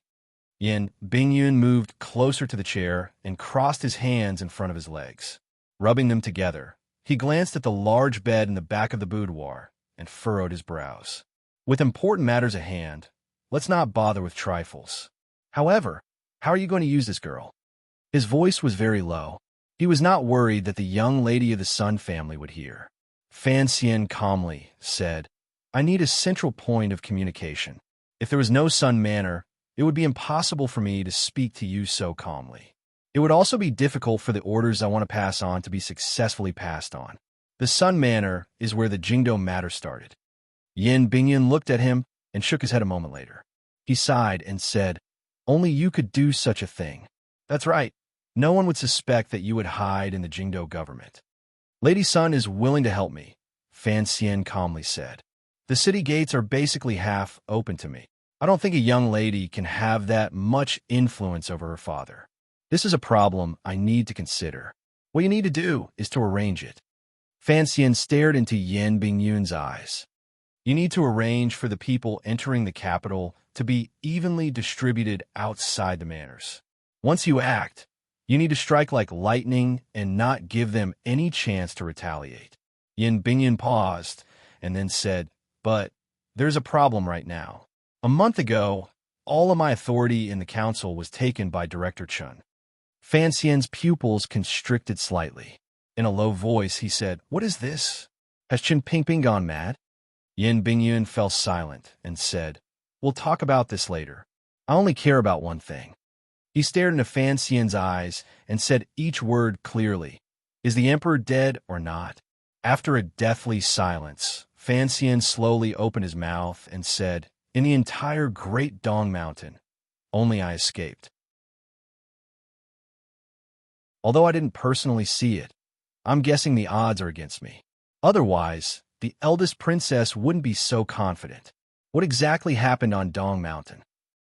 Yin Bingyun moved closer to the chair and crossed his hands in front of his legs. Rubbing them together, he glanced at the large bed in the back of the boudoir and furrowed his brows. "With important matters at hand, let's not bother with trifles. However, how are you going to use this girl?" His voice was very low. He was not worried that the young lady of the Sun family would hear. Fan Xian calmly said, "I need a central point of communication. If there was no Sun Manor, it would be impossible for me to speak to you so calmly. It would also be difficult for the orders I want to pass on to be successfully passed on. The Sun Manor is where the Jingdo matter started." Yin Bingyun looked at him and shook his head a moment later. He sighed and said, "Only you could do such a thing." "That's right. No one would suspect that you would hide in the Jingdo government." "Lady Sun is willing to help me," Fan Xian calmly said. "The city gates are basically half open to me. I don't think a young lady can have that much influence over her father. This is a problem I need to consider. What you need to do is to arrange it." Fan Xian stared into Yin Bingyun's eyes. "You need to arrange for the people entering the capital to be evenly distributed outside the manors. Once you act, you need to strike like lightning and not give them any chance to retaliate." Yin Bingyun paused and then said, "But there's a problem right now. A month ago, all of my authority in the council was taken by Director Chun." Fan Xian's pupils constricted slightly. In a low voice, he said, "What is this? Has Chen Pingping gone mad?" Yin Bingyun fell silent and said, "We'll talk about this later. I only care about one thing." He stared into Fan Xian's eyes and said each word clearly, "Is the Emperor dead or not?" After a deathly silence, Fan Xian slowly opened his mouth and said, "In the entire Great Dong Mountain, only I escaped. Although I didn't personally see it, I'm guessing the odds are against me. Otherwise, the eldest princess wouldn't be so confident." "What exactly happened on Dong Mountain?"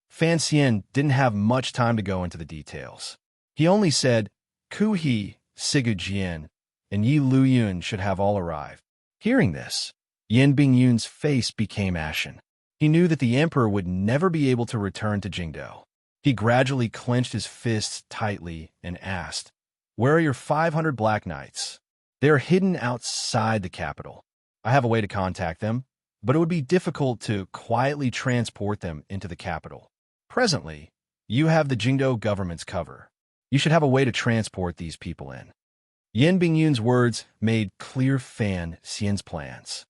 Fan Xian didn't have much time to go into the details. He only said, "Ku He, Sigu Jian, and Yi Luyun should have all arrived." Hearing this, Yin Bingyun's face became ashen. He knew that the emperor would never be able to return to Jingdo. He gradually clenched his fists tightly and asked, "Where are your 500 Black Knights?" "They are hidden outside the capital. I have a way to contact them, but it would be difficult to quietly transport them into the capital. Presently, you have the Jingdo government's cover. You should have a way to transport these people in." Yin Bingyun's words made clear Fan Xian's plans.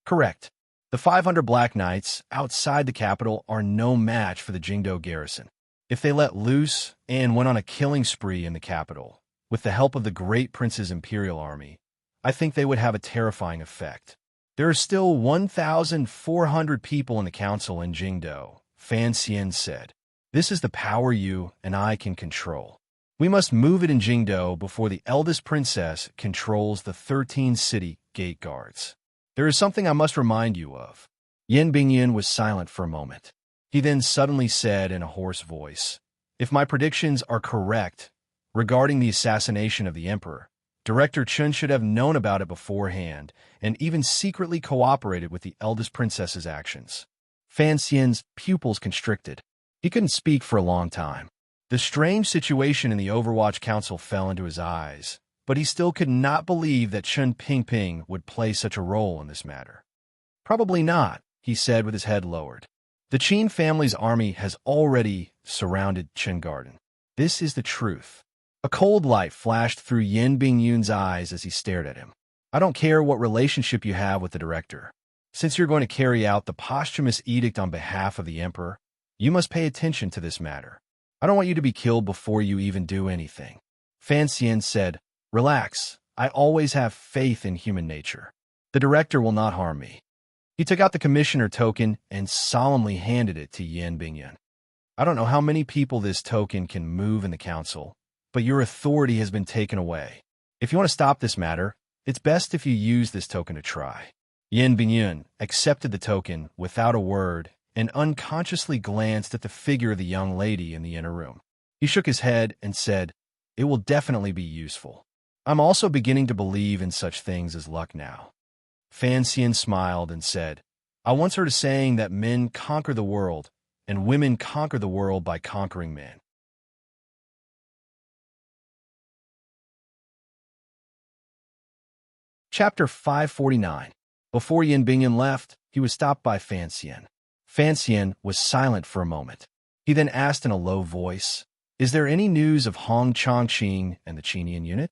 "Correct. The 500 Black Knights outside the capital are no match for the Jingdo garrison. If they let loose and went on a killing spree in the capital, with the help of the Great Prince's Imperial Army, I think they would have a terrifying effect. There are still 1,400 people in the council in Jingdo," Fan Xian said. "This is the power you and I can control. We must move it in Jingdo before the eldest princess controls the 13 city gate guards. There is something I must remind you of." Yin Bingyun was silent for a moment. He then suddenly said in a hoarse voice, "If my predictions are correct regarding the assassination of the emperor, Director Chun should have known about it beforehand and even secretly cooperated with the eldest princess's actions." Fan Xian's pupils constricted. He couldn't speak for a long time. The strange situation in the Overwatch Council fell into his eyes, but he still could not believe that Chen Pingping would play such a role in this matter. "Probably not," he said with his head lowered. "The Qin family's army has already surrounded Qin Garden. This is the truth." A cold light flashed through Yin Bingyun's eyes as he stared at him. I don't care what relationship you have with the director. Since you're going to carry out the posthumous edict on behalf of the emperor, you must pay attention to this matter. I don't want you to be killed before you even do anything. Fan Xian said, "Relax. I always have faith in human nature. The director will not harm me." He took out the commissioner token and solemnly handed it to Yan Bingyun. "I don't know how many people this token can move in the council, but your authority has been taken away. If you want to stop this matter, it's best if you use this token to try." Yan Bingyun accepted the token without a word and unconsciously glanced at the figure of the young lady in the inner room. He shook his head and said, "It will definitely be useful. I'm also beginning to believe in such things as luck now." Fan Xian smiled and said, "I once heard a saying that men conquer the world, and women conquer the world by conquering men." Chapter 549. Before Yan Bingyun left, he was stopped by Fan Xian. Fan Xian was silent for a moment. He then asked in a low voice, "Is there any news of Hong Chongqing and the Qinian unit?"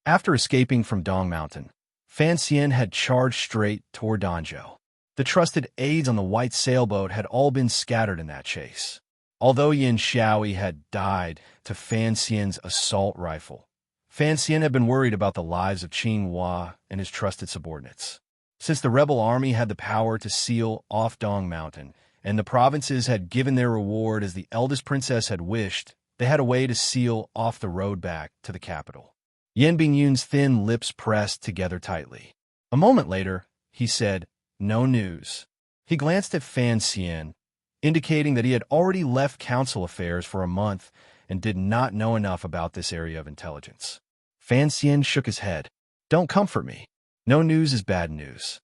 After escaping from Dong Mountain, Fan Xian had charged straight toward Danzhou. The trusted aides on the white sailboat had all been scattered in that chase. Although Yin Xiaoyi had died to Fan Xian's assault rifle, Fan Xian had been worried about the lives of Qing Hua and his trusted subordinates. Since the rebel army had the power to seal off Dong Mountain, and the provinces had given their reward as the eldest princess had wished, they had a way to seal off the road back to the capital. Yan Bingyun's thin lips pressed together tightly. A moment later, he said, "No news." He glanced at Fan Xian, indicating that he had already left council affairs for a month and did not know enough about this area of intelligence. Fan Xian shook his head. "Don't comfort me. No news is bad news.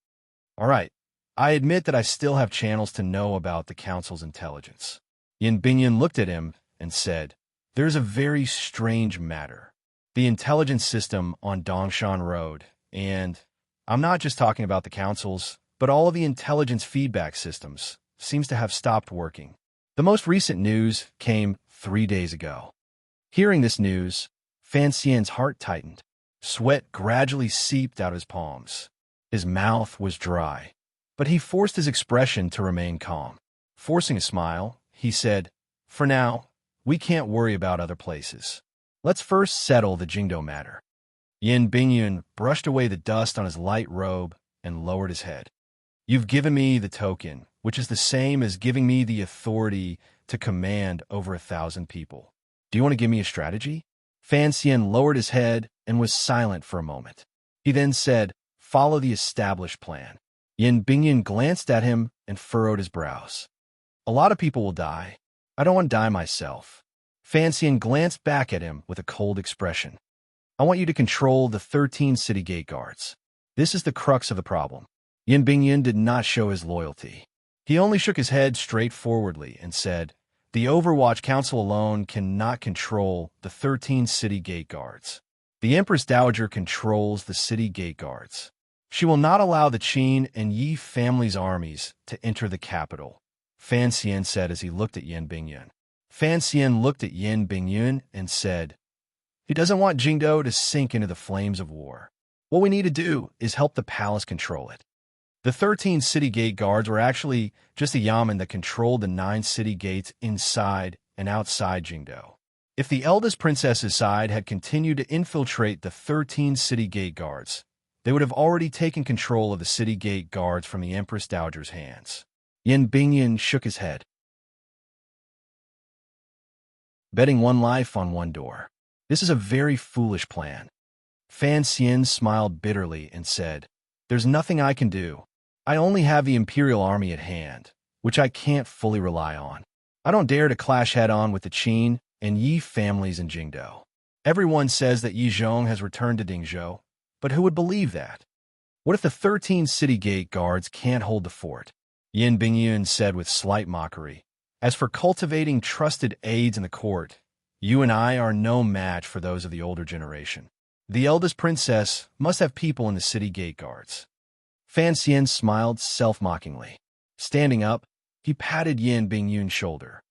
All right, I admit that I still have channels to know about the council's intelligence." Yan Bingyun looked at him and said, "There's a very strange matter. The intelligence system on Dongshan Road, and I'm not just talking about the councils, but all of the intelligence feedback systems, seems to have stopped working. The most recent news came 3 days ago." Hearing this news, Fan Xian's heart tightened. Sweat gradually seeped out his palms. His mouth was dry, but he forced his expression to remain calm. Forcing a smile, he said, "For now, we can't worry about other places. Let's first settle the Jingdo matter." Yin Bingyun brushed away the dust on his light robe and lowered his head. "You've given me the token, which is the same as giving me the authority to command over 1,000 people. Do you want to give me a strategy?" Fan Xian lowered his head and was silent for a moment. He then said, "Follow the established plan." Yin Bingyun glanced at him and furrowed his brows. "A lot of people will die. I don't want to die myself." Fan Xian glanced back at him with a cold expression. "I want you to control the 13 city gate guards. This is the crux of the problem." Yin Bingyun did not show his loyalty. He only shook his head straightforwardly and said, "The Overwatch Council alone cannot control the 13 city gate guards. The Empress Dowager controls the city gate guards. She will not allow the Qin and Yi family's armies to enter the capital," Fan Xian said as he looked at Yan Bingyun. Fan Xian looked at Yan Bingyun and said, "He doesn't want Jingdo to sink into the flames of war. What we need to do is help the palace control it." The 13 city gate guards were actually just a yamen that controlled the 9 city gates inside and outside Jingdo. If the eldest princess's side had continued to infiltrate the 13 city gate guards, they would have already taken control of the city gate guards from the Empress Dowager's hands. Yin Bingyun shook his head. "Betting one life on one door. This is a very foolish plan." Fan Xian smiled bitterly and said, "There's nothing I can do. I only have the Imperial Army at hand, which I can't fully rely on. I don't dare to clash head-on with the Qin and Yi families in Jingdo. Everyone says that Yi Zhong has returned to Dingzhou, but who would believe that? What if the 13 city gate guards can't hold the fort?" Yin Bingyun said with slight mockery, "As for cultivating trusted aides in the court, you and I are no match for those of the older generation. The eldest princess must have people in the city gate guards." Fan Xian smiled self-mockingly. Standing up, he patted Yin Bingyun's shoulder.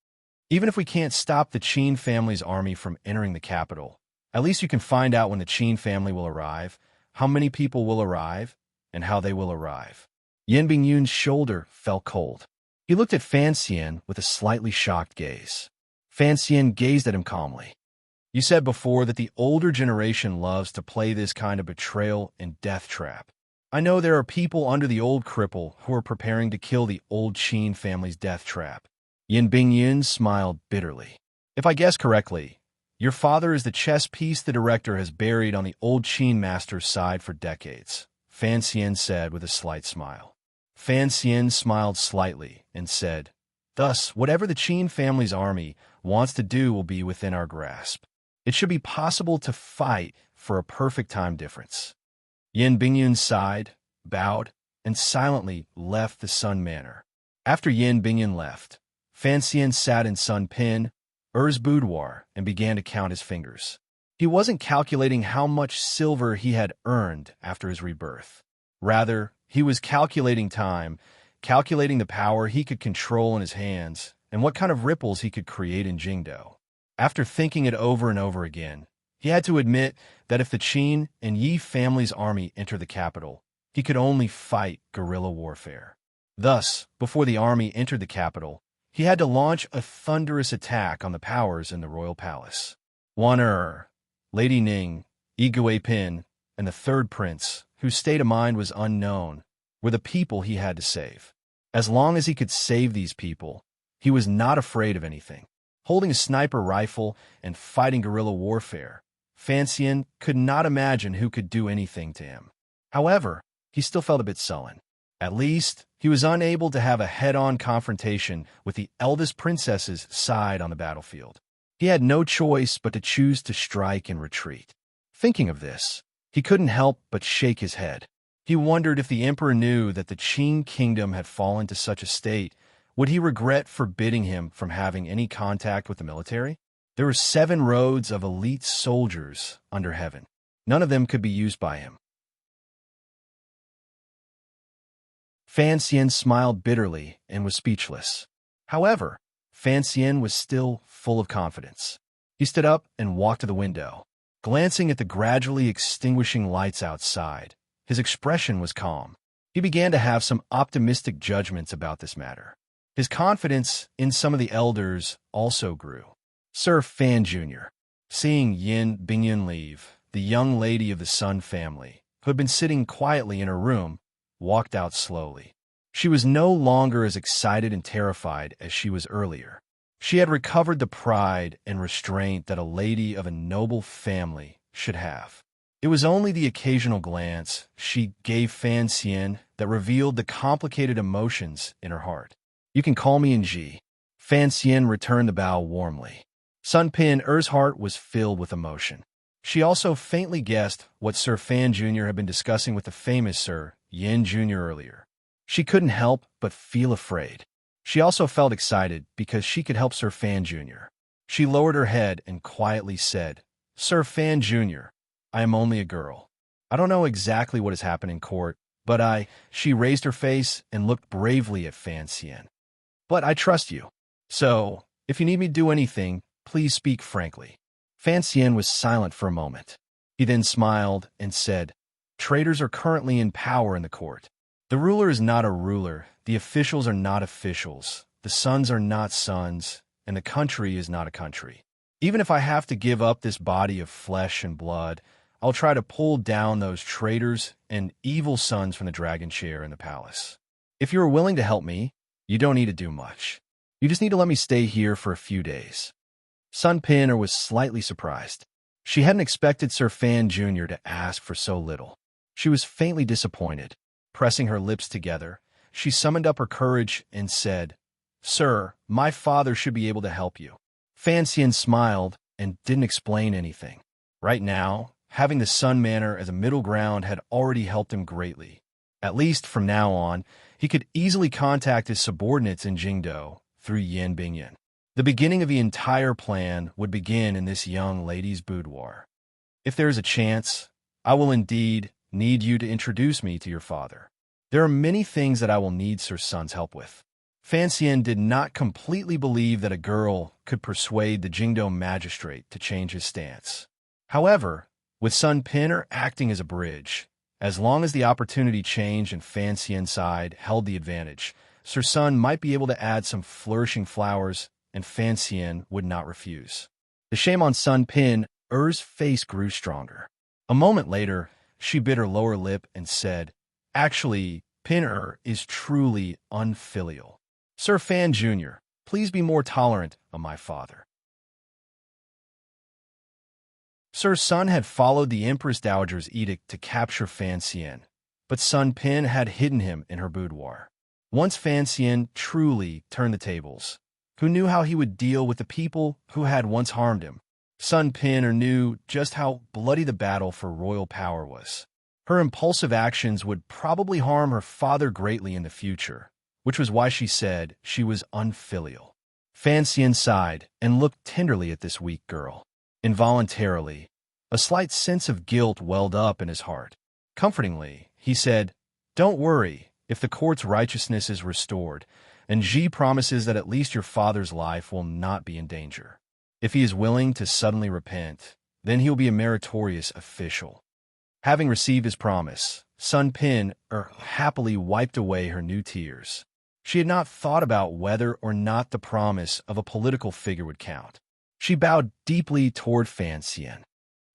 "Even if we can't stop the Qin family's army from entering the capital, at least you can find out when the Qin family will arrive. how many people will arrive, and how they will arrive. Yin Bingyun's shoulder felt cold. He looked at Fan Xian with a slightly shocked gaze. Fan Xian gazed at him calmly. You said before that the older generation loves to play this kind of betrayal and death trap. I know there are people under the old cripple who are preparing to kill the old Qin family's death trap. Yin Bingyun smiled bitterly. If I guess correctly, your father is the chess piece the director has buried on the old Qin master's side for decades, Fan Xian said with a slight smile. Fan Xian smiled slightly and said, Thus, whatever the Qin family's army wants to do will be within our grasp. It should be possible to fight for a perfect time difference. Yin Bingyun sighed, bowed, and silently left the Sun Manor. After Yin Bingyun left, Fan Xian sat in Sun Pin, Er's boudoir, and began to count his fingers. He wasn't calculating how much silver he had earned after his rebirth. Rather, he was calculating time, calculating the power he could control in his hands, and what kind of ripples he could create in Jingdo. After thinking it over and over again, he had to admit that if the Qin and Yi family's army entered the capital, he could only fight guerrilla warfare. Thus, before the army entered the capital, he had to launch a thunderous attack on the powers in the royal palace. Wan Lady Ning, Igui Pin, and the third prince, whose state of mind was unknown, were the people he had to save. As long as he could save these people, he was not afraid of anything. Holding a sniper rifle and fighting guerrilla warfare, Fan Xian could not imagine who could do anything to him. However, he still felt a bit sullen. At least, he was unable to have a head-on confrontation with the eldest princess's side on the battlefield. He had no choice but to choose to strike and retreat. Thinking of this, he couldn't help but shake his head. He wondered if the emperor knew that the Qin kingdom had fallen to such a state, would he regret forbidding him from having any contact with the military? There were 7 roads of elite soldiers under heaven. None of them could be used by him. Fan Xian smiled bitterly and was speechless. However, Fan Xian was still full of confidence. He stood up and walked to the window. Glancing at the gradually extinguishing lights outside, his expression was calm. He began to have some optimistic judgments about this matter. His confidence in some of the elders also grew. Sir Fan Jr., seeing Yin Bingyun leave, the young lady of the Sun family, who had been sitting quietly in her room, walked out slowly. She was no longer as excited and terrified as she was earlier. She had recovered the pride and restraint that a lady of a noble family should have. It was only the occasional glance she gave Fan Xian that revealed the complicated emotions in her heart. You can call me Ji. Fan Xian returned the bow warmly. Sun Pin Er's heart was filled with emotion. She also faintly guessed what Sir Fan Jr. had been discussing with the famous Sir Yin Jr. earlier. She couldn't help but feel afraid. She also felt excited because she could help Sir Fan Jr. She lowered her head and quietly said, Sir Fan Jr., I am only a girl. I don't know exactly what has happened in court, but She raised her face and looked bravely at Fan Xian. But I trust you. So, if you need me to do anything, please speak frankly. Fan Xian was silent for a moment. He then smiled and said, Traitors are currently in power in the court. The ruler is not a ruler, the officials are not officials, the sons are not sons, and the country is not a country. Even if I have to give up this body of flesh and blood, I'll try to pull down those traitors and evil sons from the dragon chair in the palace. If you are willing to help me, you don't need to do much. You just need to let me stay here for a few days. Sun Pinner was slightly surprised. She hadn't expected Sir Fan Jr. to ask for so little. She was faintly disappointed. Pressing her lips together, she summoned up her courage and said, Sir, my father should be able to help you. Fan Xian smiled and didn't explain anything. Right now, having the Sun Manor as a middle ground had already helped him greatly. At least from now on, he could easily contact his subordinates in Jingdo through Yin Bingyun. The beginning of the entire plan would begin in this young lady's boudoir. If there is a chance, I will indeed need you to introduce me to your father. There are many things that I will need Sir Sun's help with. Fan Xian did not completely believe that a girl could persuade the Jingdo magistrate to change his stance. However, with Sun Pinner acting as a bridge. As long as the opportunity changed and Fan Xian's side held the advantage, Sir Sun might be able to add some flourishing flowers, and Fan Xian would not refuse. The shame on Sun Pinner's face grew stronger. A moment later, she bit her lower lip and said, "Actually, Pinner is truly unfilial. Sir Fan Jr., please be more tolerant of my father." Sir Sun had followed the Empress Dowager's edict to capture Fan Xian, but Sun Pin had hidden him in her boudoir. Once Fan Xian truly turned the tables, who knew how he would deal with the people who had once harmed him? Sun Pinner knew just how bloody the battle for royal power was. Her impulsive actions would probably harm her father greatly in the future, which was why she said she was unfilial. Fan Xian sighed and looked tenderly at this weak girl. Involuntarily, a slight sense of guilt welled up in his heart. Comfortingly, he said, "Don't worry if the court's righteousness is restored, and Ji promises that at least your father's life will not be in danger. If he is willing to suddenly repent, then he will be a meritorious official." Having received his promise, Sun Pinner happily wiped away her new tears. She had not thought about whether or not the promise of a political figure would count. She bowed deeply toward Fan Xian.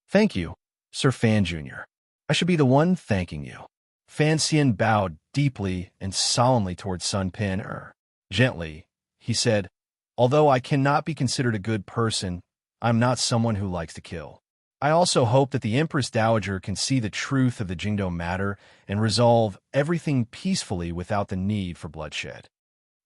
"Thank you, Sir Fan Jr. I should be the one thanking you." Fan Xian bowed deeply and solemnly toward Sun Pinner. Gently, he said, "Although I cannot be considered a good person, I'm not someone who likes to kill. I also hope that the Empress Dowager can see the truth of the Jingdo matter and resolve everything peacefully without the need for bloodshed."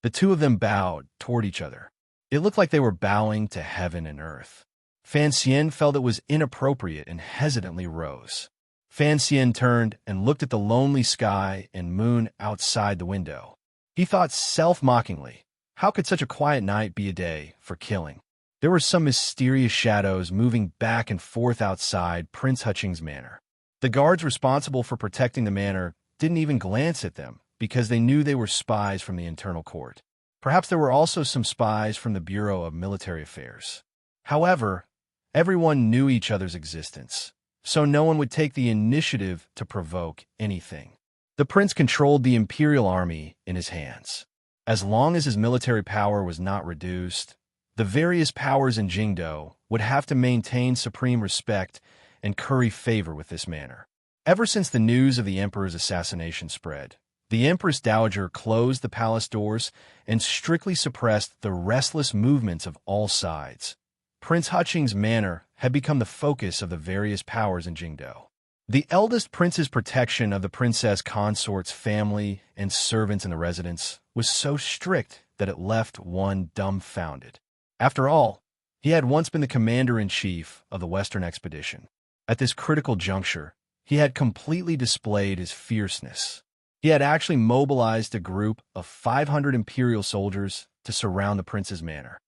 The two of them bowed toward each other. It looked like they were bowing to heaven and earth. Fan Xian felt it was inappropriate and hesitantly rose. Fan Xian turned and looked at the lonely sky and moon outside the window. He thought self-mockingly, how could such a quiet night be a day for killing? There were some mysterious shadows moving back and forth outside Prince Hutching's manor. The guards responsible for protecting the manor didn't even glance at them because they knew they were spies from the internal court. Perhaps there were also some spies from the Bureau of Military Affairs. However, everyone knew each other's existence, so no one would take the initiative to provoke anything. The prince controlled the imperial army in his hands. As long as his military power was not reduced, the various powers in Jingdo would have to maintain supreme respect and curry favor with this manor. Ever since the news of the emperor's assassination spread, the Empress Dowager closed the palace doors and strictly suppressed the restless movements of all sides. Prince Hutching's manor had become the focus of the various powers in Jingdo. The eldest prince's protection of the princess consort's family and servants in the residence was so strict that it left one dumbfounded. After all, he had once been the commander-in-chief of the Western expedition. At this critical juncture, he had completely displayed his fierceness. He had actually mobilized a group of 500 imperial soldiers to surround the prince's manor.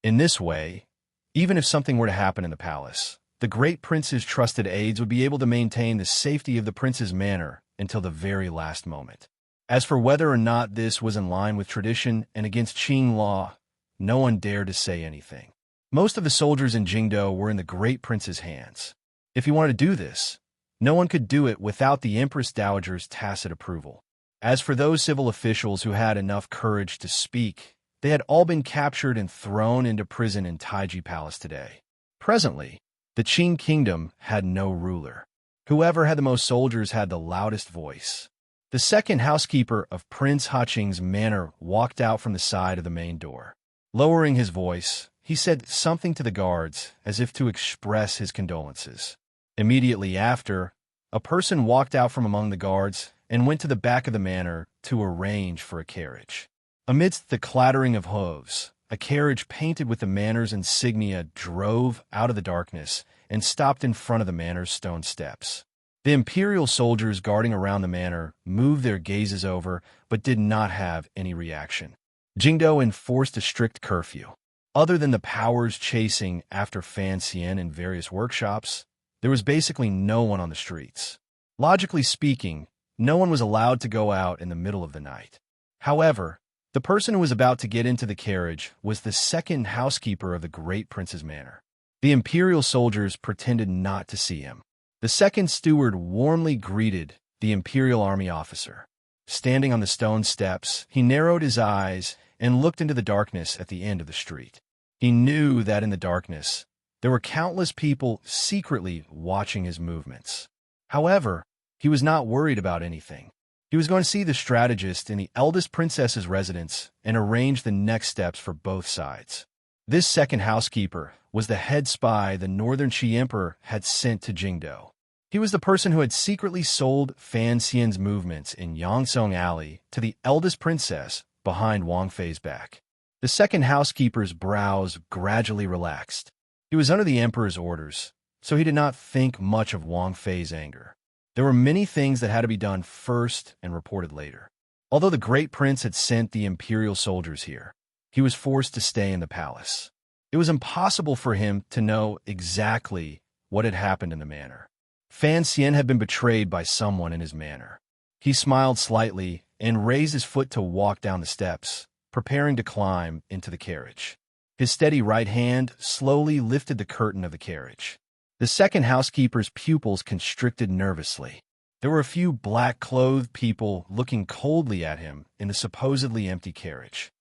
In this way, even if something were to happen in the palace, the great prince's trusted aides would be able to maintain the safety of the prince's manor until the very last moment. As for whether or not this was in line with tradition and against Qing law, no one dared to say anything. Most of the soldiers in Jingdo were in the great prince's hands. If he wanted to do this, no one could do it without the Empress Dowager's tacit approval. As for those civil officials who had enough courage to speak, they had all been captured and thrown into prison in Taiji Palace today. Presently, the Qing kingdom had no ruler. Whoever had the most soldiers had the loudest voice. The second housekeeper of Prince Hutching's manor walked out from the side of the main door. Lowering his voice, he said something to the guards as if to express his condolences. Immediately after, a person walked out from among the guards and went to the back of the manor to arrange for a carriage. Amidst the clattering of hooves, a carriage painted with the manor's insignia drove out of the darkness and stopped in front of the manor's stone steps. The imperial soldiers guarding around the manor moved their gazes over but did not have any reaction. Jingdo enforced a strict curfew. Other than the powers chasing after Fan Xian in various workshops, there was basically no one on the streets. Logically speaking, no one was allowed to go out in the middle of the night. However, the person who was about to get into the carriage was the second housekeeper of the great prince's manor. The Imperial soldiers pretended not to see him. The second steward warmly greeted the Imperial army officer. Standing on the stone steps, he narrowed his eyes and looked into the darkness at the end of the street. He knew that in the darkness, there were countless people secretly watching his movements. However, he was not worried about anything. He was going to see the strategist in the eldest princess's residence and arrange the next steps for both sides. This second housekeeper was the head spy the Northern Qi Emperor had sent to Jingdo. He was the person who had secretly sold Fan Xian's movements in Yangsong Alley to the eldest princess behind Wang Fei's back. The second housekeeper's brows gradually relaxed. He was under the emperor's orders, so he did not think much of Wang Fei's anger. There were many things that had to be done first and reported later. Although the great prince had sent the imperial soldiers here, he was forced to stay in the palace. It was impossible for him to know exactly what had happened in the manor. Fan Xian had been betrayed by someone in his manor. He smiled slightly and raised his foot to walk down the steps, preparing to climb into the carriage. His steady right hand slowly lifted the curtain of the carriage. The second housekeeper's pupils constricted nervously. There were a few black-clothed people looking coldly at him in the supposedly empty carriage.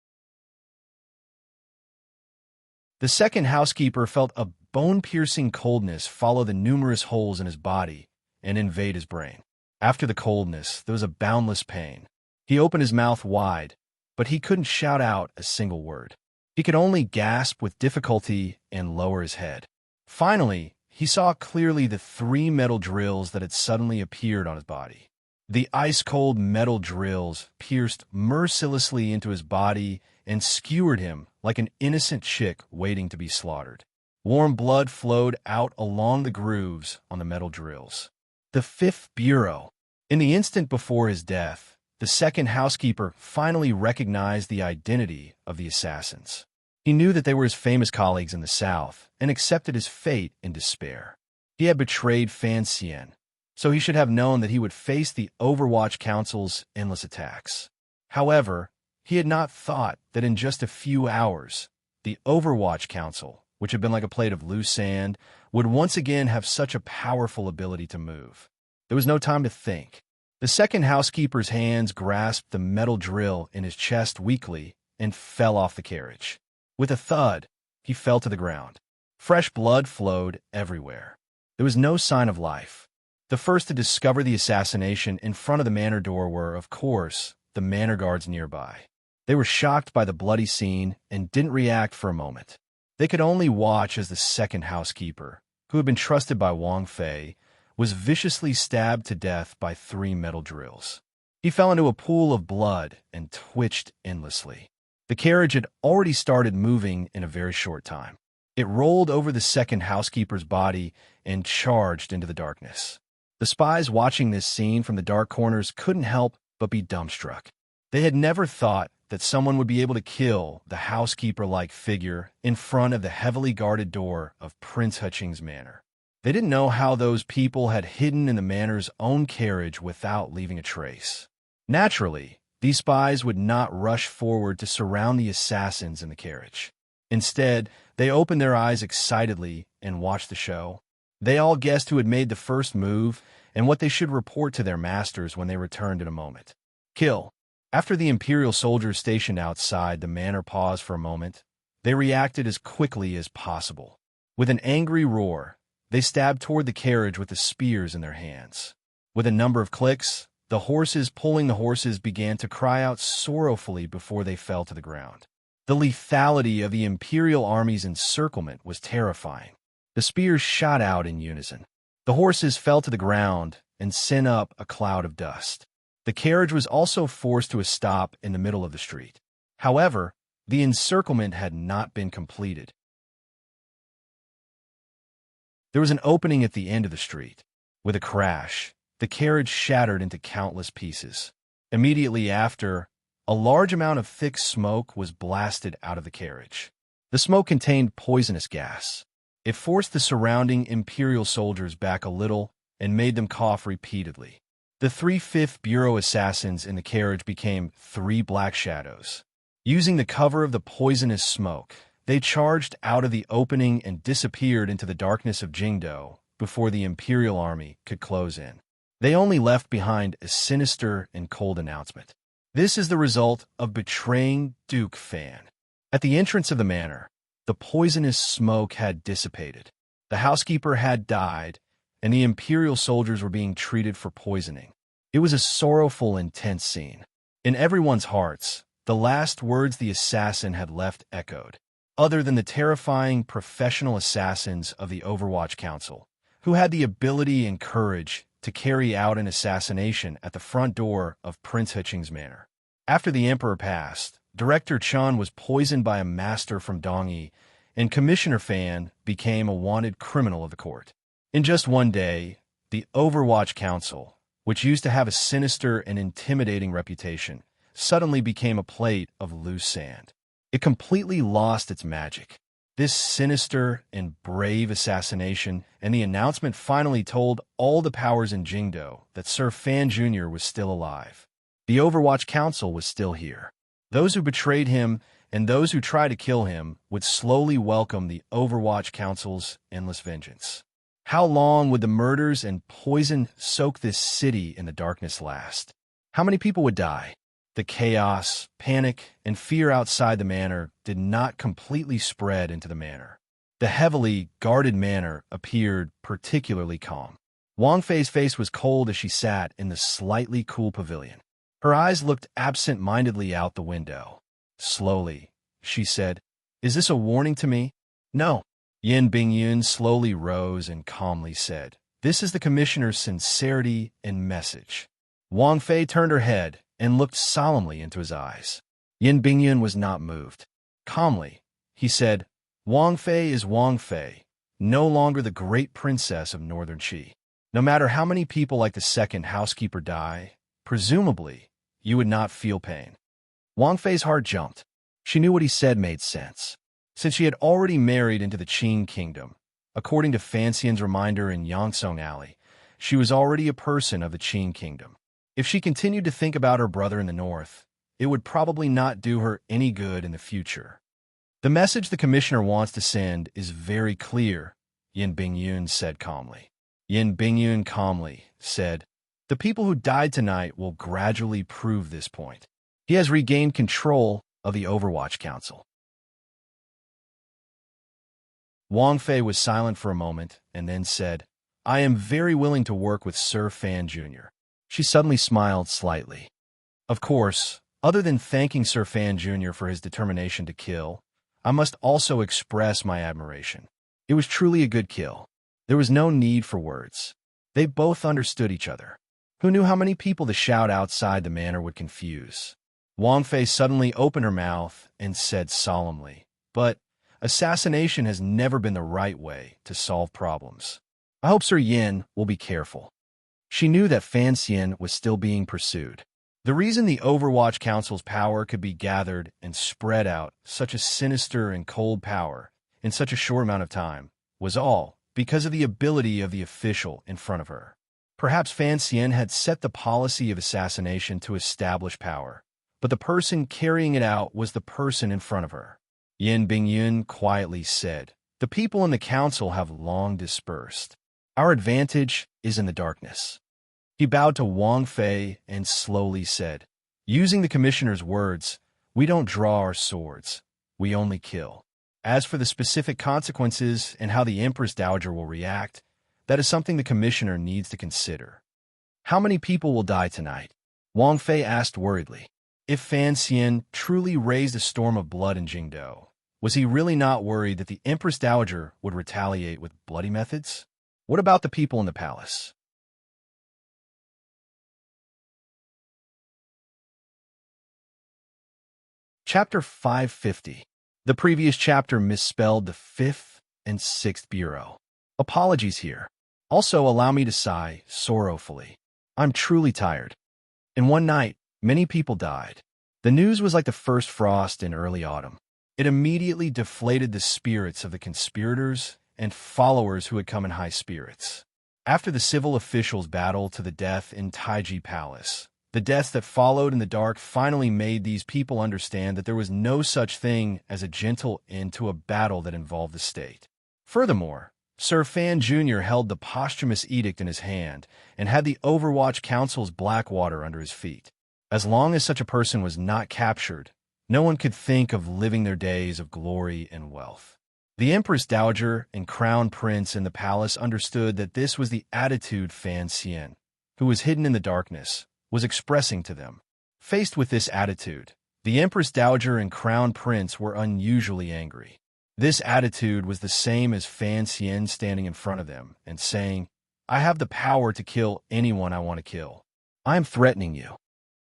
The second housekeeper felt a bone-piercing coldness follow the numerous holes in his body and invade his brain. After the coldness, there was a boundless pain. He opened his mouth wide, but he couldn't shout out a single word. He could only gasp with difficulty and lower his head. Finally, he saw clearly the 3 metal drills that had suddenly appeared on his body. The ice-cold metal drills pierced mercilessly into his body and skewered him like an innocent chick waiting to be slaughtered. Warm blood flowed out along the grooves on the metal drills. The 5th Bureau. In the instant before his death, the second housekeeper finally recognized the identity of the assassins. He knew that they were his famous colleagues in the south and accepted his fate in despair. He had betrayed Fan Xian, so he should have known that he would face the Overwatch Council's endless attacks. However, he had not thought that in just a few hours, the Overwatch Council, which had been like a plate of loose sand, would once again have such a powerful ability to move. There was no time to think. The second housekeeper's hands grasped the metal drill in his chest weakly and fell off the carriage. With a thud, he fell to the ground. Fresh blood flowed everywhere. There was no sign of life. The first to discover the assassination in front of the manor door were, of course, the manor guards nearby. They were shocked by the bloody scene and didn't react for a moment. They could only watch as the second housekeeper, who had been trusted by Wang Fei, was viciously stabbed to death by 3 metal drills. He fell into a pool of blood and twitched endlessly. The carriage had already started moving in a very short time. It rolled over the second housekeeper's body and charged into the darkness. The spies watching this scene from the dark corners couldn't help but be dumbstruck. They had never thought that someone would be able to kill the housekeeper-like figure in front of the heavily guarded door of Prince Heching's manor. They didn't know how those people had hidden in the manor's own carriage without leaving a trace. Naturally, these spies would not rush forward to surround the assassins in the carriage. Instead, they opened their eyes excitedly and watched the show. They all guessed who had made the first move and what they should report to their masters when they returned in a moment. Kill. After the Imperial soldiers stationed outside the manor paused for a moment, they reacted as quickly as possible. With an angry roar, they stabbed toward the carriage with the spears in their hands. With a number of clicks, the horses pulling the horses began to cry out sorrowfully before they fell to the ground. The lethality of the Imperial army's encirclement was terrifying. The spears shot out in unison. The horses fell to the ground and sent up a cloud of dust. The carriage was also forced to a stop in the middle of the street. However, the encirclement had not been completed. There was an opening at the end of the street. With a crash, the carriage shattered into countless pieces. Immediately after, a large amount of thick smoke was blasted out of the carriage. The smoke contained poisonous gas. It forced the surrounding Imperial soldiers back a little and made them cough repeatedly. The 3 5th Bureau assassins in the carriage became 3 black shadows. Using the cover of the poisonous smoke, They charged out of the opening and disappeared into the darkness of Jingdo before the imperial army could close in. They only left behind a sinister and cold announcement. This is the result of betraying Duke Fan. At the entrance of the manor, the poisonous smoke had dissipated. The housekeeper had died, and the imperial soldiers were being treated for poisoning. It was a sorrowful, intense scene. In everyone's hearts, the last words the assassin had left echoed, other than the terrifying professional assassins of the Overwatch Council, who had the ability and courage to carry out an assassination at the front door of Prince Hiching's manor. After the emperor passed, Director Chun was poisoned by a master from Dongyi, and Commissioner Fan became a wanted criminal of the court. In just one day, the Overwatch Council, which used to have a sinister and intimidating reputation, suddenly became a plate of loose sand. It completely lost its magic. This sinister and brave assassination and the announcement finally told all the powers in Jingdo that Sir Fan Jr. was still alive. The Overwatch Council was still here. Those who betrayed him and those who tried to kill him would slowly welcome the Overwatch Council's endless vengeance. How long would the murders and poison soak this city in the darkness last? How many people would die? The chaos, panic, and fear outside the manor did not completely spread into the manor. The heavily guarded manor appeared particularly calm. Wang Fei's face was cold as she sat in the slightly cool pavilion. Her eyes looked absent-mindedly out the window. Slowly, she said, "Is this a warning to me?" "No." Yin Bingyun slowly rose and calmly said, "This is the commissioner's sincerity and message." Wang Fei turned her head and looked solemnly into his eyes. Yin Bingyun was not moved. Calmly, he said, "Wang Fei is Wang Fei, no longer the great princess of Northern Qi. No matter how many people like the second housekeeper die, presumably, you would not feel pain." Wang Fei's heart jumped. She knew what he said made sense. Since she had already married into the Qing kingdom, according to Fan Xian's reminder in Yangsong Alley, she was already a person of the Qing kingdom. If she continued to think about her brother in the north, it would probably not do her any good in the future. "The message the commissioner wants to send is very clear," Yin Bingyun said calmly. Yin Bingyun calmly said, "The people who died tonight will gradually prove this point. He has regained control of the Overwatch Council." Wang Fei was silent for a moment and then said, "I am very willing to work with Sir Fan Jr." She suddenly smiled slightly. "Of course, other than thanking Sir Fan Jr. for his determination to kill, I must also express my admiration. It was truly a good kill. There was no need for words. They both understood each other. Who knew how many people the shout outside the manor would confuse?" Wang Fei suddenly opened her mouth and said solemnly, "But assassination has never been the right way to solve problems. I hope Sir Yin will be careful." She knew that Fan Xian was still being pursued. The reason the Overwatch Council's power could be gathered and spread out, such a sinister and cold power, in such a short amount of time, was all because of the ability of the official in front of her. Perhaps Fan Xian had set the policy of assassination to establish power, but the person carrying it out was the person in front of her. Yin Bingyun quietly said, "The people in the council have long dispersed. Our advantage is in the darkness." He bowed to Wang Fei and slowly said, "Using the commissioner's words, we don't draw our swords, we only kill. As for the specific consequences and how the Empress Dowager will react, that is something the commissioner needs to consider." "How many people will die tonight?" Wang Fei asked worriedly. If Fan Xian truly raised a storm of blood in Jingdo, was he really not worried that the Empress Dowager would retaliate with bloody methods? What about the people in the palace? Chapter 550. The previous chapter misspelled the 5th and 6th bureau. Apologies here. Also allow me to sigh sorrowfully. I'm truly tired. In one night, many people died. The news was like the first frost in early autumn. It immediately deflated the spirits of the conspirators and followers who had come in high spirits. After the civil officials' battle to the death in Taiji Palace, The deaths that followed in the dark finally made these people understand that there was no such thing as a gentle end to a battle that involved the state. Furthermore, Sir Fan Jr. held the posthumous edict in his hand and had the Overwatch Council's black water under his feet. As long as such a person was not captured, no one could think of living their days of glory and wealth. The Empress Dowager and Crown Prince in the palace understood that this was the attitude Fan Xian, who was hidden in the darkness, was expressing to them. Faced with this attitude, the Empress Dowager and Crown Prince were unusually angry. This attitude was the same as Fan Xian standing in front of them and saying, "I have the power to kill anyone I want to kill. I am threatening you."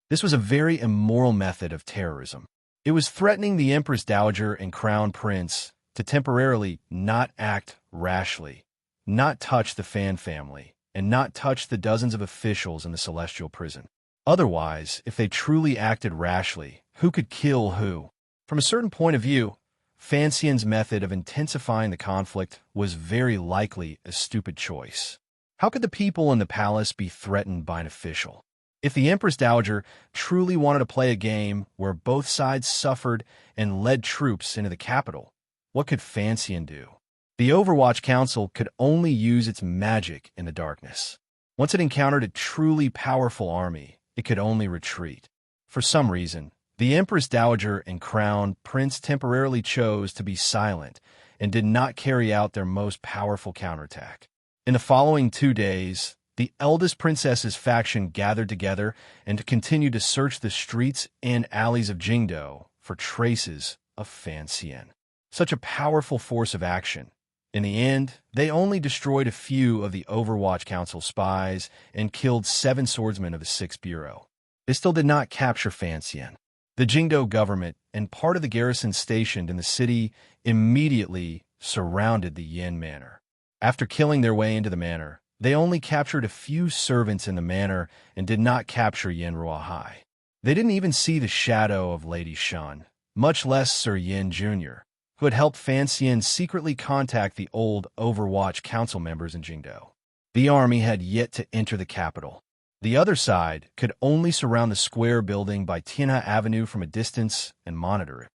This was a very immoral method of terrorism. It was threatening the Empress Dowager and Crown Prince to temporarily not act rashly, not touch the Fan family, and not touch the dozens of officials in the Celestial Prison. Otherwise, if they truly acted rashly, who could kill who? From a certain point of view, Fan Xian's method of intensifying the conflict was very likely a stupid choice. How could the people in the palace be threatened by an official? If the Empress Dowager truly wanted to play a game where both sides suffered and led troops into the capital, what could Fan Xian do? The Overwatch Council could only use its magic in the darkness. Once it encountered a truly powerful army, it could only retreat. For some reason, the Empress Dowager and Crown Prince temporarily chose to be silent and did not carry out their most powerful counterattack. In the following 2 days, the eldest princess's faction gathered together and continued to search the streets and alleys of Jingdo for traces of Fan Xian. Such a powerful force of action. In the end, they only destroyed a few of the Overwatch Council spies and killed 7 swordsmen of the 6th Bureau. They still did not capture Fan Xian. The Jingdo government and part of the garrison stationed in the city immediately surrounded the Yin Manor. After killing their way into the manor, they only captured a few servants in the manor and did not capture Yin Ruahai. They didn't even see the shadow of Lady Shun, much less Sir Yin Jr., who had helped Fan Xian secretly contact the old Overwatch Council members in Jingdo. The army had yet to enter the capital. The other side could only surround the square building by Tianhe Avenue from a distance and monitor it.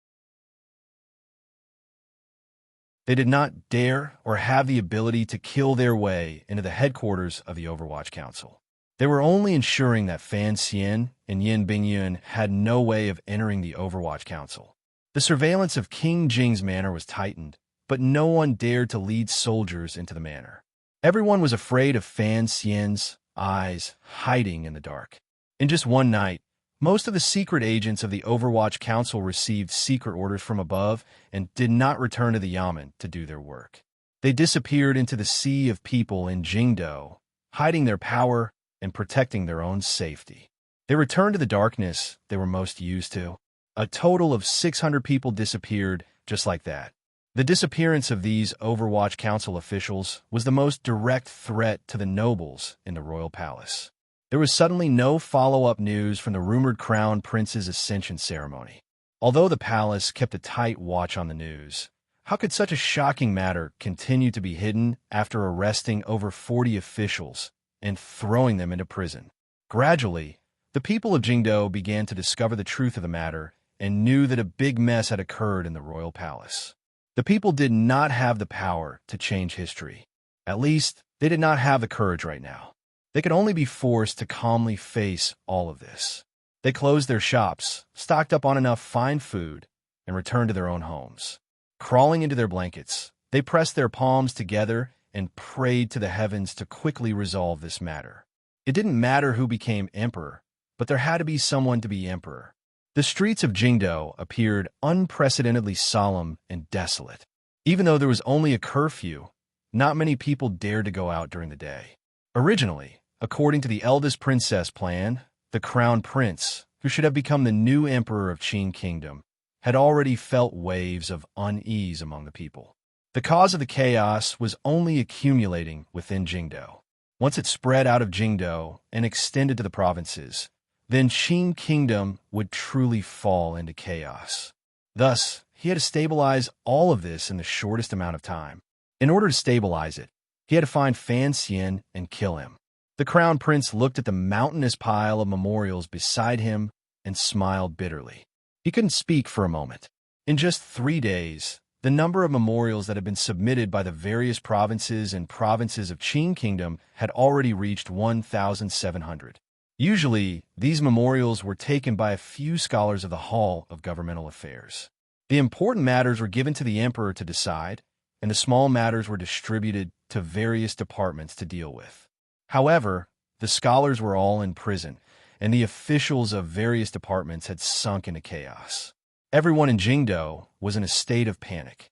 They did not dare or have the ability to kill their way into the headquarters of the Overwatch Council. They were only ensuring that Fan Xian and Yin Bingyun had no way of entering the Overwatch Council. The surveillance of King Jing's manor was tightened, but no one dared to lead soldiers into the manor. Everyone was afraid of Fan Xian's eyes hiding in the dark. In just one night, most of the secret agents of the Overwatch Council received secret orders from above and did not return to the Yamen to do their work. They disappeared into the sea of people in Jingdo, hiding their power and protecting their own safety. They returned to the darkness they were most used to. A total of 600 people disappeared just like that. The disappearance of these Overwatch Council officials was the most direct threat to the nobles in the royal palace. There was suddenly no follow-up news from the rumored crown prince's ascension ceremony. Although the palace kept a tight watch on the news, how could such a shocking matter continue to be hidden after arresting over 40 officials and throwing them into prison? Gradually, the people of Jingdo began to discover the truth of the matter and knew that a big mess had occurred in the royal palace. The people did not have the power to change history. At least, they did not have the courage right now. They could only be forced to calmly face all of this. They closed their shops, stocked up on enough fine food, and returned to their own homes. Crawling into their blankets, they pressed their palms together and prayed to the heavens to quickly resolve this matter. It didn't matter who became emperor, but there had to be someone to be emperor. The streets of Jingdo appeared unprecedentedly solemn and desolate. Even though there was only a curfew, not many people dared to go out during the day. Originally, according to the eldest princess plan, the crown prince, who should have become the new emperor of Qin Kingdom, had already felt waves of unease among the people. The cause of the chaos was only accumulating within Jingdo. Once it spread out of Jingdo and extended to the provinces, then Qin Kingdom would truly fall into chaos. Thus, he had to stabilize all of this in the shortest amount of time. In order to stabilize it, he had to find Fan Xian and kill him. The crown prince looked at the mountainous pile of memorials beside him and smiled bitterly. He couldn't speak for a moment. In just 3 days, the number of memorials that had been submitted by the various provinces of Qing Kingdom had already reached 1,700. Usually, these memorials were taken by a few scholars of the Hall of Governmental Affairs. The important matters were given to the emperor to decide, and the small matters were distributed to various departments to deal with. However, the scholars were all in prison, and the officials of various departments had sunk into chaos. Everyone in Jingdo was in a state of panic.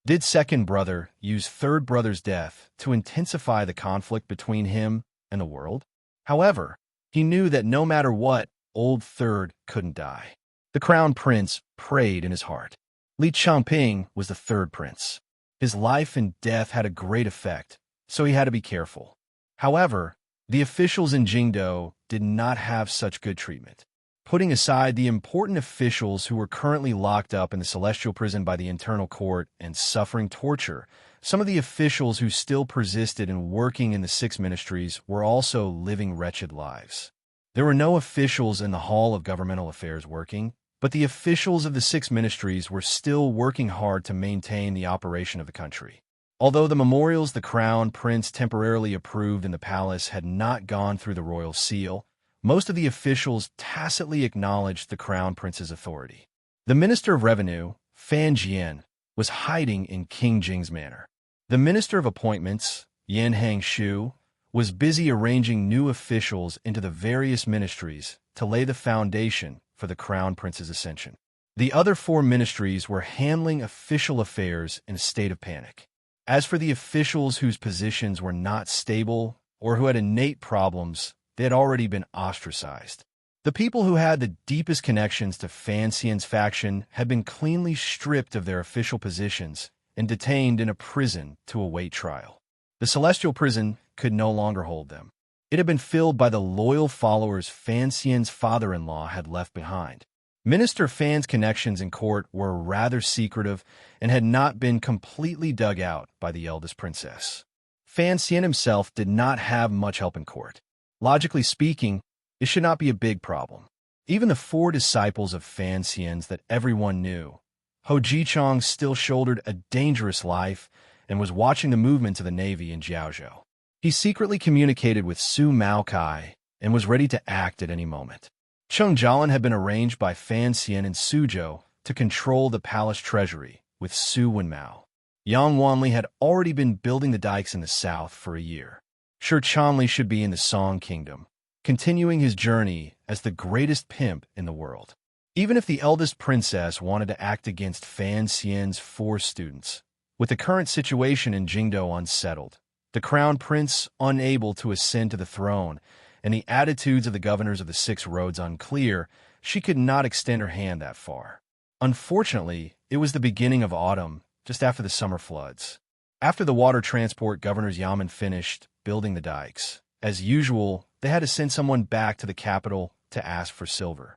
Did second brother use third brother's death to intensify the conflict between him and the world? However, he knew that no matter what, old third couldn't die. The crown prince prayed in his heart. Li Changping was the third prince. His life and death had a great effect, so he had to be careful. However, the officials in Jingdo did not have such good treatment. Putting aside the important officials who were currently locked up in the celestial prison by the internal court and suffering torture, some of the officials who still persisted in working in the 6 ministries were also living wretched lives. There were no officials in the Hall of Governmental Affairs working, but the officials of the 6 ministries were still working hard to maintain the operation of the country. Although the memorials the crown prince temporarily approved in the palace had not gone through the royal seal, most of the officials tacitly acknowledged the crown prince's authority. The Minister of Revenue, Fan Jian, was hiding in King Jing's manor. The Minister of Appointments, Yan Hangshu, was busy arranging new officials into the various ministries to lay the foundation for the crown prince's ascension. The other 4 ministries were handling official affairs in a state of panic. As for the officials whose positions were not stable or who had innate problems, they had already been ostracized. The people who had the deepest connections to Fan Xian's faction had been cleanly stripped of their official positions and detained in a prison to await trial. The celestial prison could no longer hold them. It had been filled by the loyal followers Fan Xian's father-in-law had left behind. Minister Fan's connections in court were rather secretive and had not been completely dug out by the eldest princess. Fan Xian himself did not have much help in court. Logically speaking, it should not be a big problem. Even the 4 disciples of Fan Xian's that everyone knew, Ho Jichong still shouldered a dangerous life and was watching the movements of the Navy in Jiaozhou. He secretly communicated with Su Maokai and was ready to act at any moment. Cheng Jialan had been arranged by Fan Xian and Suzhou to control the palace treasury with Su Wenmao. Yang Wanli had already been building the dikes in the south for a year. Shi Chanli should be in the Song Kingdom, continuing his journey as the greatest pimp in the world. Even if the eldest princess wanted to act against Fan Xian's 4 students, with the current situation in Jingdo unsettled, the crown prince unable to ascend to the throne, and the attitudes of the governors of the 6 roads unclear, she could not extend her hand that far. Unfortunately, it was the beginning of autumn, just after the summer floods. After the water transport governor's yamen finished building the dikes, as usual, they had to send someone back to the capital to ask for silver.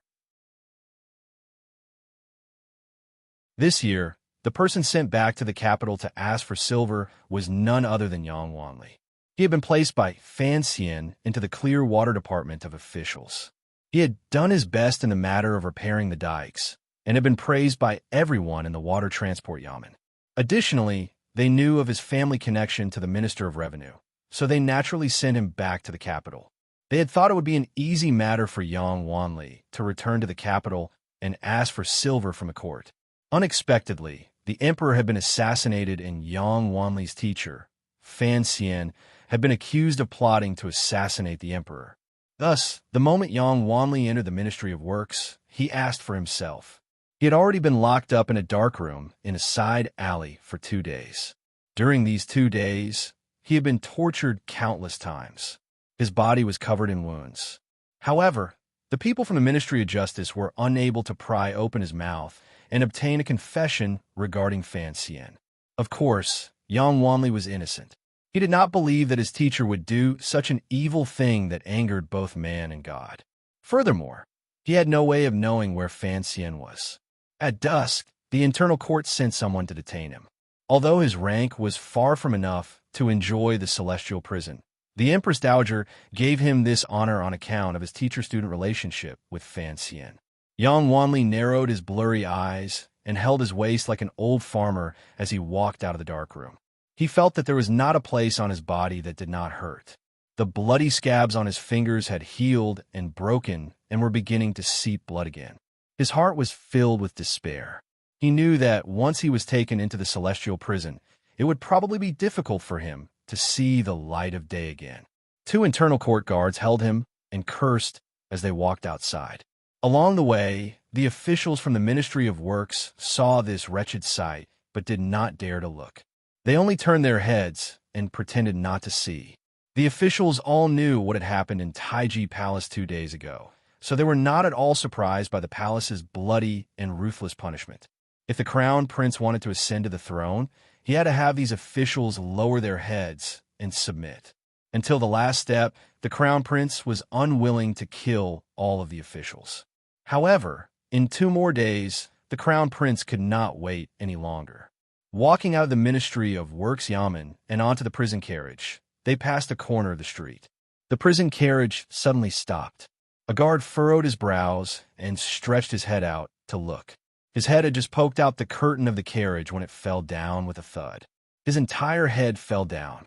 This year, the person sent back to the capital to ask for silver was none other than Yang Wanli. He had been placed by Fan Xian into the clear water department of officials. He had done his best in the matter of repairing the dikes, and had been praised by everyone in the water transport yamen. Additionally, they knew of his family connection to the Minister of Revenue, so they naturally sent him back to the capital. They had thought it would be an easy matter for Yang Wanli to return to the capital and ask for silver from the court. Unexpectedly, the emperor had been assassinated and Yang Wanli's teacher, Fan Xian, had been accused of plotting to assassinate the emperor. Thus, the moment Yang Wanli entered the Ministry of Works, he asked for himself. He had already been locked up in a dark room in a side alley for 2 days. During these 2 days, he had been tortured countless times. His body was covered in wounds. However, the people from the Ministry of Justice were unable to pry open his mouth and obtain a confession regarding Fan Xian. Of course, Yang Wanli was innocent. He did not believe that his teacher would do such an evil thing that angered both man and God. Furthermore, He had no way of knowing where Fan Xian was. At dusk, the internal court sent someone to detain him. Although his rank was far from enough to enjoy the celestial prison, the Empress Dowager gave him this honor on account of his teacher-student relationship with Fan Xian. Yang Wanli narrowed his blurry eyes and held his waist like an old farmer as he walked out of the dark room. He felt that there was not a place on his body that did not hurt. The bloody scabs on his fingers had healed and broken and were beginning to seep blood again. His heart was filled with despair. He knew that once he was taken into the celestial prison, it would probably be difficult for him to see the light of day again. 2 internal court guards held him and cursed as they walked outside. Along the way, the officials from the Ministry of Works saw this wretched sight but did not dare to look. They only turned their heads and pretended not to see. The officials all knew what had happened in Taiji Palace 2 days ago, so they were not at all surprised by the palace's bloody and ruthless punishment. If the crown prince wanted to ascend to the throne, he had to have these officials lower their heads and submit. Until the last step, the crown prince was unwilling to kill all of the officials. However, in 2 more days, the crown prince could not wait any longer. Walking out of the Ministry of Works Yamen and onto the prison carriage, they passed a corner of the street. The prison carriage suddenly stopped. A guard furrowed his brows and stretched his head out to look. His head had just poked out the curtain of the carriage when it fell down with a thud. His entire head fell down.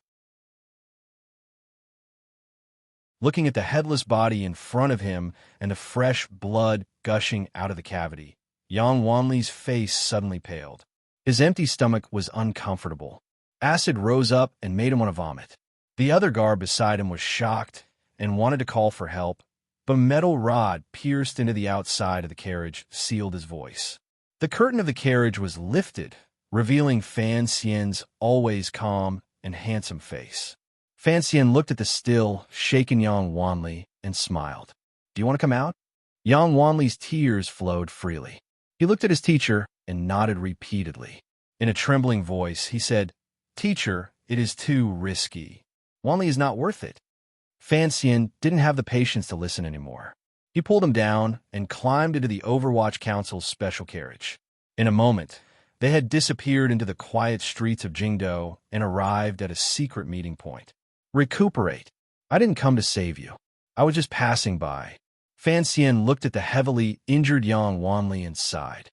Looking at the headless body in front of him and the fresh blood gushing out of the cavity, Yang Wanli's face suddenly paled. His empty stomach was uncomfortable. Acid rose up and made him want to vomit. The other guard beside him was shocked and wanted to call for help, but a metal rod pierced into the outside of the carriage sealed his voice. The curtain of the carriage was lifted, revealing Fan Xian's always calm and handsome face. Fan Xian looked at the still, shaken Yang Wanli and smiled. "Do you want to come out?" Yang Wanli's tears flowed freely. He looked at his teacher and nodded repeatedly. In a trembling voice, he said, "Teacher, it is too risky. Wanli is not worth it." Fan Xian didn't have the patience to listen anymore. He pulled him down and climbed into the Overwatch Council's special carriage. In a moment, they had disappeared into the quiet streets of Jingdo and arrived at a secret meeting point. "Recuperate. I didn't come to save you. I was just passing by." Fan Xian looked at the heavily injured Yang Wanli and sighed.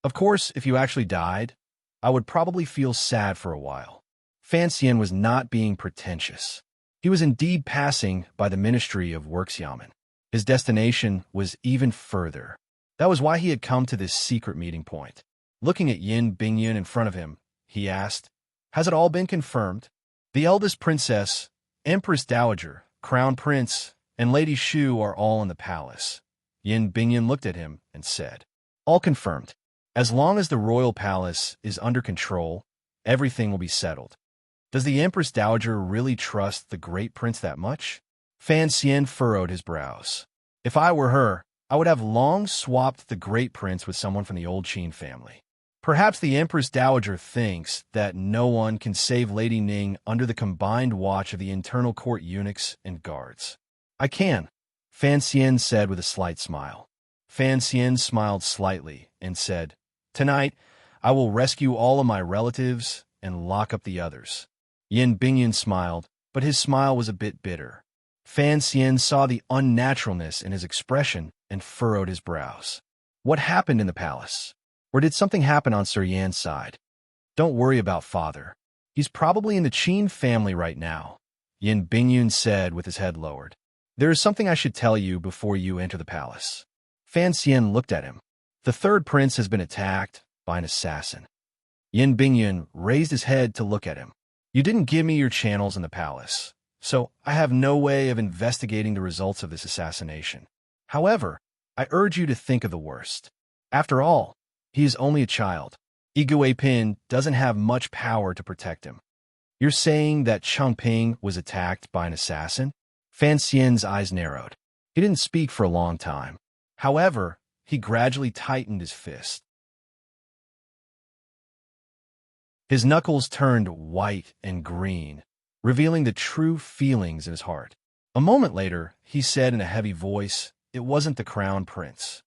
"Of course, if you actually died, I would probably feel sad for a while." Fan Xian was not being pretentious. He was indeed passing by the Ministry of Works Yamen. His destination was even further. That was why he had come to this secret meeting point. Looking at Yin Bingyun in front of him, he asked, "Has it all been confirmed? The eldest princess, Empress Dowager, Crown Prince, and Lady Shu are all in the palace." Yin Bingyun looked at him and said, "All confirmed. As long as the royal palace is under control, everything will be settled." Does the Empress Dowager really trust the great prince that much? Fan Xian furrowed his brows. "If I were her, I would have long swapped the great prince with someone from the old Qin family." Perhaps the Empress Dowager thinks that no one can save Lady Ning under the combined watch of the internal court eunuchs and guards. "I can," Fan Xian said with a slight smile. Fan Xian smiled slightly and said, "Tonight, I will rescue all of my relatives and lock up the others." Yin Bingyun smiled, but his smile was a bit bitter. Fan Xian saw the unnaturalness in his expression and furrowed his brows. What happened in the palace? Or did something happen on Sir Yan's side? "Don't worry about father. He's probably in the Qin family right now," Yin Bingyun said with his head lowered. "There is something I should tell you before you enter the palace." Fan Xian looked at him. "The third prince has been attacked by an assassin." Yin Bingyun raised his head to look at him. "You didn't give me your channels in the palace, so I have no way of investigating the results of this assassination. However, I urge you to think of the worst. After all, he is only a child. Igui Pin doesn't have much power to protect him." "You're saying that Changping was attacked by an assassin?" Fan Xian's eyes narrowed. He didn't speak for a long time. However, he gradually tightened his fist. His knuckles turned white and green, revealing the true feelings in his heart. A moment later, he said in a heavy voice, it wasn't the crown prince.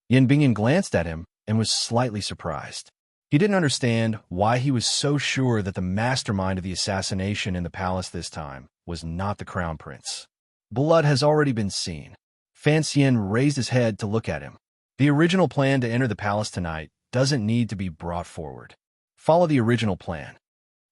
Yin Bingyan glanced at him and was slightly surprised. He didn't understand why he was so sure that the mastermind of the assassination in the palace this time was not the crown prince. Blood has already been seen. Fan Xian raised his head to look at him. The original plan to enter the palace tonight doesn't need to be brought forward. Follow the original plan.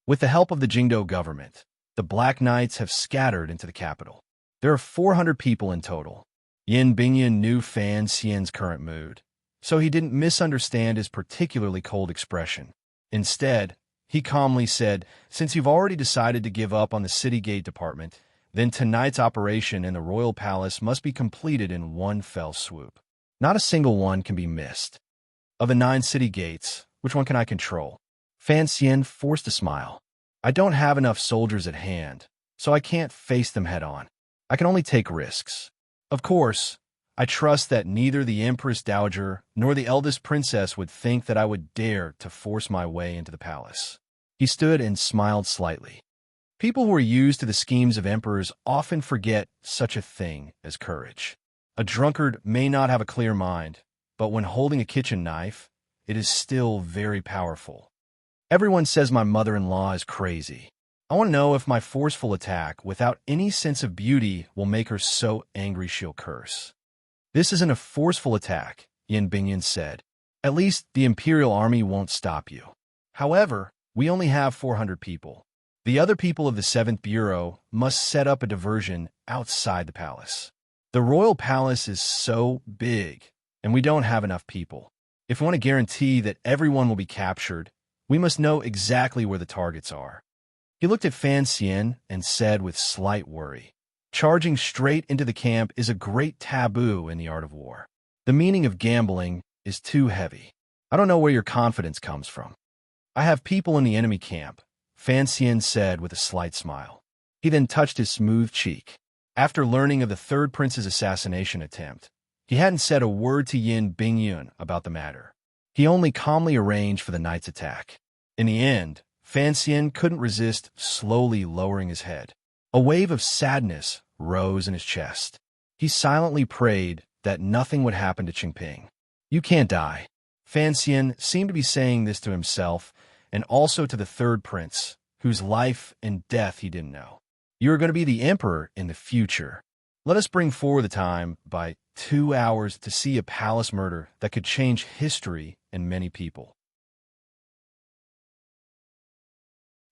With the help of the Jingdo government, the Black Knights have scattered into the capital. There are 400 people in total. Yin Bingyan knew Fan Xian's current mood, so he didn't misunderstand his particularly cold expression. Instead, he calmly said, "Since you've already decided to give up on the city gate department, then tonight's operation in the royal palace must be completed in one fell swoop. Not a single one can be missed. Of the 9 city gates, which one can I control?" Fan Xian forced a smile. "I don't have enough soldiers at hand, so I can't face them head-on. I can only take risks. Of course, I trust that neither the Empress Dowager nor the eldest princess would think that I would dare to force my way into the palace." He stood and smiled slightly. People who are used to the schemes of emperors often forget such a thing as courage. A drunkard may not have a clear mind, but when holding a kitchen knife, it is still very powerful. Everyone says my mother-in-law is crazy. I want to know if my forceful attack without any sense of beauty will make her so angry she'll curse. "This isn't a forceful attack," Yin Bingyan said. "At least the Imperial Army won't stop you. However, we only have 400 people. The other people of the 7th Bureau must set up a diversion outside the palace. The royal palace is so big, and we don't have enough people. If we want to guarantee that everyone will be captured, we must know exactly where the targets are." He looked at Fan Xian and said with slight worry, "Charging straight into the camp is a great taboo in the art of war. The meaning of gambling is too heavy. I don't know where your confidence comes from." "I have people in the enemy camp," Fan Xian said with a slight smile. He then touched his smooth cheek. After learning of the 3rd prince's assassination attempt, he hadn't said a word to Yin Bingyan about the matter. He only calmly arranged for the night's attack. In the end, Fan Xian couldn't resist slowly lowering his head. A wave of sadness rose in his chest. He silently prayed that nothing would happen to Qingping. "You can't die." Fan Xian seemed to be saying this to himself and also to the 3rd prince, whose life and death he didn't know. "You are going to be the emperor in the future. Let us bring forward the time by 2 hours to see a palace murder that could change history and many people."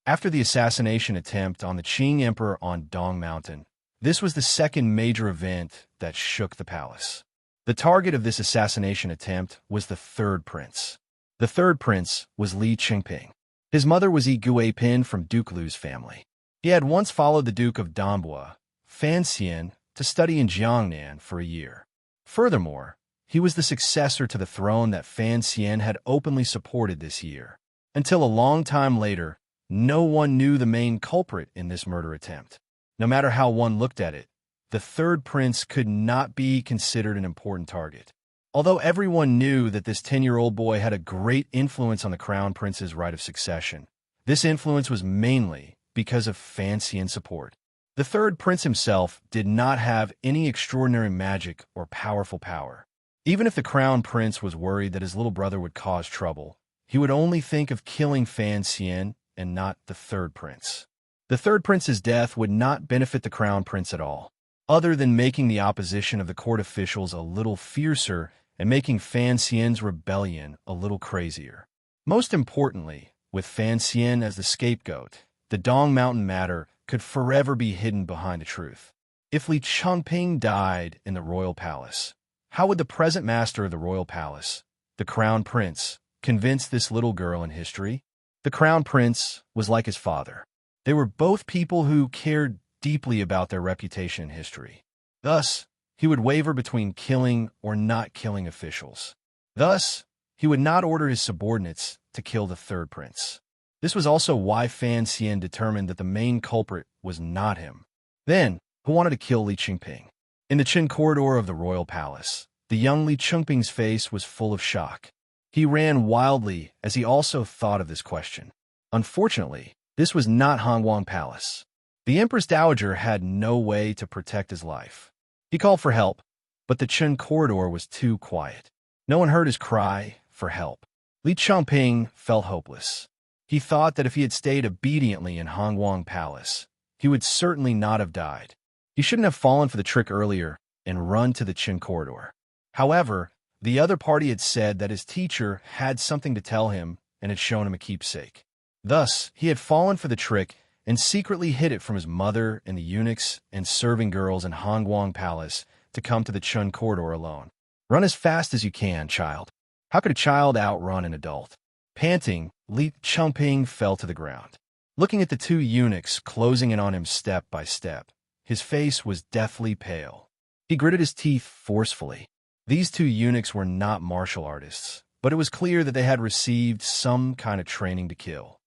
After the assassination attempt on the Qing Emperor on Dong Mountain, this was the second major event that shook the palace. The target of this assassination attempt was the 3rd prince. The 3rd prince was Li Qingping. His mother was Yi Guipin from Duke Lu's family. He had once followed the Duke of Danbua, Fan Xian, to study in Jiangnan for a year. Furthermore, he was the successor to the throne that Fan Xian had openly supported this year. Until a long time later, no one knew the main culprit in this murder attempt. No matter how one looked at it, the 3rd prince could not be considered an important target. Although everyone knew that this 10-year-old boy had a great influence on the crown prince's right of succession, this influence was mainly because of Fan Xian's support. The 3rd prince himself did not have any extraordinary magic or powerful power. Even if the crown prince was worried that his little brother would cause trouble, he would only think of killing Fan Xian and not the 3rd prince. The 3rd prince's death would not benefit the crown prince at all, other than making the opposition of the court officials a little fiercer and making Fan Xian's rebellion a little crazier. Most importantly, with Fan Xian as the scapegoat, the Dong Mountain matter could forever be hidden behind the truth. If Li Changping died in the royal palace, how would the present master of the royal palace, the crown prince, convince this little girl in history? The crown prince was like his father. They were both people who cared deeply about their reputation in history. Thus, he would waver between killing or not killing officials. Thus, he would not order his subordinates to kill the 3rd prince. This was also why Fan Xian determined that the main culprit was not him. Then, who wanted to kill Li Qingping? In the Qin corridor of the royal palace, the young Li Qingping's face was full of shock. He ran wildly as he also thought of this question. Unfortunately, this was not Hongguang Palace. The Empress Dowager had no way to protect his life. He called for help. But the Chun corridor was too quiet. No one heard his cry for help. Li Chongping felt hopeless. He thought that if he had stayed obediently in Hongguang Palace, he would certainly not have died. He shouldn't have fallen for the trick earlier and run to the Qin corridor. However, the other party had said that his teacher had something to tell him and had shown him a keepsake. Thus, he had fallen for the trick and secretly hid it from his mother and the eunuchs and serving girls in Hongguang Palace to come to the Chun corridor alone. Run as fast as you can, child. How could a child outrun an adult? Panting, Li Chongping fell to the ground. Looking at the two eunuchs closing in on him step by step, his face was deathly pale. He gritted his teeth forcefully. These two eunuchs were not martial artists, but it was clear that they had received some kind of training to kill.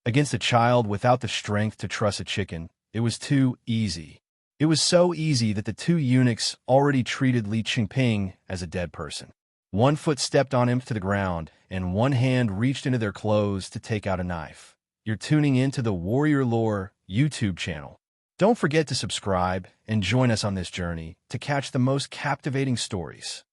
Against a child without the strength to truss a chicken, it was too easy. It was so easy that the two eunuchs already treated Li Chongping as a dead person. One foot stepped on him to the ground, and one hand reached into their clothes to take out a knife. You're tuning into the Warrior Lore YouTube channel. Don't forget to subscribe and join us on this journey to catch the most captivating stories.